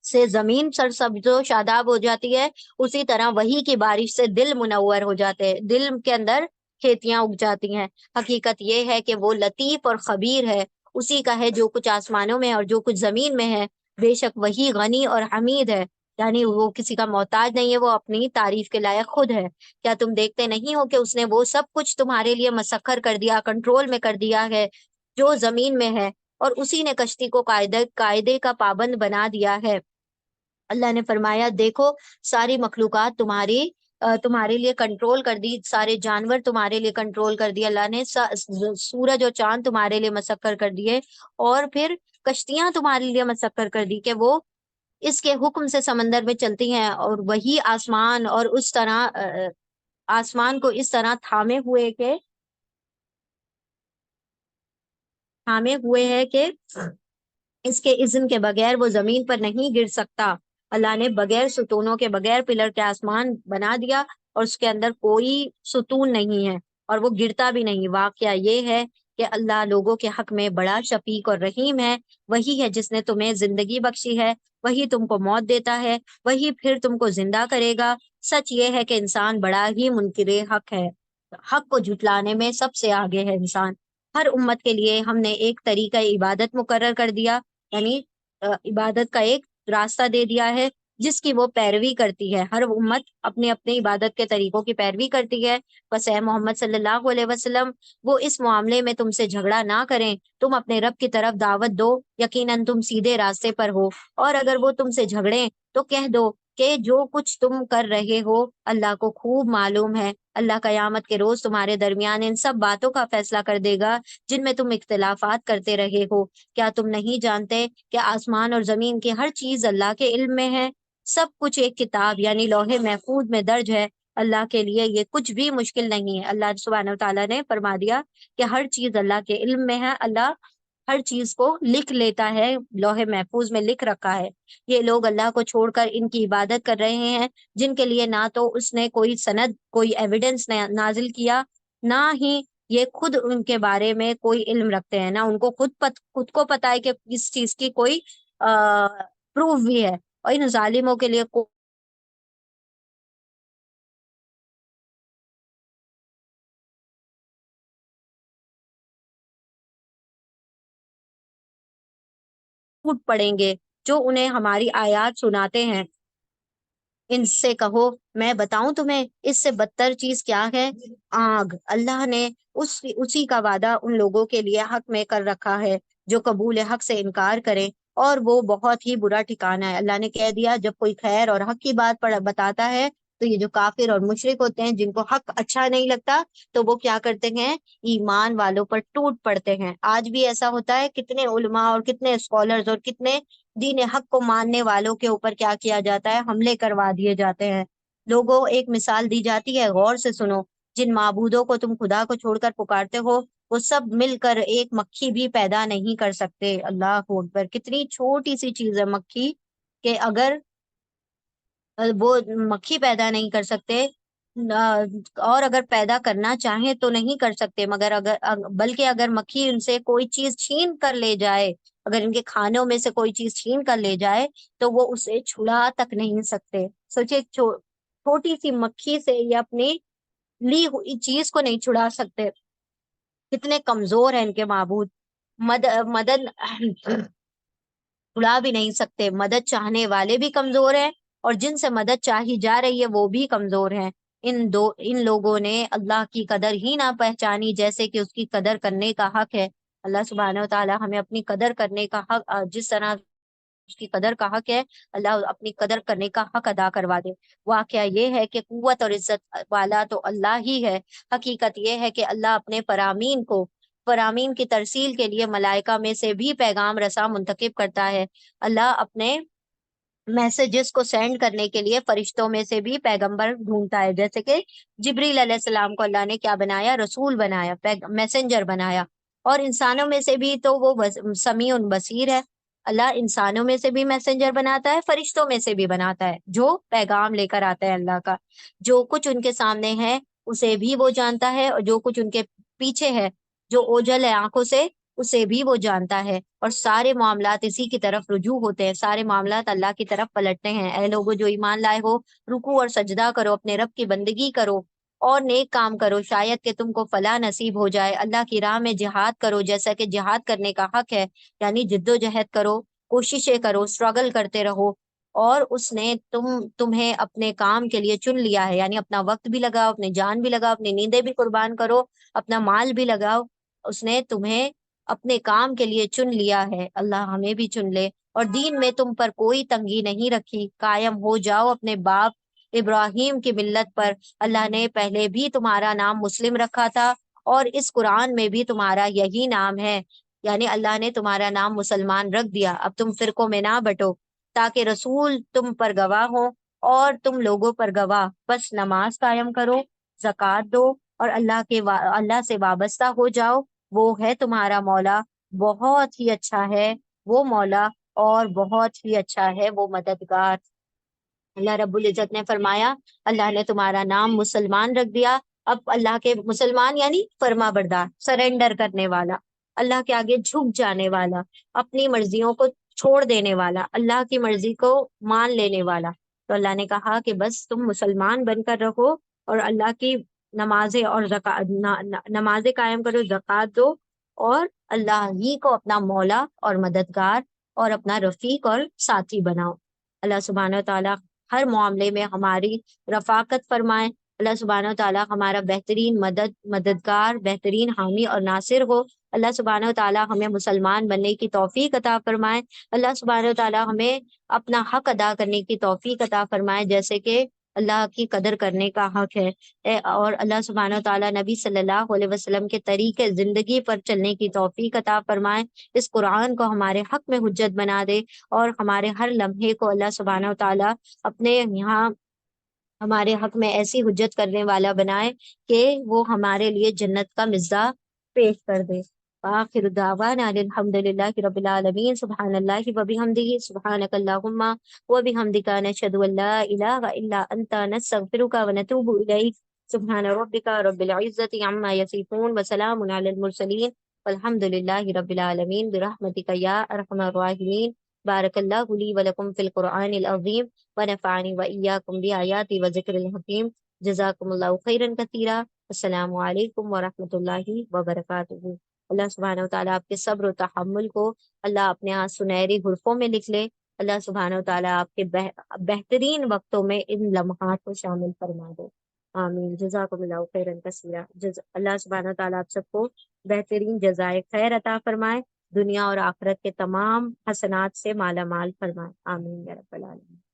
سے زمین سرسبز و شاداب ہو جاتی ہے، اسی طرح وہی کی بارش سے دل منور ہو جاتے ہیں، دل کے اندر کھیتیاں اگ جاتی ہیں۔ حقیقت یہ ہے کہ وہ لطیف اور خبیر ہے، اسی کا ہے جو کچھ آسمانوں میں اور جو کچھ زمین میں ہے۔ بے شک وہی غنی اور حمید ہے، یعنی وہ کسی کا محتاج نہیں ہے، وہ اپنی تعریف کے لائق خود ہے۔ کیا تم دیکھتے نہیں ہو کہ اس نے وہ سب کچھ تمہارے لیے مسخر کر دیا، کنٹرول میں کر دیا ہے جو زمین میں ہے، اور اسی نے کشتی کو قاعدے کا پابند بنا دیا ہے۔ اللہ نے فرمایا دیکھو ساری مخلوقات تمہارے لیے کنٹرول کر دی، سارے جانور تمہارے لیے کنٹرول کر دی، اللہ نے سورج اور چاند تمہارے لیے مسخر کر دیے، اور پھر کشتیاں تمہارے لیے مسخر کر دی کہ وہ اس کے حکم سے سمندر میں چلتی ہیں، اور وہی آسمان اور اس طرح آسمان کو اس طرح تھامے ہوئے ہے کہ اس کے اذن کے بغیر وہ زمین پر نہیں گر سکتا۔ اللہ نے بغیر ستونوں کے، بغیر پلر کے آسمان بنا دیا، اور اس کے اندر کوئی ستون نہیں ہے اور وہ گرتا بھی نہیں۔ واقعہ یہ ہے کہ اللہ لوگوں کے حق میں بڑا شفیق اور رحیم ہے۔ وہی ہے جس نے تمہیں زندگی بخشی ہے، وہی تم کو موت دیتا ہے، وہی پھر تم کو زندہ کرے گا۔ سچ یہ ہے کہ انسان بڑا ہی منکر حق ہے، حق کو جھٹلانے میں سب سے آگے ہے انسان۔ ہر امت کے لیے ہم نے ایک طریقہ عبادت مقرر کر دیا، یعنی عبادت کا ایک راستہ دے دیا ہے جس کی وہ پیروی کرتی ہے۔ ہر امت اپنے اپنے عبادت کے طریقوں کی پیروی کرتی ہے۔ بس اے محمد صلی اللہ علیہ وسلم، وہ اس معاملے میں تم سے جھگڑا نہ کریں، تم اپنے رب کی طرف دعوت دو، یقیناً تم سیدھے راستے پر ہو، اور اگر وہ تم سے جھگڑیں تو کہہ دو کہ جو کچھ تم کر رہے ہو اللہ کو خوب معلوم ہے۔ اللہ قیامت کے روز تمہارے درمیان ان سب باتوں کا فیصلہ کر دے گا جن میں تم اختلافات کرتے رہے ہو۔ کیا تم نہیں جانتے کہ آسمان اور زمین کی ہر چیز اللہ کے علم میں ہے؟ سب کچھ ایک کتاب یعنی لوح محفوظ میں درج ہے۔ اللہ کے لیے یہ کچھ بھی مشکل نہیں ہے۔ اللہ سبحانہ وتعالیٰ نے فرما دیا کہ ہر چیز اللہ کے علم میں ہے، اللہ ہر چیز کو لکھ لیتا ہے، لوح محفوظ میں لکھ رکھا ہے۔ یہ لوگ اللہ کو چھوڑ کر ان کی عبادت کر رہے ہیں جن کے لیے نہ تو اس نے کوئی سند، کوئی ایویڈنس نازل کیا، نہ ہی یہ خود ان کے بارے میں کوئی علم رکھتے ہیں، نہ ان کو خود کو پتا ہے کہ اس چیز کی کوئی پروف بھی ہے۔ اور ان ظالموں کے لیے ٹوٹ پڑیں گے جو انہیں ہماری آیات سناتے ہیں۔ ان سے کہو میں بتاؤں تمہیں اس سے بدتر چیز کیا ہے؟ آگ۔ اللہ نے اسی کا وعدہ ان لوگوں کے لیے حق میں کر رکھا ہے جو قبول حق سے انکار کریں، اور وہ بہت ہی برا ٹھکانہ ہے۔ اللہ نے کہہ دیا جب کوئی خیر اور حق کی بات بتاتا ہے تو یہ جو کافر اور مشرک ہوتے ہیں جن کو حق اچھا نہیں لگتا تو وہ کیا کرتے ہیں؟ ایمان والوں پر ٹوٹ پڑتے ہیں۔ آج بھی ایسا ہوتا ہے، کتنے علماء اور کتنے اسکالرز اور کتنے دین حق کو ماننے والوں کے اوپر کیا کیا جاتا ہے؟ حملے کروا دیے جاتے ہیں۔ لوگوں ایک مثال دی جاتی ہے، غور سے سنو۔ جن معبودوں کو تم خدا کو چھوڑ کر پکارتے ہو وہ سب مل کر ایک مکھی بھی پیدا نہیں کر سکتے۔ اللہ اکبر! کتنی چھوٹی سی چیز ہے مکھی، کہ اگر وہ مکھی پیدا نہیں کر سکتے، اور اگر پیدا کرنا چاہیں تو نہیں کر سکتے، مگر بلکہ اگر مکھی ان سے کوئی چیز چھین کر لے جائے، اگر ان کے کھانوں میں سے کوئی چیز چھین کر لے جائے تو وہ اسے چھڑا تک نہیں سکتے۔ سوچے، چھوٹی سی مکھی سے یہ اپنی لی ہوئی چیز کو نہیں چھڑا سکتے۔ کتنے کمزور ہیں ان کے معبود، مدد چھڑا بھی نہیں سکتے۔ مدد چاہنے والے بھی کمزور ہیں اور جن سے مدد چاہی جا رہی ہے وہ بھی کمزور ہیں۔ ان لوگوں نے اللہ کی قدر ہی نہ پہچانی جیسے کہ اس کی قدر کرنے کا حق ہے۔ اللہ سبحانہ و تعالی ہمیں اپنی قدر کرنے کا حق، جس طرح اس کی قدر کا حق ہے، اللہ اپنی قدر کرنے کا حق ادا کروا دے۔ واقعہ یہ ہے کہ قوت اور عزت والا تو اللہ ہی ہے۔ حقیقت یہ ہے کہ اللہ اپنے فرامین کی ترسیل کے لیے ملائکہ میں سے بھی پیغام رساں منتخب کرتا ہے۔ اللہ اپنے میسجز کو سینڈ کرنے کے لیے فرشتوں میں سے بھی پیغمبر ڈھونڈتا ہے، جیسے کہ جبریل علیہ السلام کو اللہ نے کیا بنایا؟ رسول بنایا، میسنجر بنایا۔ اور انسانوں میں سے بھی تو وہ سمیع بصیر ہے۔ اللہ انسانوں میں سے بھی میسنجر بناتا ہے، فرشتوں میں سے بھی بناتا ہے جو پیغام لے کر آتا ہے اللہ کا۔ جو کچھ ان کے سامنے ہے اسے بھی وہ جانتا ہے، اور جو کچھ ان کے پیچھے ہے، جو اوجھل ہے آنکھوں سے، اسے بھی وہ جانتا ہے۔ اور سارے معاملات اسی کی طرف رجوع ہوتے ہیں، سارے معاملات اللہ کی طرف پلٹتے ہیں۔ اے لوگوں جو ایمان لائے ہو، رکوع اور سجدہ کرو، اپنے رب کی بندگی کرو اور نیک کام کرو، شاید کہ تم کو فلاح نصیب ہو جائے۔ اللہ کی راہ میں جہاد کرو جیسا کہ جہاد کرنے کا حق ہے، یعنی جد و جہد کرو، کوششیں کرو، اسٹرگل کرتے رہو۔ اور اس نے تمہیں اپنے کام کے لیے چن لیا ہے، یعنی اپنا وقت بھی لگاؤ، اپنی جان بھی لگاؤ، اپنی نیندیں بھی قربان کرو، اپنا مال بھی لگاؤ۔ اس نے تمہیں اپنے کام کے لیے چن لیا ہے، اللہ ہمیں بھی چن لے۔ اور دین میں تم پر کوئی تنگی نہیں رکھی، قائم ہو جاؤ اپنے باپ ابراہیم کی ملت پر۔ اللہ نے پہلے بھی تمہارا نام مسلم رکھا تھا اور اس قرآن میں بھی تمہارا یہی نام ہے، یعنی اللہ نے تمہارا نام مسلمان رکھ دیا۔ اب تم فرقوں میں نہ بٹو تاکہ رسول تم پر گواہ ہو اور تم لوگوں پر گواہ۔ بس نماز قائم کرو، زکوٰۃ دو اور اللہ سے وابستہ ہو جاؤ۔ وہ ہے تمہارا مولا، بہت ہی اچھا ہے وہ مولا، اور بہت ہی اچھا ہے وہ مددگار۔ اللہ رب العزت نے فرمایا اللہ نے تمہارا نام مسلمان رکھ دیا۔ اب اللہ کے مسلمان یعنی فرما بردار، سرنڈر کرنے والا، اللہ کے آگے جھک جانے والا، اپنی مرضیوں کو چھوڑ دینے والا، اللہ کی مرضی کو مان لینے والا۔ تو اللہ نے کہا کہ بس تم مسلمان بن کر رہو اور اللہ کی نمازیں اور نمازیں قائم کرو، زکوٰۃ دو، اور اللہ ہی کو اپنا مولا اور مددگار اور اپنا رفیق اور ساتھی بناؤ۔ اللہ سبحانہ و تعالیٰ ہر معاملے میں ہماری رفاقت فرمائے، اللہ سبحانہ و تعالیٰ ہمارا بہترین مددگار، بہترین حامی اور ناصر ہو۔ اللہ سبحانہ و تعالیٰ ہمیں مسلمان بننے کی توفیق عطا فرمائے۔ اللہ سبحانہ و تعالیٰ ہمیں اپنا حق ادا کرنے کی توفیق عطا فرمائے، جیسے کہ اللہ کی قدر کرنے کا حق ہے، اور اللہ سبحانہ و تعالیٰ نبی صلی اللہ علیہ وسلم کے طریقے زندگی پر چلنے کی توفیق عطا فرمائے۔ اس قرآن کو ہمارے حق میں حجت بنا دے، اور ہمارے ہر لمحے کو اللہ سبحانہ و تعالیٰ اپنے یہاں ہمارے حق میں ایسی حجت کرنے والا بنائے کہ وہ ہمارے لیے جنت کا مزہ پیش کر دے۔ آخر دعوانا الحمد للہ رب العالمین، سبحان اللہ وبحمدہ، سبحانک اللہم وبحمدک، نشہد ان لا الہ الا انت، نستغفرک ونتوب الیک۔ سبحان ربک رب العزۃ عما یصفون، وسلام علی المرسلین، والحمد للہ رب العالمین، برحمتک یا ارحم الراحمین۔ بارک اللہ لی ولکم فی القرآن العظیم، ونفعنی وإیاکم بآیاتی وذکر الحکیم۔ جزاکم اللہ خیرا کثیرا۔ السلام علیکم ورحمۃ اللہ وبرکاتہ۔ اللہ سبحانہ و تعالیٰ آپ کے صبر و تحمل کو اللہ اپنے ہاں سنہری حرفوں میں لکھ لے۔ اللہ سبحانہ و تعالیٰ آپ کے بہترین وقتوں میں ان لمحات کو شامل فرما دے۔ آمین۔ جزاکم اللہ خیرا کثیرا۔ اللہ سبحانہ و تعالیٰ آپ سب کو بہترین جزائے خیر عطا فرمائے، دنیا اور آخرت کے تمام حسنات سے مالا مال فرمائے۔ آمین یا رب العالمین۔